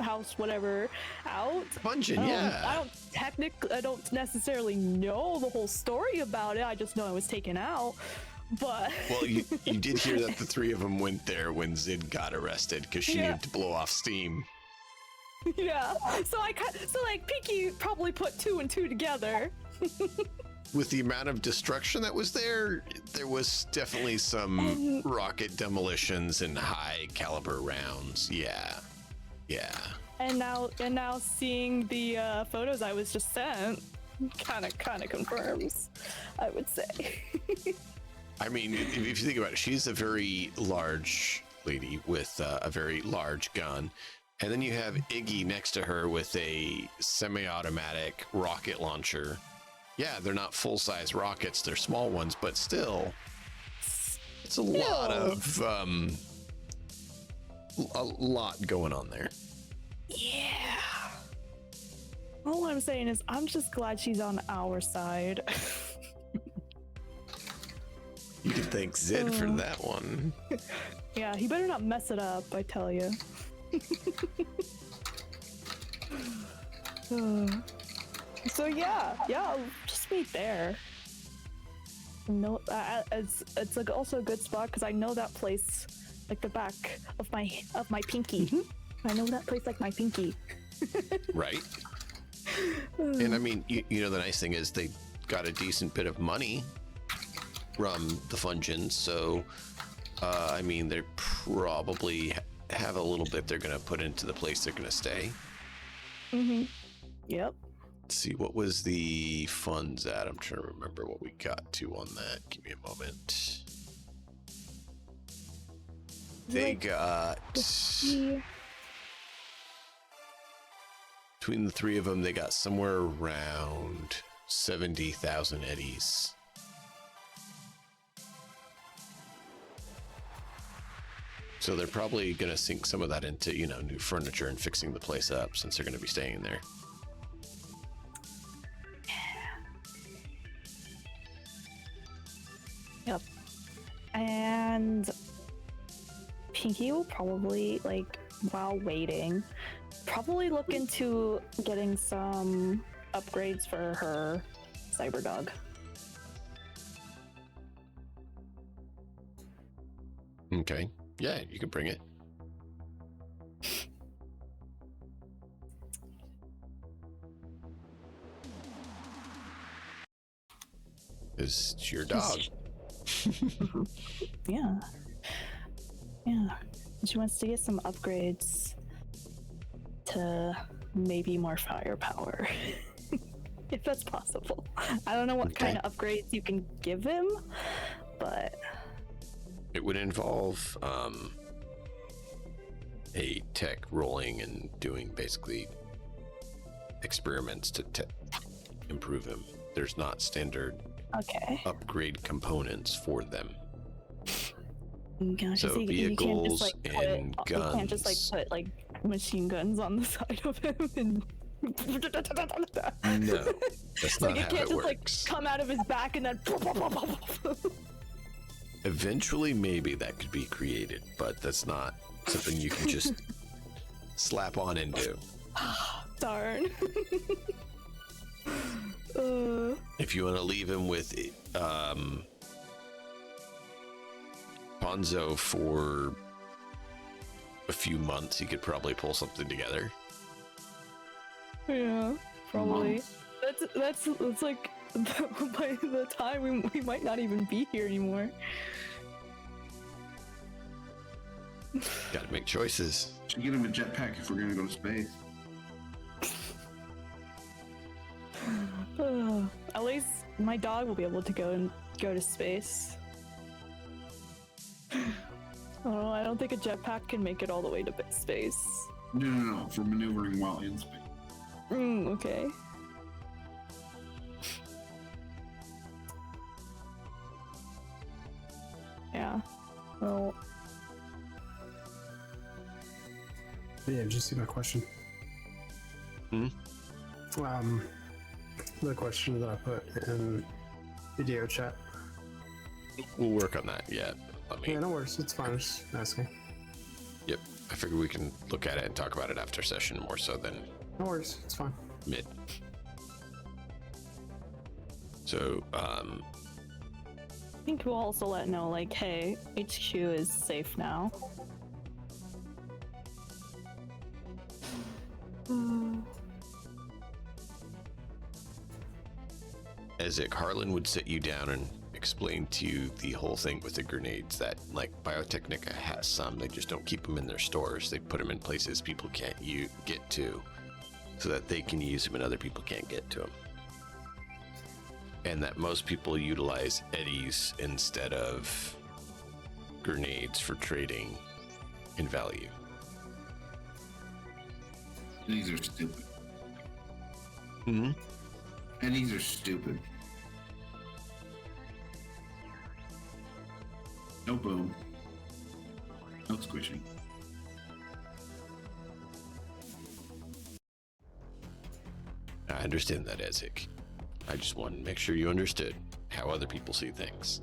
house, whatever, out. Dungeon, yeah. I don't necessarily know the whole story about it. I just know it was taken out. But well, you did hear that the 3 of them went there when Zid got arrested because she needed to blow off steam. Yeah. So Pinky probably put 2 and 2 together. With the amount of destruction that was there was definitely some rocket demolitions and high caliber rounds. Yeah. Yeah. And now seeing the photos I was just sent kind of confirms, I would say. I mean, if you think about it, she's a very large lady with a very large gun. And then you have Iggy next to her with a semi-automatic rocket launcher Yeah, they're not full-size rockets, they're small ones, but still, it's a lot of a lot going on there. Yeah. All I'm saying is I'm just glad she's on our side. You can thank Zid for that one. Yeah, he better not mess it up, I tell you. So yeah, I'll just meet there. No, it's like also a good spot because I know that place like the back of my pinky. I know that place like my pinky. Right. And I mean, you know, the nice thing is they got a decent bit of money from the Fungeons, so I mean, they probably have a little bit they're going to put into the place they're going to stay. Yep. Let's see, what was the funds at? I'm trying to remember what we got to on that. Give me a moment. They got... Between the three of them, they got somewhere around 70,000 eddies. So they're probably going to sink some of that into, you know, new furniture and fixing the place up since they're going to be staying there. Yep. And Pinky will probably, like, while waiting, probably look into getting some upgrades for her Cyberdog. Okay. Yeah, you can bring it. It's your dog. Yeah. She wants to get some upgrades to maybe more firepower. If that's possible. I don't know what kind of upgrades you can give him, but it would involve a tech rolling and doing basically experiments to improve him. There's not standard upgrade components for them. Gosh, so vehicles and guns. You can't just like put like machine guns on the side of him and no, that's not like how it can't it just works. Like come out of his back and then Eventually maybe that could be created, but that's not something you can just slap on and do. Darn. If you want to leave him with Ponzo for a few months, he could probably pull something together. Yeah, probably. That's like by the time we might not even be here anymore. Gotta make choices. Should get him a jetpack if we're gonna go to space. At least my dog will be able to go to space. Oh, I don't think a jetpack can make it all the way to space. No, for maneuvering while in space. Okay. Yeah. Well. Yeah, did you see my question? The question that I put in video chat. We'll work on that. Yeah. Yeah, no worries. It's fine. I'm just asking. Yep. I figure we can look at it and talk about it after session more so than No worries. It's fine. mid. So, I think we'll also let know, like, hey, HQ is safe now. as it, Harlan would sit you down and explain to you the whole thing with the grenades that, like, Biotechnica has some. They just don't keep them in their stores. They put them in places people can't get to so that they can use them and other people can't get to them. And that most people utilize eddies instead of grenades for trading in value. These are stupid. Mm-hmm. And these are stupid. No boom. No squishing. I understand that, Ezek. I just wanted to make sure you understood how other people see things.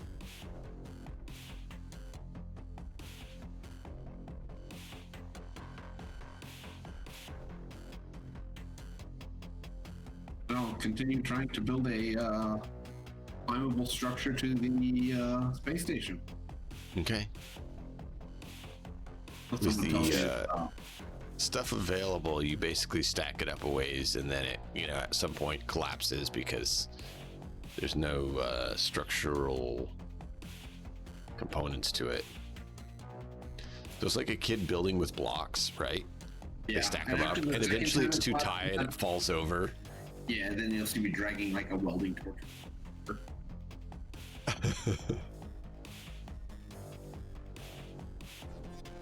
I'll continue trying to build a climbable structure to the space station. Okay. Let Is someone tell me the it's, stuff available, you basically stack it up a ways, and then it, at some point collapses because there's no structural components to it. So it's like a kid building with blocks, right? yeah, They stack and them up, after the and second eventually time it's too tight and it falls over. Yeah, then you'll see me dragging like a welding torch.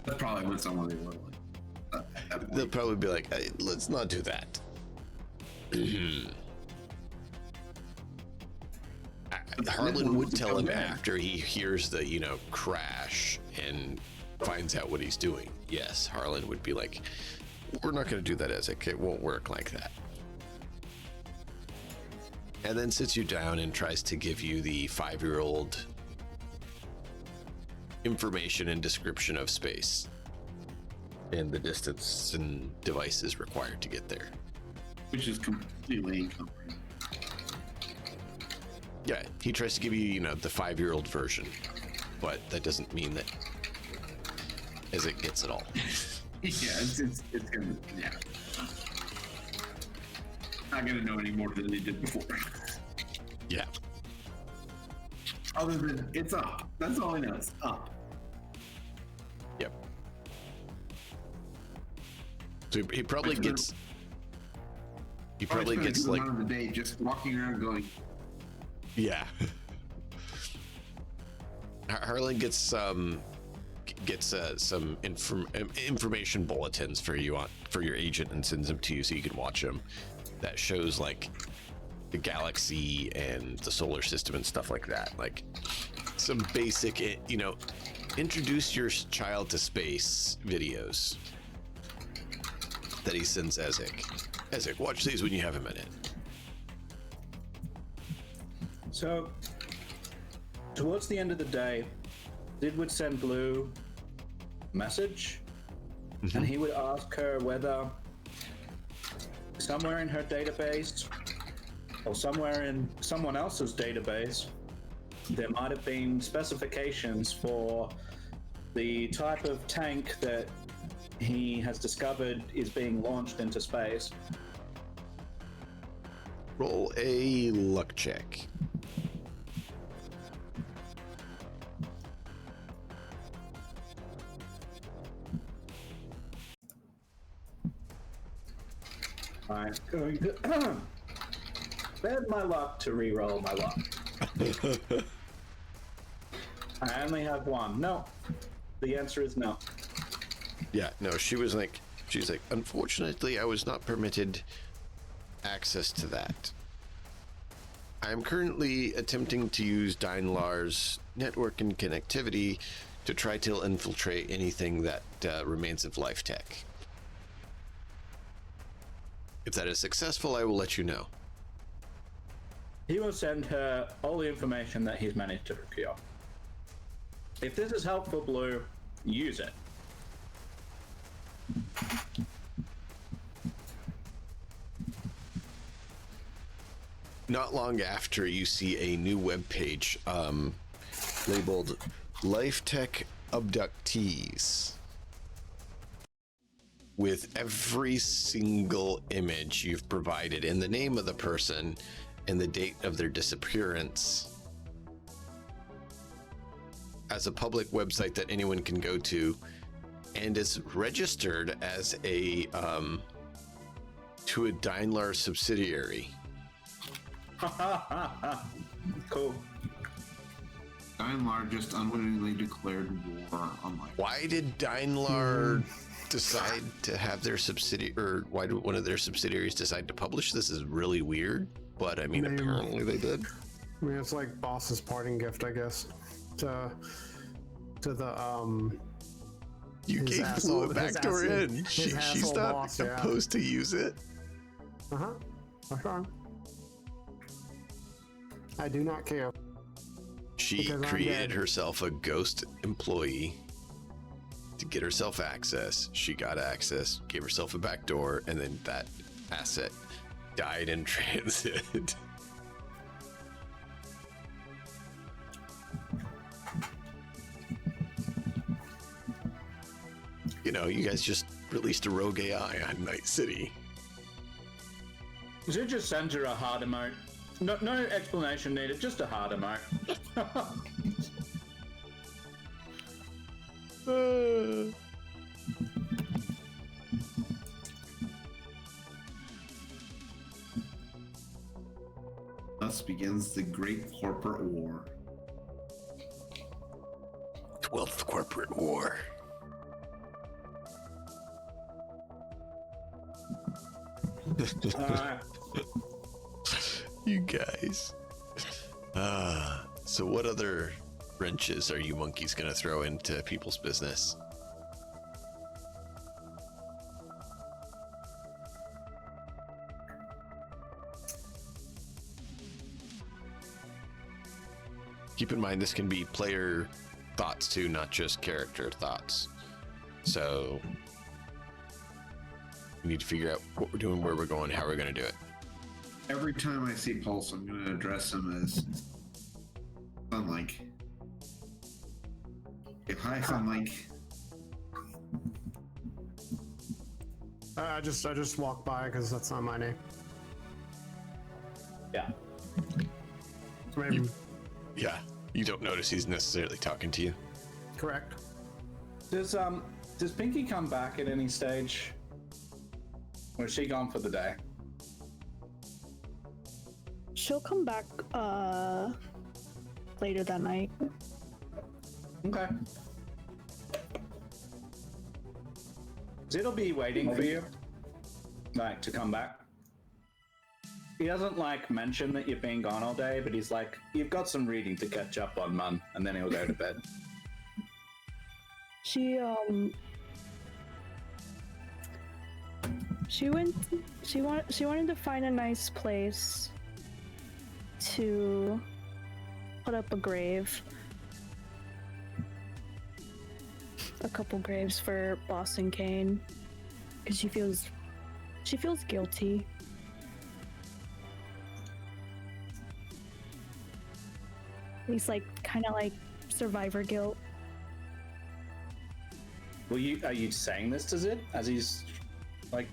That's probably what someone they would like. They'll probably be like, hey, let's not do that. Harlan would tell him after he hears the, crash and finds out what he's doing. Yes, Harlan would be like, we're not going to do that, Ezek. It won't work like that. And then sits you down and tries to give you the 5-year-old information and description of space and the distance and devices required to get there. Which is completely incomprehensible. Yeah, he tries to give you, the 5-year-old version, but that doesn't mean that Ezek gets it all. Yeah, it's gonna, yeah. Not gonna know any more than they did before. Yeah. Other than it's up. That's all I know. It's up. Yep. So he probably gets. He probably gets like the day just walking around going. Yeah. Harlan gets some information bulletins for you for your agent and sends them to you so you can watch them. That shows like the galaxy and the solar system and stuff like that. Like some basic, introduce your child to space videos that he sends Ezek. Ezek, watch these when you have a minute. So, towards the end of the day, Sid would send Blue a message, and he would ask her whether somewhere in her database or somewhere in someone else's database, there might have been specifications for the type of tank that he has discovered is being launched into space. Roll a luck check. I'm going to spend my luck to re-roll my luck. I only have one. No. The answer is no. Yeah, no, she's like, unfortunately, I was not permitted access to that. I am currently attempting to use Daimlar's network and connectivity to try to infiltrate anything that remains of life tech. If that is successful, I will let you know. He will send her all the information that he's managed to procure. If this is helpful, Blue, use it. Not long after, you see a new webpage labeled Life Tech Abductees, with every single image you've provided and the name of the person and the date of their disappearance as a public website that anyone can go to, and is registered as a to a Daimler subsidiary. Cool. Daimler just unwittingly declared war on life. Why did Daimler decide to have their subsidiary, or why did one of their subsidiaries decide to publish this? Is really weird. But I mean, Maybe. apparently they did. I mean, it's like boss's parting gift, I guess, to the You his gave asshole- Blue a his backdoor asshole- in. his She's asshole not boss, yeah. supposed to use it. Okay. I do not care. She Because I'm created dead. herself a ghost employee to get herself access. She got access, gave herself a backdoor, and then that asset died in transit. You know, you guys just released a rogue AI on Night City. Should just send her a hard emote. No explanation needed, just a hard emote. Thus begins the great corporate war. 12th Corporate War. You guys. So what other wrenches are you monkeys gonna throw into people's business? Keep in mind this can be player thoughts too, not just character thoughts. So we need to figure out what we're doing, where we're going, how we're gonna do it. Every time I see Pulse, I'm going to address him as Sunlike. Hey, hi, Sunlike. I just walk by because that's not my name. Yeah. Maybe, Yeah, you don't notice he's necessarily talking to you. correct. Does Pinky come back at any stage? Or is she gone for the day? She'll come back later that night. Okay. It'll be waiting for you, like, to come back. He doesn't, like, mention that you've been gone all day, but he's like, you've got some reading to catch up on, man, and then he'll go to bed. She wanted to find a nice place to put up a grave. A couple graves for Boston Kane, because she feels guilty. He's like kind of like survivor guilt. Are you saying this to Zid as he's like?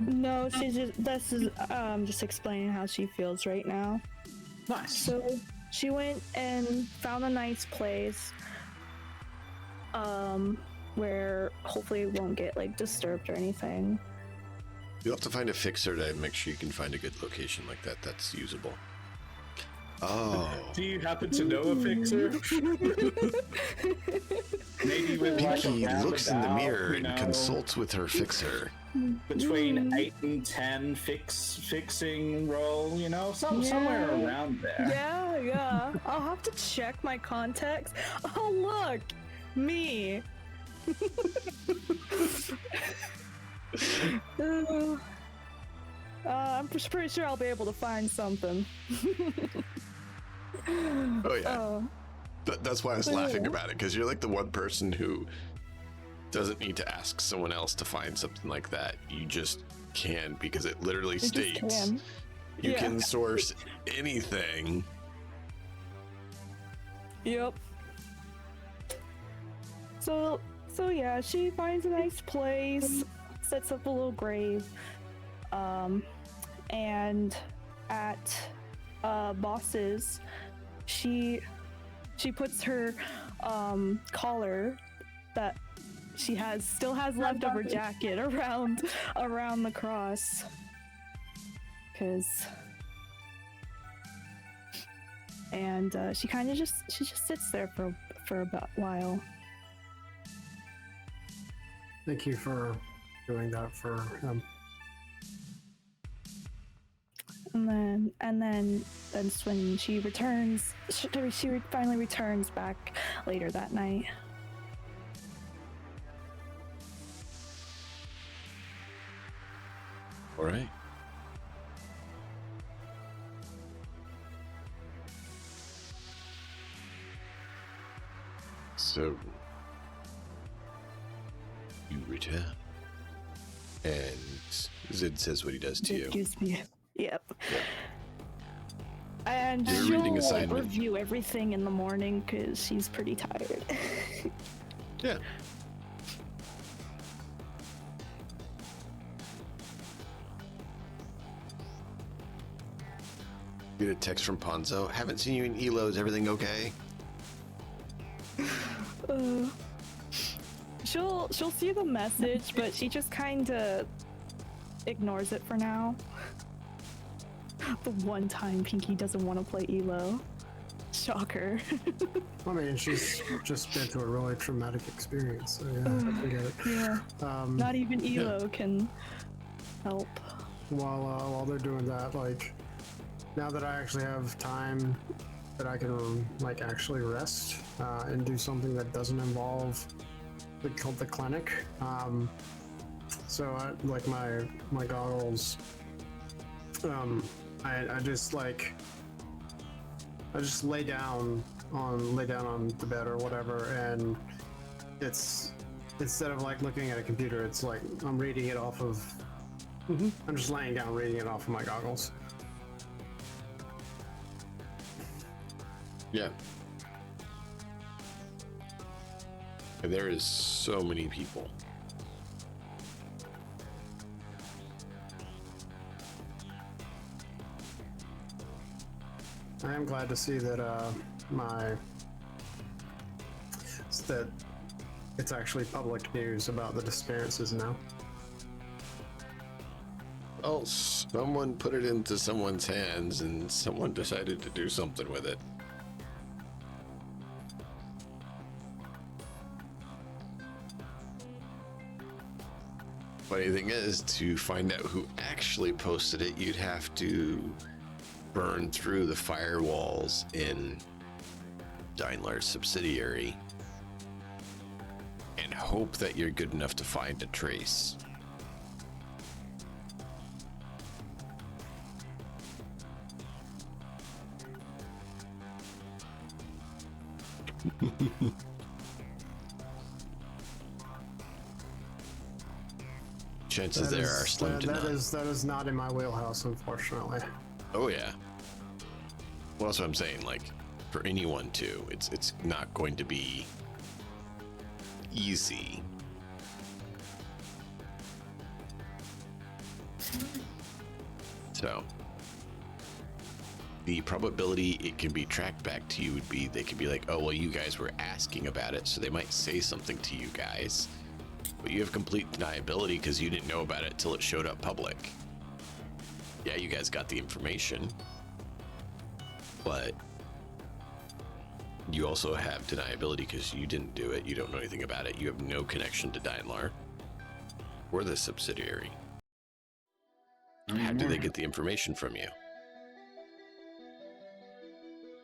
No, this is just explaining how she feels right now. Nice. So she went and found a nice place, where hopefully it won't get like disturbed or anything. You'll have to find a fixer to make sure you can find a good location like that that's usable. Oh. Do you happen to know a fixer? Maybe with like a Pinky looks in the roundabout, mirror you and know, consults with her fixer. between 8 and 10 fixing roll, you know, somewhere around there. Yeah. I'll have to check my contacts. Oh look, me. I'm pretty sure I'll be able to find something. Oh yeah. That's why I was laughing about it, because you're like the one person who doesn't need to ask someone else to find something like that. You just can, because it literally states you can source anything. Yep. So yeah, she finds a nice place, sets up a little grave, and at Boss's, she puts her collar that she still has leftover jacket around the cross, and she kind of just sits there for about a while. Thank you for doing that for him. and then that's when she returns. She finally returns back later that night. All right. So you return, and Zid says what he does to you. Excuse me. Yep. Yep. And Your she'll reading assignment. review everything in the morning because she's pretty tired. Yeah. Get a text from Ponzo. Haven't seen you in Elo. Is everything okay? She'll see the message, but she just kind of ignores it for now. The one time Pinky doesn't want to play Elo. Shocker. I mean, she's just been through a really traumatic experience, so yeah, I get it. Yeah. Not even Elo can help. While they're doing that, like, now that I actually have time that I can like actually rest and do something that doesn't involve the clinic. So I like my goggles. I just lay down on the bed or whatever, and it's instead of like looking at a computer, it's like I'm reading it off of. I'm just laying down reading it off of my goggles. Yeah. And there is so many people. I am glad to see that that it's actually public news about the disappearances now. Well, someone put it into someone's hands and someone decided to do something with it. Funny thing is, to find out who actually posted it, you'd have to burn through the firewalls in Daimler's subsidiary and hope that you're good enough to find a trace. Chances there are slim to none. That is not in my wheelhouse, unfortunately. Oh yeah. Well, that's what I'm saying. Like, for anyone to, it's not going to be easy. So, the probability it can be tracked back to you would be they could be like, oh well, you guys were asking about it, so they might say something to you guys. But you have complete deniability because you didn't know about it till it showed up public. Yeah, you guys got the information, but you also have deniability because you didn't do it. You don't know anything about it. You have no connection to Daimler or the subsidiary. How do they get the information from you?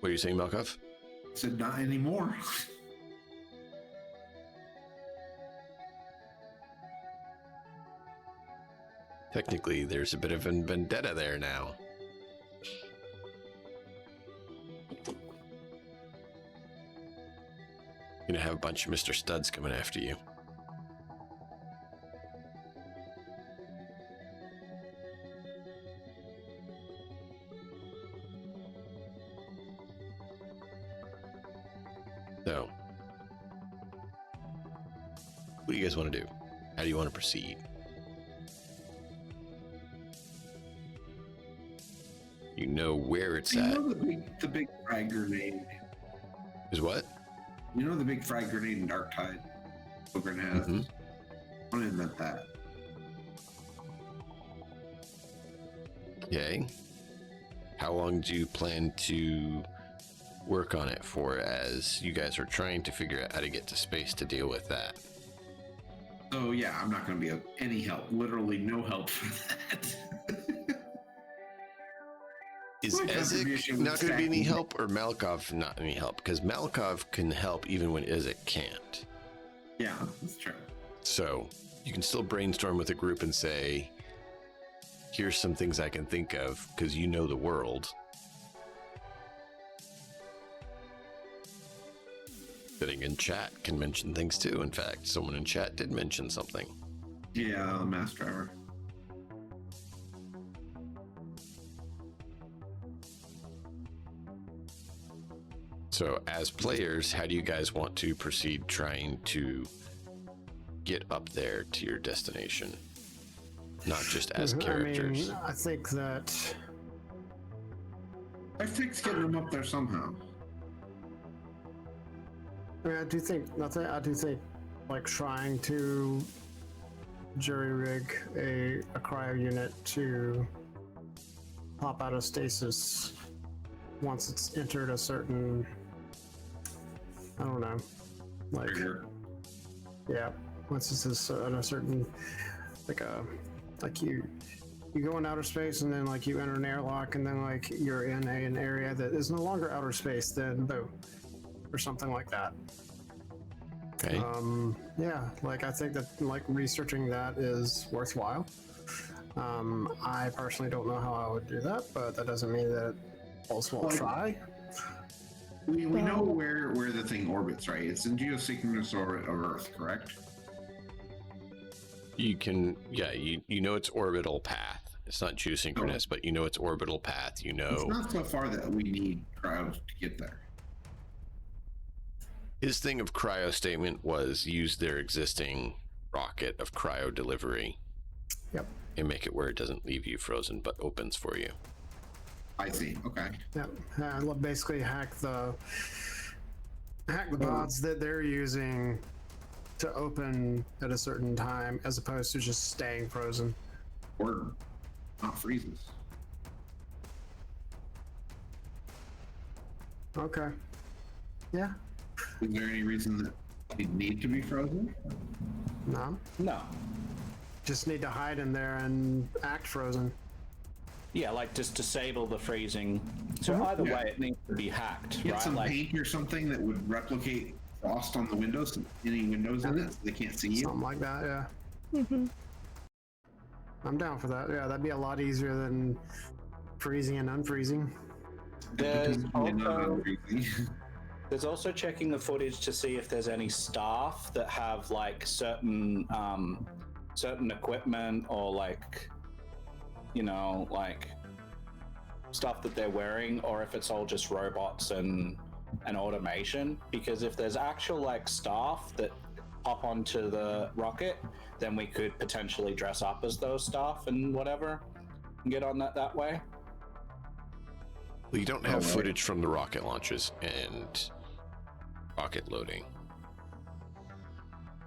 What are you saying, Malkov? I said not anymore. Technically, there's a bit of a vendetta there now. You're gonna have a bunch of Mr. Studs coming after you. So, what do you guys want to do? How do you want to proceed? You know where it's You at. know the big frag grenade. Is what? You know the big frag grenade in Dark Tide? Ogren has. Mhm. I want to invent that. Okay. How long do you plan to work on it for, as you guys are trying to figure out how to get to space to deal with that? So yeah, I'm not going to be of any help. Literally no help for that. Is My Ezek contribution not was going to be any stacking. help, or Malkov not any help? Because Malkov can help even when Ezek can't. Yeah, that's true. So you can still brainstorm with a group and say, here's some things I can think of, because you know the world. Sitting in chat can mention things too. In fact, someone in chat did mention something. Yeah, the mass driver. So as players, how do you guys want to proceed trying to get up there to your destination? Not just as characters. I think that I fix getting them up there somehow. I do think like trying to jury rig a cryo unit to pop out of stasis once it's entered a certain, I don't know, like Trigger. yeah, once it's at a certain like you go in outer space and then like you enter an airlock and then like you're in an area that is no longer outer space, then boom, or something like that. Okay. Yeah, like I think that like researching that is worthwhile. I personally don't know how I would do that, but that doesn't mean that also won't try. We know where the thing orbits, right? It's in geosynchronous orbit of Earth, correct? You can, yeah, you know its orbital path. It's not geosynchronous, but you know its orbital path. You It's know not so far that we need cryos to get there. his thing of cryo statement was use their existing rocket of cryo delivery. Yep. And make it where it doesn't leave you frozen, but opens for you. I see. Okay. Yeah, basically hack the pods that they're using to open at a certain time, as opposed to just staying frozen. Or not freezes. Okay. Yeah. Is there any reason that they need to be frozen? No. No. Just need to hide in there and act frozen. Yeah, like just disable the freezing. So either way, it needs to be hacked, Get right? some Like, paint or something that would replicate frost on the windows, any windows in it, so they can't see you. Something like that, yeah. I'm down for that. Yeah, that'd be a lot easier than freezing and unfreezing. there's And not also, unfreezing. there's also checking the footage to see if there's any staff that have like certain equipment or like, you know, like stuff that they're wearing, or if it's all just robots and automation. Because if there's actual like staff that hop onto the rocket, then we could potentially dress up as those staff and whatever and get on that way. Well, you don't have footage from the rocket launches and rocket loading.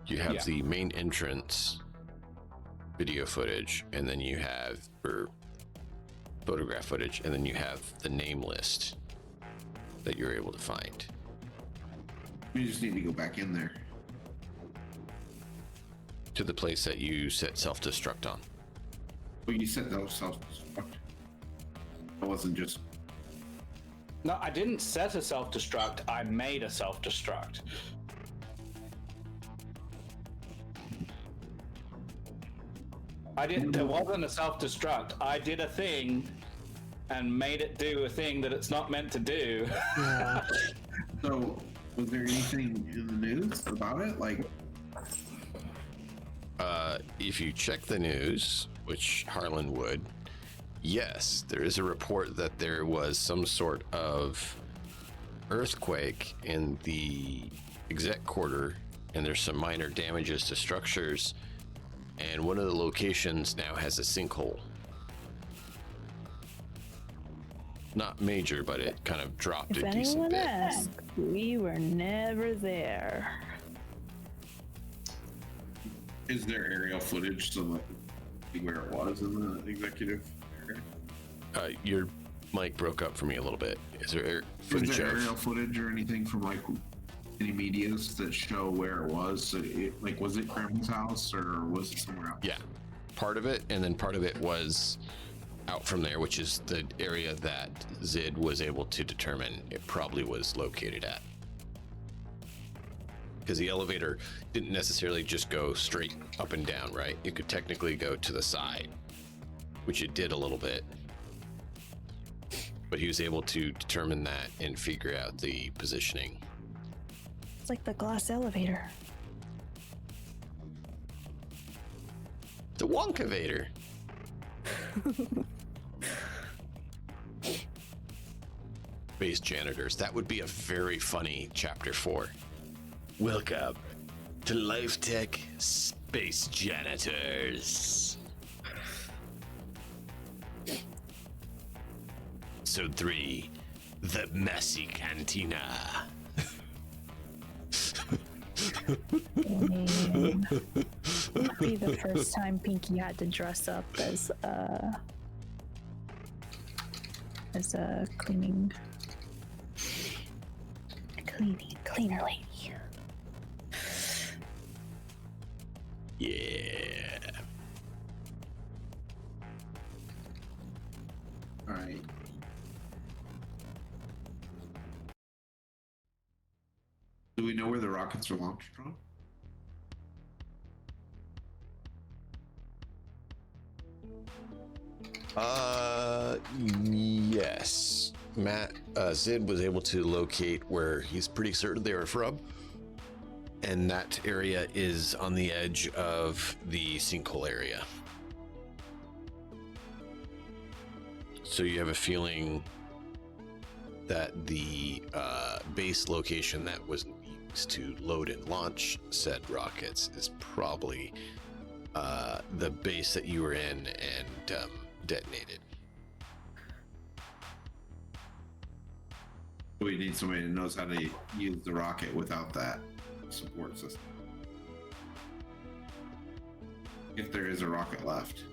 You have the main entrance video footage, and then you have photograph footage, and then you have the name list that you're able to find. We just need to go back in there. To the place that you set self-destruct on. Well, you said those self-destruct. It wasn't just. No, I didn't set a self-destruct. I made a self-destruct. There wasn't a self-destruct. I did a thing and made it do a thing that it's not meant to do. Yeah. So, was there anything in the news about it? Like, If you check the news, which Harlan would, yes, there is a report that there was some sort of earthquake in the exec quarter, and there's some minor damages to structures, and one of the locations now has a sinkhole. Not major, but it kind of dropped If a decent anyone bit. asks, we were never there. is there aerial footage so that see where it was in the executive area? Your mic broke up for me a little bit. Is there Is footage there of? aerial footage or anything from like any medias that show where it was? So like, was it Grandma's house or was it somewhere else? Yeah, part of it, and then part of it was out from there, which is the area that Zid was able to determine it probably was located at. Because the elevator didn't necessarily just go straight up and down, right? It could technically go to the side, which it did a little bit. But he was able to determine that and figure out the positioning. It's like the glass elevator. The Wonkavator. Space janitors. That would be a very funny chapter 4. Welcome to Life Tech Space Janitors. Episode 3, The Messy Cantina. It'd be the first time Pinky had to dress up as a cleaner lady. Yeah. All right. Do we know where the rockets are launched from? Yes. Zid was able to locate where he's pretty certain they were from. And that area is on the edge of the sinkhole area. So you have a feeling that the base location that was used to load and launch said rockets is probably the base that you were in and detonated. We need somebody who knows how to use the rocket without that support system. If there is a rocket left.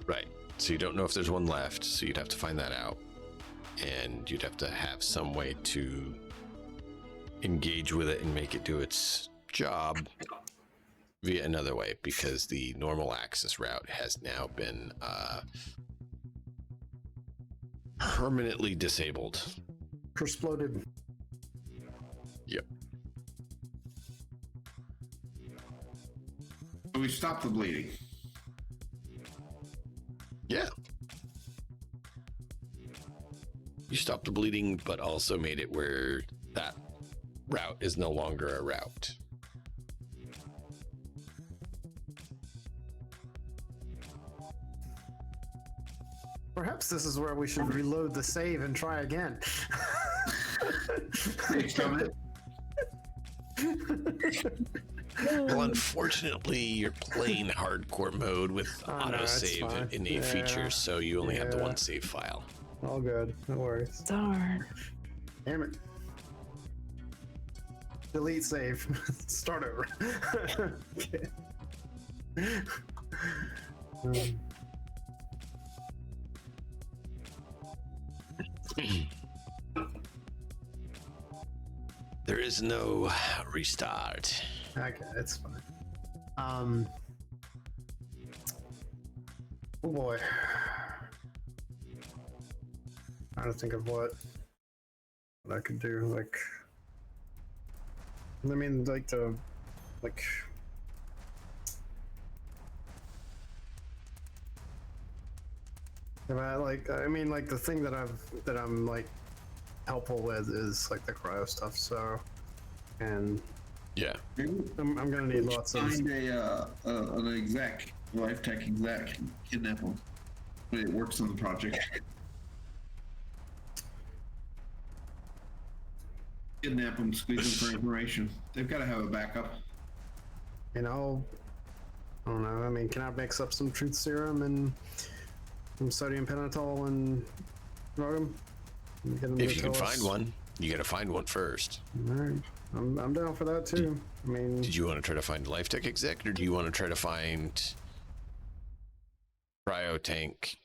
Right. So you don't know if there's one left, so you'd have to find that out. And you'd have to have some way to engage with it and make it do its job via another way, because the normal access route has now been permanently disabled. Exploded. Yep. We stopped the bleeding. Yeah. You stopped the bleeding, but also made it where that route is no longer a route. Perhaps this is where we should reload the save and try again. Well, unfortunately, you're playing hardcore mode with autosave innate features, so you only have the one save file. All good. No worries. Darn. Damn it. Delete save. Start over. Okay. There is no restart. Okay, it's fine. Oh boy. Trying to think of what I could do. Like, I mean, like the, like. I mean, like the thing that I'm like helpful with is like the cryo stuff. So, and yeah, I'm gonna need lots of. Find an exec, life tech exec, kidnap him. It works on the project. Kidnap them, squeeze them for information. They've got to have a backup. You know, I don't know. I mean, can I mix up some truth serum and some sodium pentothal and rhodium? If you can find one, you got to find one first. All right, I'm down for that too. I mean, did you want to try to find Life Tech exec, or do you want to try to find cryo tank,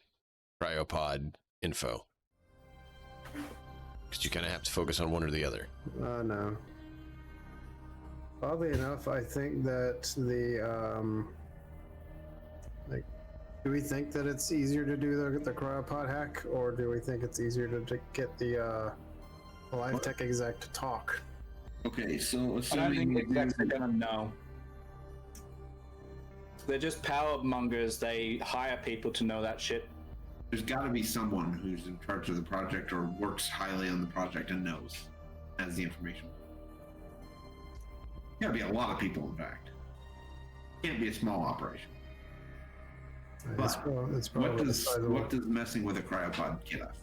cryopod info? Because you kind of have to focus on one or the other. No. Oddly enough, I think that the like Do we think that it's easier to do the cryopod hack, or do we think it's easier to get the live tech exec to talk? Okay, so I don't assuming think execs are gonna know. They're just power mongers. They hire people to know that shit. there's got to be someone who's in charge of the project or works highly on the project and has the information. Got to be a lot of people, in fact. Can't be a small operation. It's probably What does messing with a cryopod get us?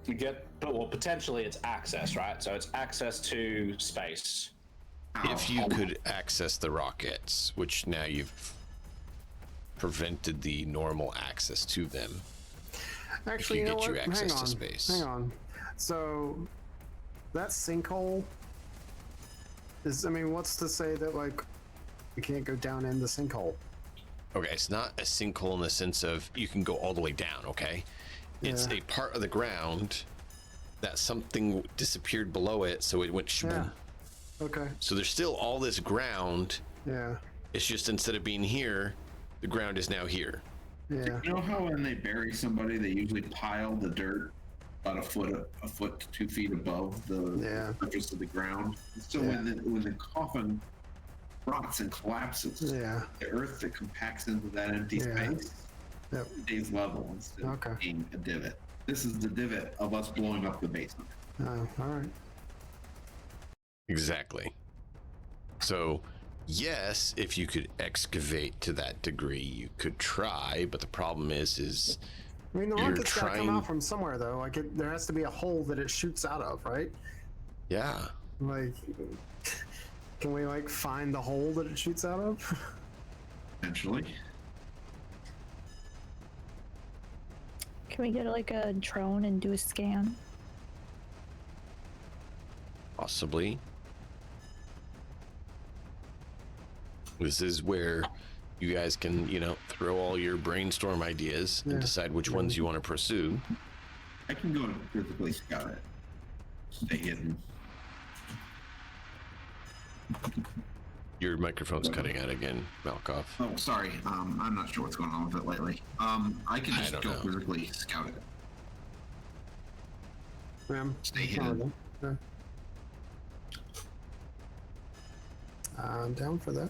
You get, well, potentially it's access, right? So it's access to space. If you could access the rockets, which now you've prevented the normal access to them. Actually, you you know get what? you access Hang to on. space. Hang on. So that sinkhole is. I mean, what's to say that like we can't go down in the sinkhole? Okay, it's not a sinkhole in the sense of you can go all the way down, okay? It's Yeah. a part of the ground that something disappeared below it, so it went shaboom. Yeah. Okay. So there's still all this ground. Yeah. It's just instead of being here, the ground is now here. Yeah. You know how when they bury somebody, they usually pile the dirt about a foot to 2 feet above the surface of the ground. And so when the coffin rots and collapses, the earth that compacts into that empty space stays level instead of being a divot. This is the divot of us blowing up the basement. Oh, all right. Exactly. So, yes, if you could excavate to that degree, you could try, but the problem is I mean, the rocket's got to come out from somewhere, though. Like, there has to be a hole that it shoots out of, right? Yeah. Like, can we like find the hole that it shoots out of? Potentially. Can we get like a drone and do a scan? Possibly. This is where you guys can, throw all your brainstorm ideas and decide which ones you want to pursue. I can go and physically scout it. Stay hidden. Your microphone's cutting out again, Malkov. Oh, sorry. I'm not sure what's going on with it lately. I can just go know. physically scout it. Stay hidden. I'm down for that.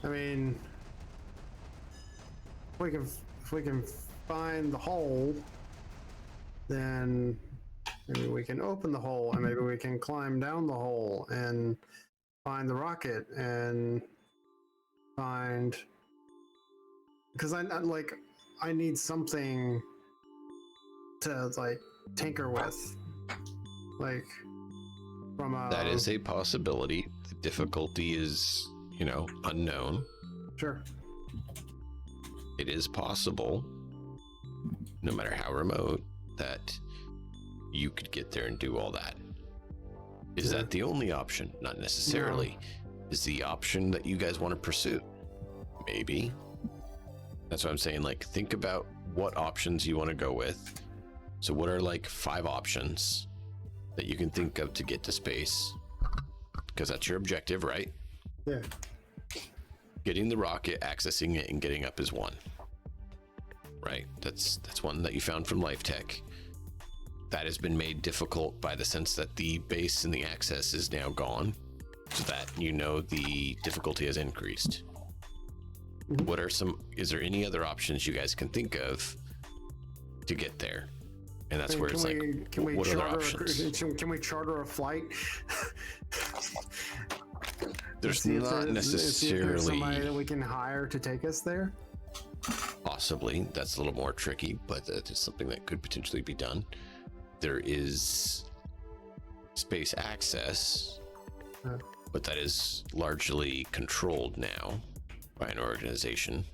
I mean, if we can find the hole, then maybe we can open the hole, and maybe we can climb down the hole and find the rocket and find, because I need something to like tinker with, like from a. That is a possibility. The difficulty is, unknown. Sure. It is possible, no matter how remote, that you could get there and do all that. Is that the only option? Not necessarily. No. Is the option that you guys want to pursue? Maybe. That's what I'm saying. Like, think about what options you want to go with. So what are like 5 options that you can think of to get to space? Because that's your objective, right? Yeah. Getting the rocket, accessing it, and getting up is one. Right? That's one that you found from Life Tech. That has been made difficult by the sense that the base and the access is now gone, so that the difficulty has increased. Is there any other options you guys can think of to get there? And that's where it's what other options? Can we charter a flight? There's not necessarily somebody that we can hire to take us there. Possibly. That's a little more tricky, but that is something that could potentially be done. There is space access, but that is largely controlled now by an organization.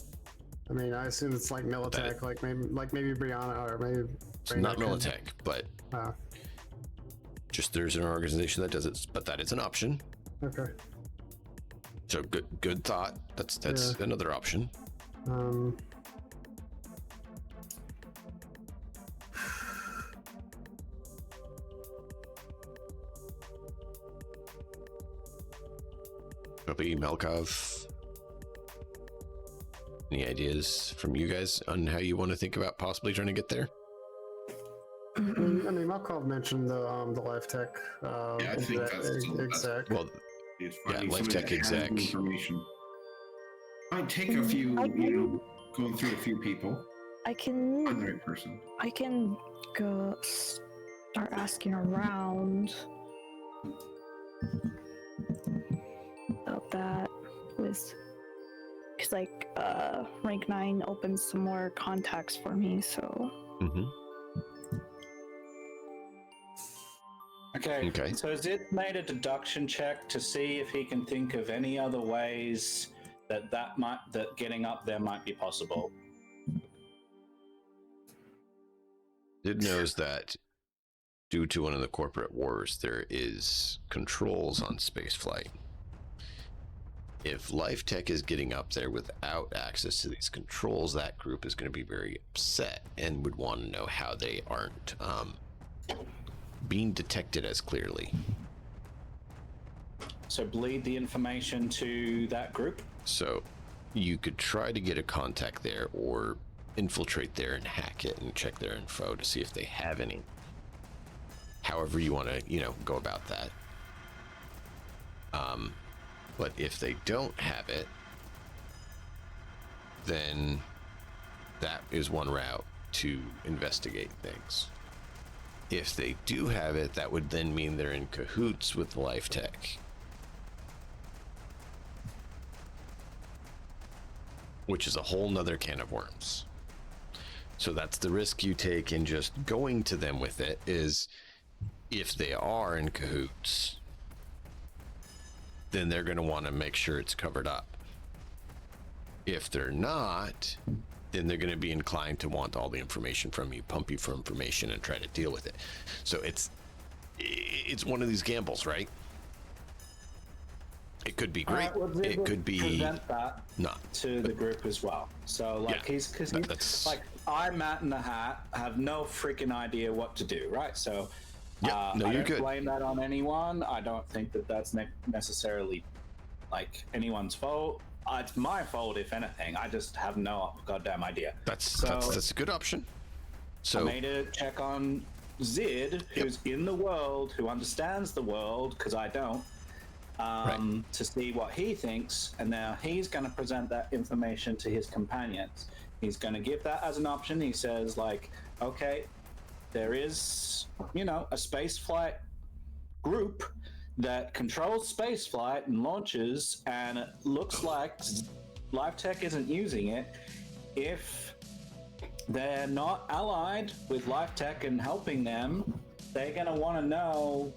I mean, I assume it's like Militech, like maybe Brianna, or maybe it's not Militech, but just there's an organization that does it, but that is an option. Okay. So good thought. That's another option. Copy, Malkov. Any ideas from you guys on how you want to think about possibly trying to get there? I mean, Malkov mentioned the Life Tech. I think that's exec. Well, yeah, Life Tech exec. Information. Might take a few, going through a few people. I can. Find the right person. I can go start asking around about that with, because like rank 9 opens some more contacts for me, so. Mm-hmm. Okay. So Zid made a deduction check to see if he can think of any other ways that getting up there might be possible. Zid knows that due to one of the corporate wars, there is controls on spaceflight. If Life Tech is getting up there without access to these controls, that group is going to be very upset and would want to know how they aren't being detected as clearly. So bleed the information to that group? So you could try to get a contact there or infiltrate there and hack it and check their info to see if they have any. However you want to, go about that. But if they don't have it, then that is one route to investigate things. If they do have it, that would then mean they're in cahoots with Life Tech. Which is a whole nother can of worms. So that's the risk you take in just going to them with it, is if they are in cahoots, then they're going to want to make sure it's covered up. If they're not, then they're going to be inclined to want all the information from you, pump you for information, and try to deal with it. So it's one of these gambles, right? It could be great. It could be present that not to the group as well. So like that's like I, Matt in the Hat, have no freaking idea what to do, right? So yeah, no, I you're don't good. blame that on anyone. I don't think that that's necessarily like anyone's fault. It's my fault, if anything. I just have no goddamn idea. That's a good option. So I made a check on Zid, who's in the world, who understands the world, because I don't, to see what he thinks, and now he's going to present that information to his companions. He's going to give that as an option. He says, like, okay, there is, a spaceflight group that controls spaceflight and launches, and it looks like Life Tech isn't using it. If they're not allied with Life Tech and helping them, they're going to want to know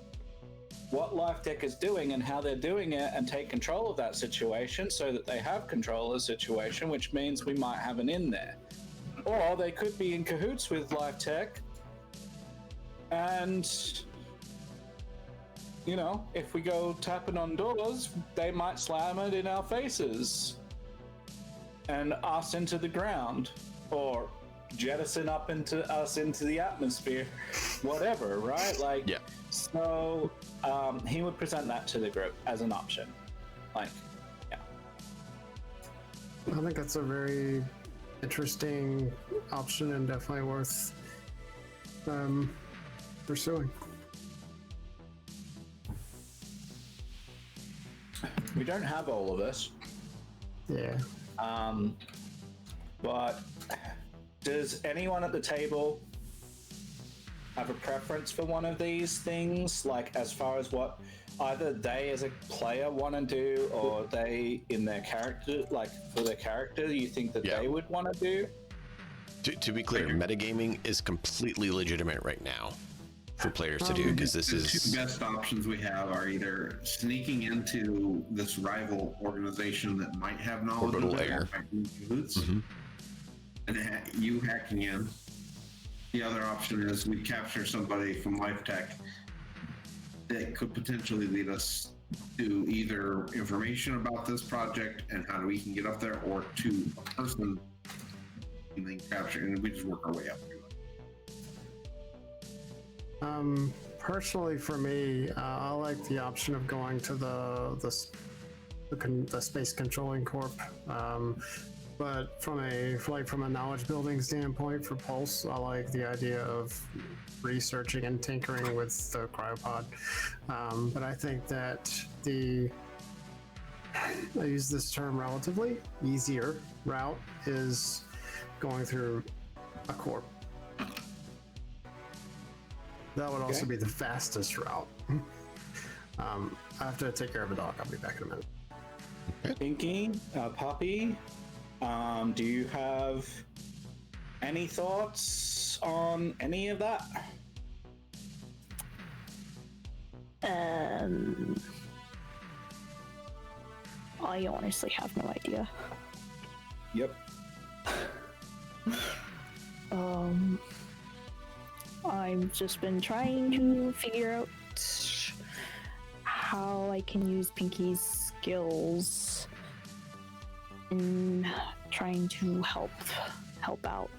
what Life Tech is doing and how they're doing it, and take control of that situation so that they have control of the situation, which means we might have an in there. Or they could be in cahoots with Life Tech, and if we go tapping on doors, they might slam it in our faces and us into the ground, or jettison up into us into the atmosphere, whatever, right? Like, yeah. So he would present that to the group as an option. Like, yeah. I think that's a very interesting option and definitely worth pursuing. We don't have all of this. Yeah. But does anyone at the table have a preference for one of these things? Like, as far as what either they as a player want to do, or they in their character, like for their character, you think that they would want to do? To be clear, metagaming is completely legitimate right now for players to do, because this is... The two best options we have are either sneaking into this rival organization that might have knowledge Orbital of it, air. And you hacking in. The other option is we capture somebody from Life Tech that could potentially lead us to either information about this project and how we can get up there, or to a person and then capture, and we just work our way up. Personally, for me, I like the option of going to the space controlling corp. But from a knowledge building standpoint for Pulse, I like the idea of researching and tinkering with the cryopod. But I think that I use this term relatively easier route is going through a corp. That would also be the fastest route. I have to take care of a dog. I'll be back in a minute. Pinky, Puppy, do you have any thoughts on any of that? I honestly have no idea. Yep. I've just been trying to figure out how I can use Pinky's skills in trying to help out.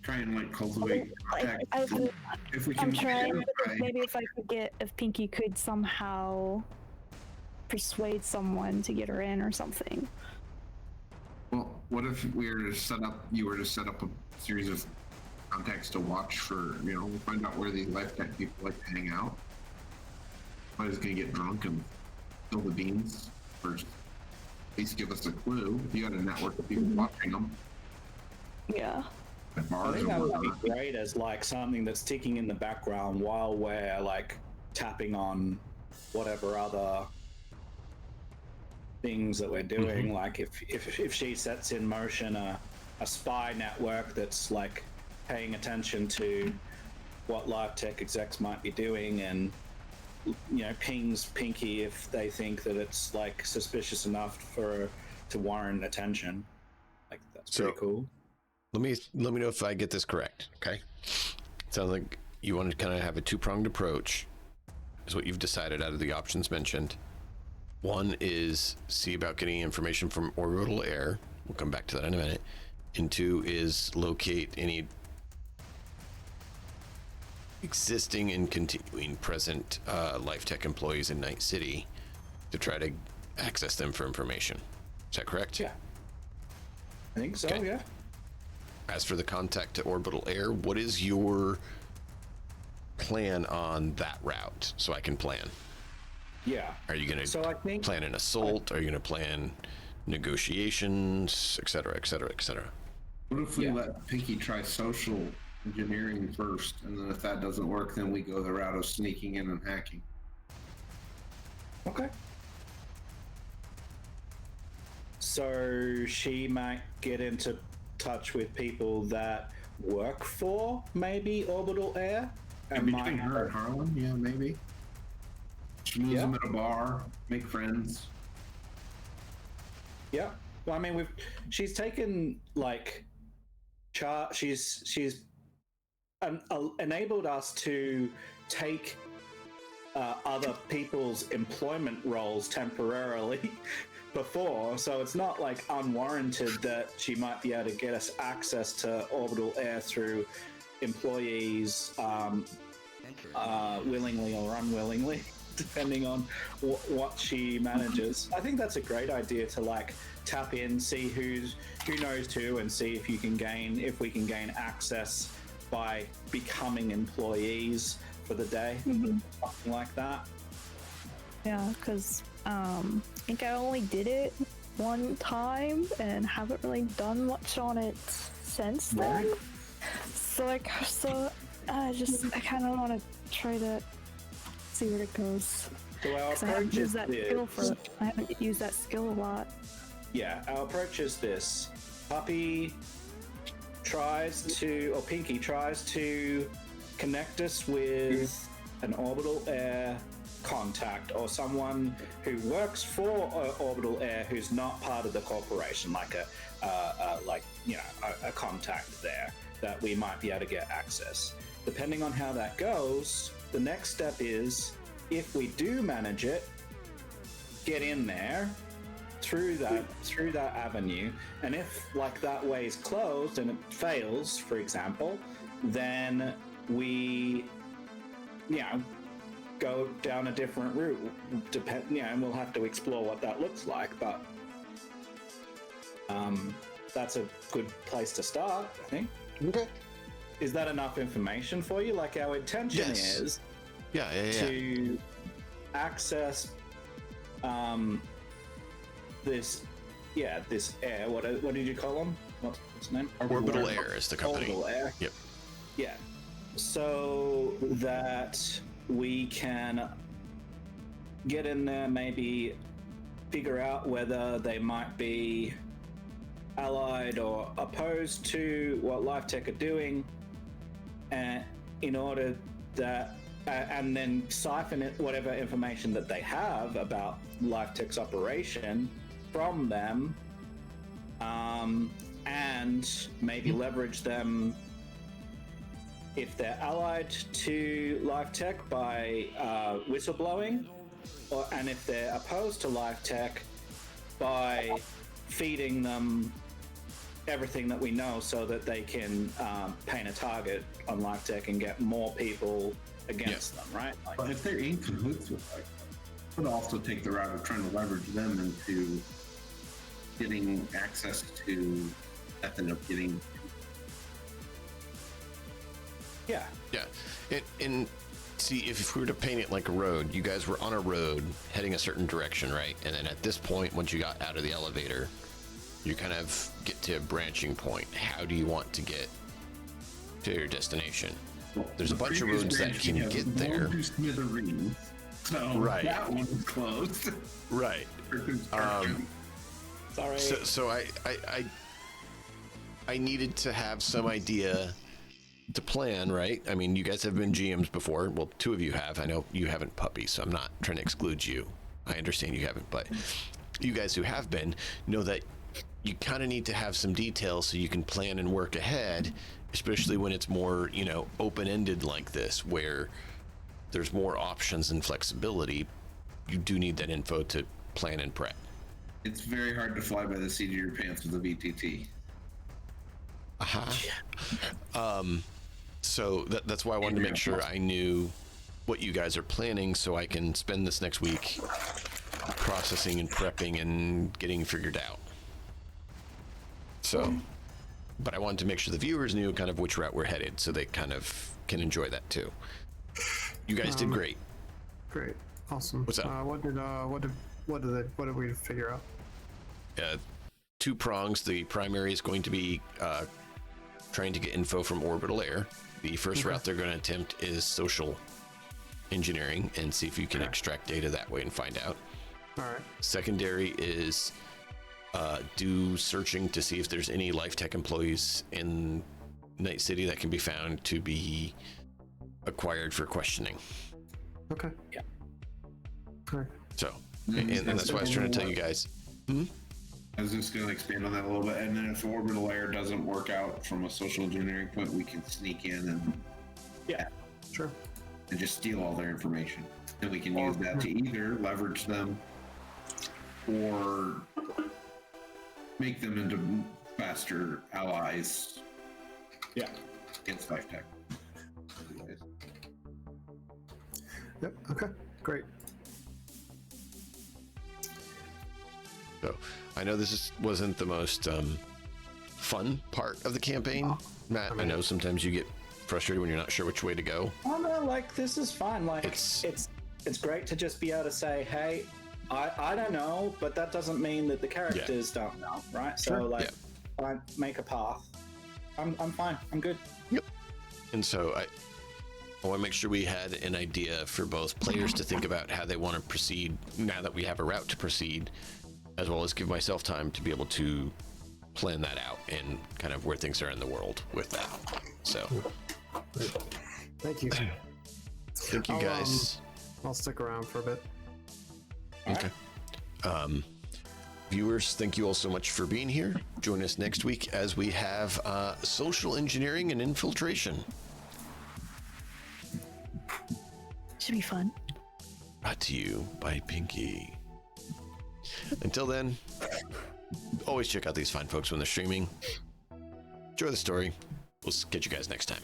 Try and like cultivate contact. If we can, I'm trying. Maybe if Pinky could somehow persuade someone to get her in or something. Well, what if you were to set up a series of contacts to watch for, find out where these life tech people like to hang out. Somebody's gonna get drunk and spill the beans first. At least give us a clue. You got a network of people watching them. Yeah. At I bars think or that would whatnot. be great as like something that's ticking in the background while we're like tapping on whatever other things that we're doing. Like if she sets in motion a spy network that's like paying attention to what live tech execs might be doing and pings Pinky if they think that it's like suspicious enough to warrant attention. Like that's pretty cool. Let me know if I get this correct. Okay. Sounds like you want to kind of have a two-pronged approach, is what you've decided out of the options mentioned. One is see about getting information from orbital air. We'll come back to that in a minute. And two is locate any existing and continuing present life tech employees in Night City to try to access them for information. Is that correct? Yeah. I think so, Okay. yeah. As for the contact to orbital air, what is your plan on that route so I can plan? Yeah. Are you going So I think to plan an assault? Are you going to plan negotiations, et cetera, et cetera, et cetera? What if we let Pinky try social engineering first, and then if that doesn't work, then we go the route of sneaking in and hacking? Okay. So she might get into touch with people that work for maybe orbital air And between her and Harlan, yeah, maybe. Schmooze them at a bar, make friends. Yeah. Well, I mean, she's taken like she's enabled us to take other people's employment roles temporarily before, so it's not like unwarranted that she might be able to get us access to orbital air through employees willingly or unwillingly, depending on what she manages. I think that's a great idea to like tap in, see who knows who, and see if we can gain access by becoming employees for the day, something like that. Yeah, because I think I only did it one time and haven't really done much on it since then. So I kind of want to try to see where it goes. So our 'Cause I haven't approach used is that this. skill I haven't used that skill a lot. Yeah, our approach is this. Pinky tries to connect us with an orbital air contact or someone who works for orbital air who's not part of the corporation, like a contact there that we might be able to get access. Depending on how that goes, the next step is, if we do manage it, get in there through that avenue, and if like that way is closed and it fails, for example, then we go down a different route, and we'll have to explore what that looks like, but That's a good place to start, I think. Okay. Is that enough information for you? Like, our intention Yes. is Yeah. to access this air. What did you call them? What's its name? Orbital Air is the company. Orbital Air. Yep. Yeah. So that we can get in there, maybe figure out whether they might be allied or opposed to what Life Tech are doing, and in order that, and then siphon it, whatever information that they have about Life Tech's operation from them, and maybe leverage them if they're allied to Life Tech by whistleblowing, and if they're opposed to Life Tech by feeding them everything that we know so that they can paint a target on Life Tech and get more people against them, right? Like, But if they're in cahoots with Life Tech, would also take the route of trying to leverage them into getting access to nothing of getting. yeah. And see, if we were to paint it like a road, you guys were on a road heading a certain direction, right? And then at this point, once you got out of the elevator, you kind of get to a branching point. How do you want to get to your destination? There's a bunch of roads that can get there. So Right. that one's closed. Right. For construction. Sorry. So I needed to have some idea to plan, right? I mean, you guys have been GMs before. Well, two of you have. I know you haven't, Puppy, so I'm not trying to exclude you. I understand you haven't, but you guys who have been know that you kind of need to have some details so you can plan and work ahead, especially when it's more, open-ended like this, where there's more options and flexibility. You do need that info to plan and prep. It's very hard to fly by the seat of your pants with a VTT. So that's why I wanted to make sure I knew what you guys are planning so I can spend this next week processing and prepping and getting figured out. So, but I wanted to make sure the viewers knew kind of which route we're headed so they kind of can enjoy that too. You guys did great. Great. Awesome. What's up? What did we figure out? 2 prongs. The primary is going to be trying to get info from Orbital Air. The first route they're going to attempt is social engineering and see if you can extract data that way and find out. All right. Secondary is do searching to see if there's any Life Tech employees in Night City that can be found to be acquired for questioning. Okay. Yeah. All right. So, and that's why I was trying to tell you guys. I was just going to expand on that a little bit, and then if Orbital Air doesn't work out from a social engineering point, we can sneak in and Sure. just steal all their information, and we can use that to either leverage them or make them into faster allies. Yeah. Against Life Tech. Yep. Okay. Great. So I know this wasn't the most fun part of the campaign. Matt, I know sometimes you get frustrated when you're not sure which way to go. Oh no, like, this is fun. Like, It's- it's great to just be able to say, hey, I don't know, but that doesn't mean that the characters don't know, right? So, Sure. like, I make a path. I'm fine. I'm good. And so I want to make sure we had an idea for both players to think about how they want to proceed now that we have a route to proceed, as well as give myself time to be able to plan that out and kind of where things are in the world with that. So Thank you. thank you I'll, guys. I'll stick around for a bit. Okay. Viewers, thank you all so much for being here. Join us next week as we have social engineering and infiltration. Should be fun. Brought to you by Pinky. Until then, always check out these fine folks when they're streaming. Enjoy the story. We'll catch you guys next time.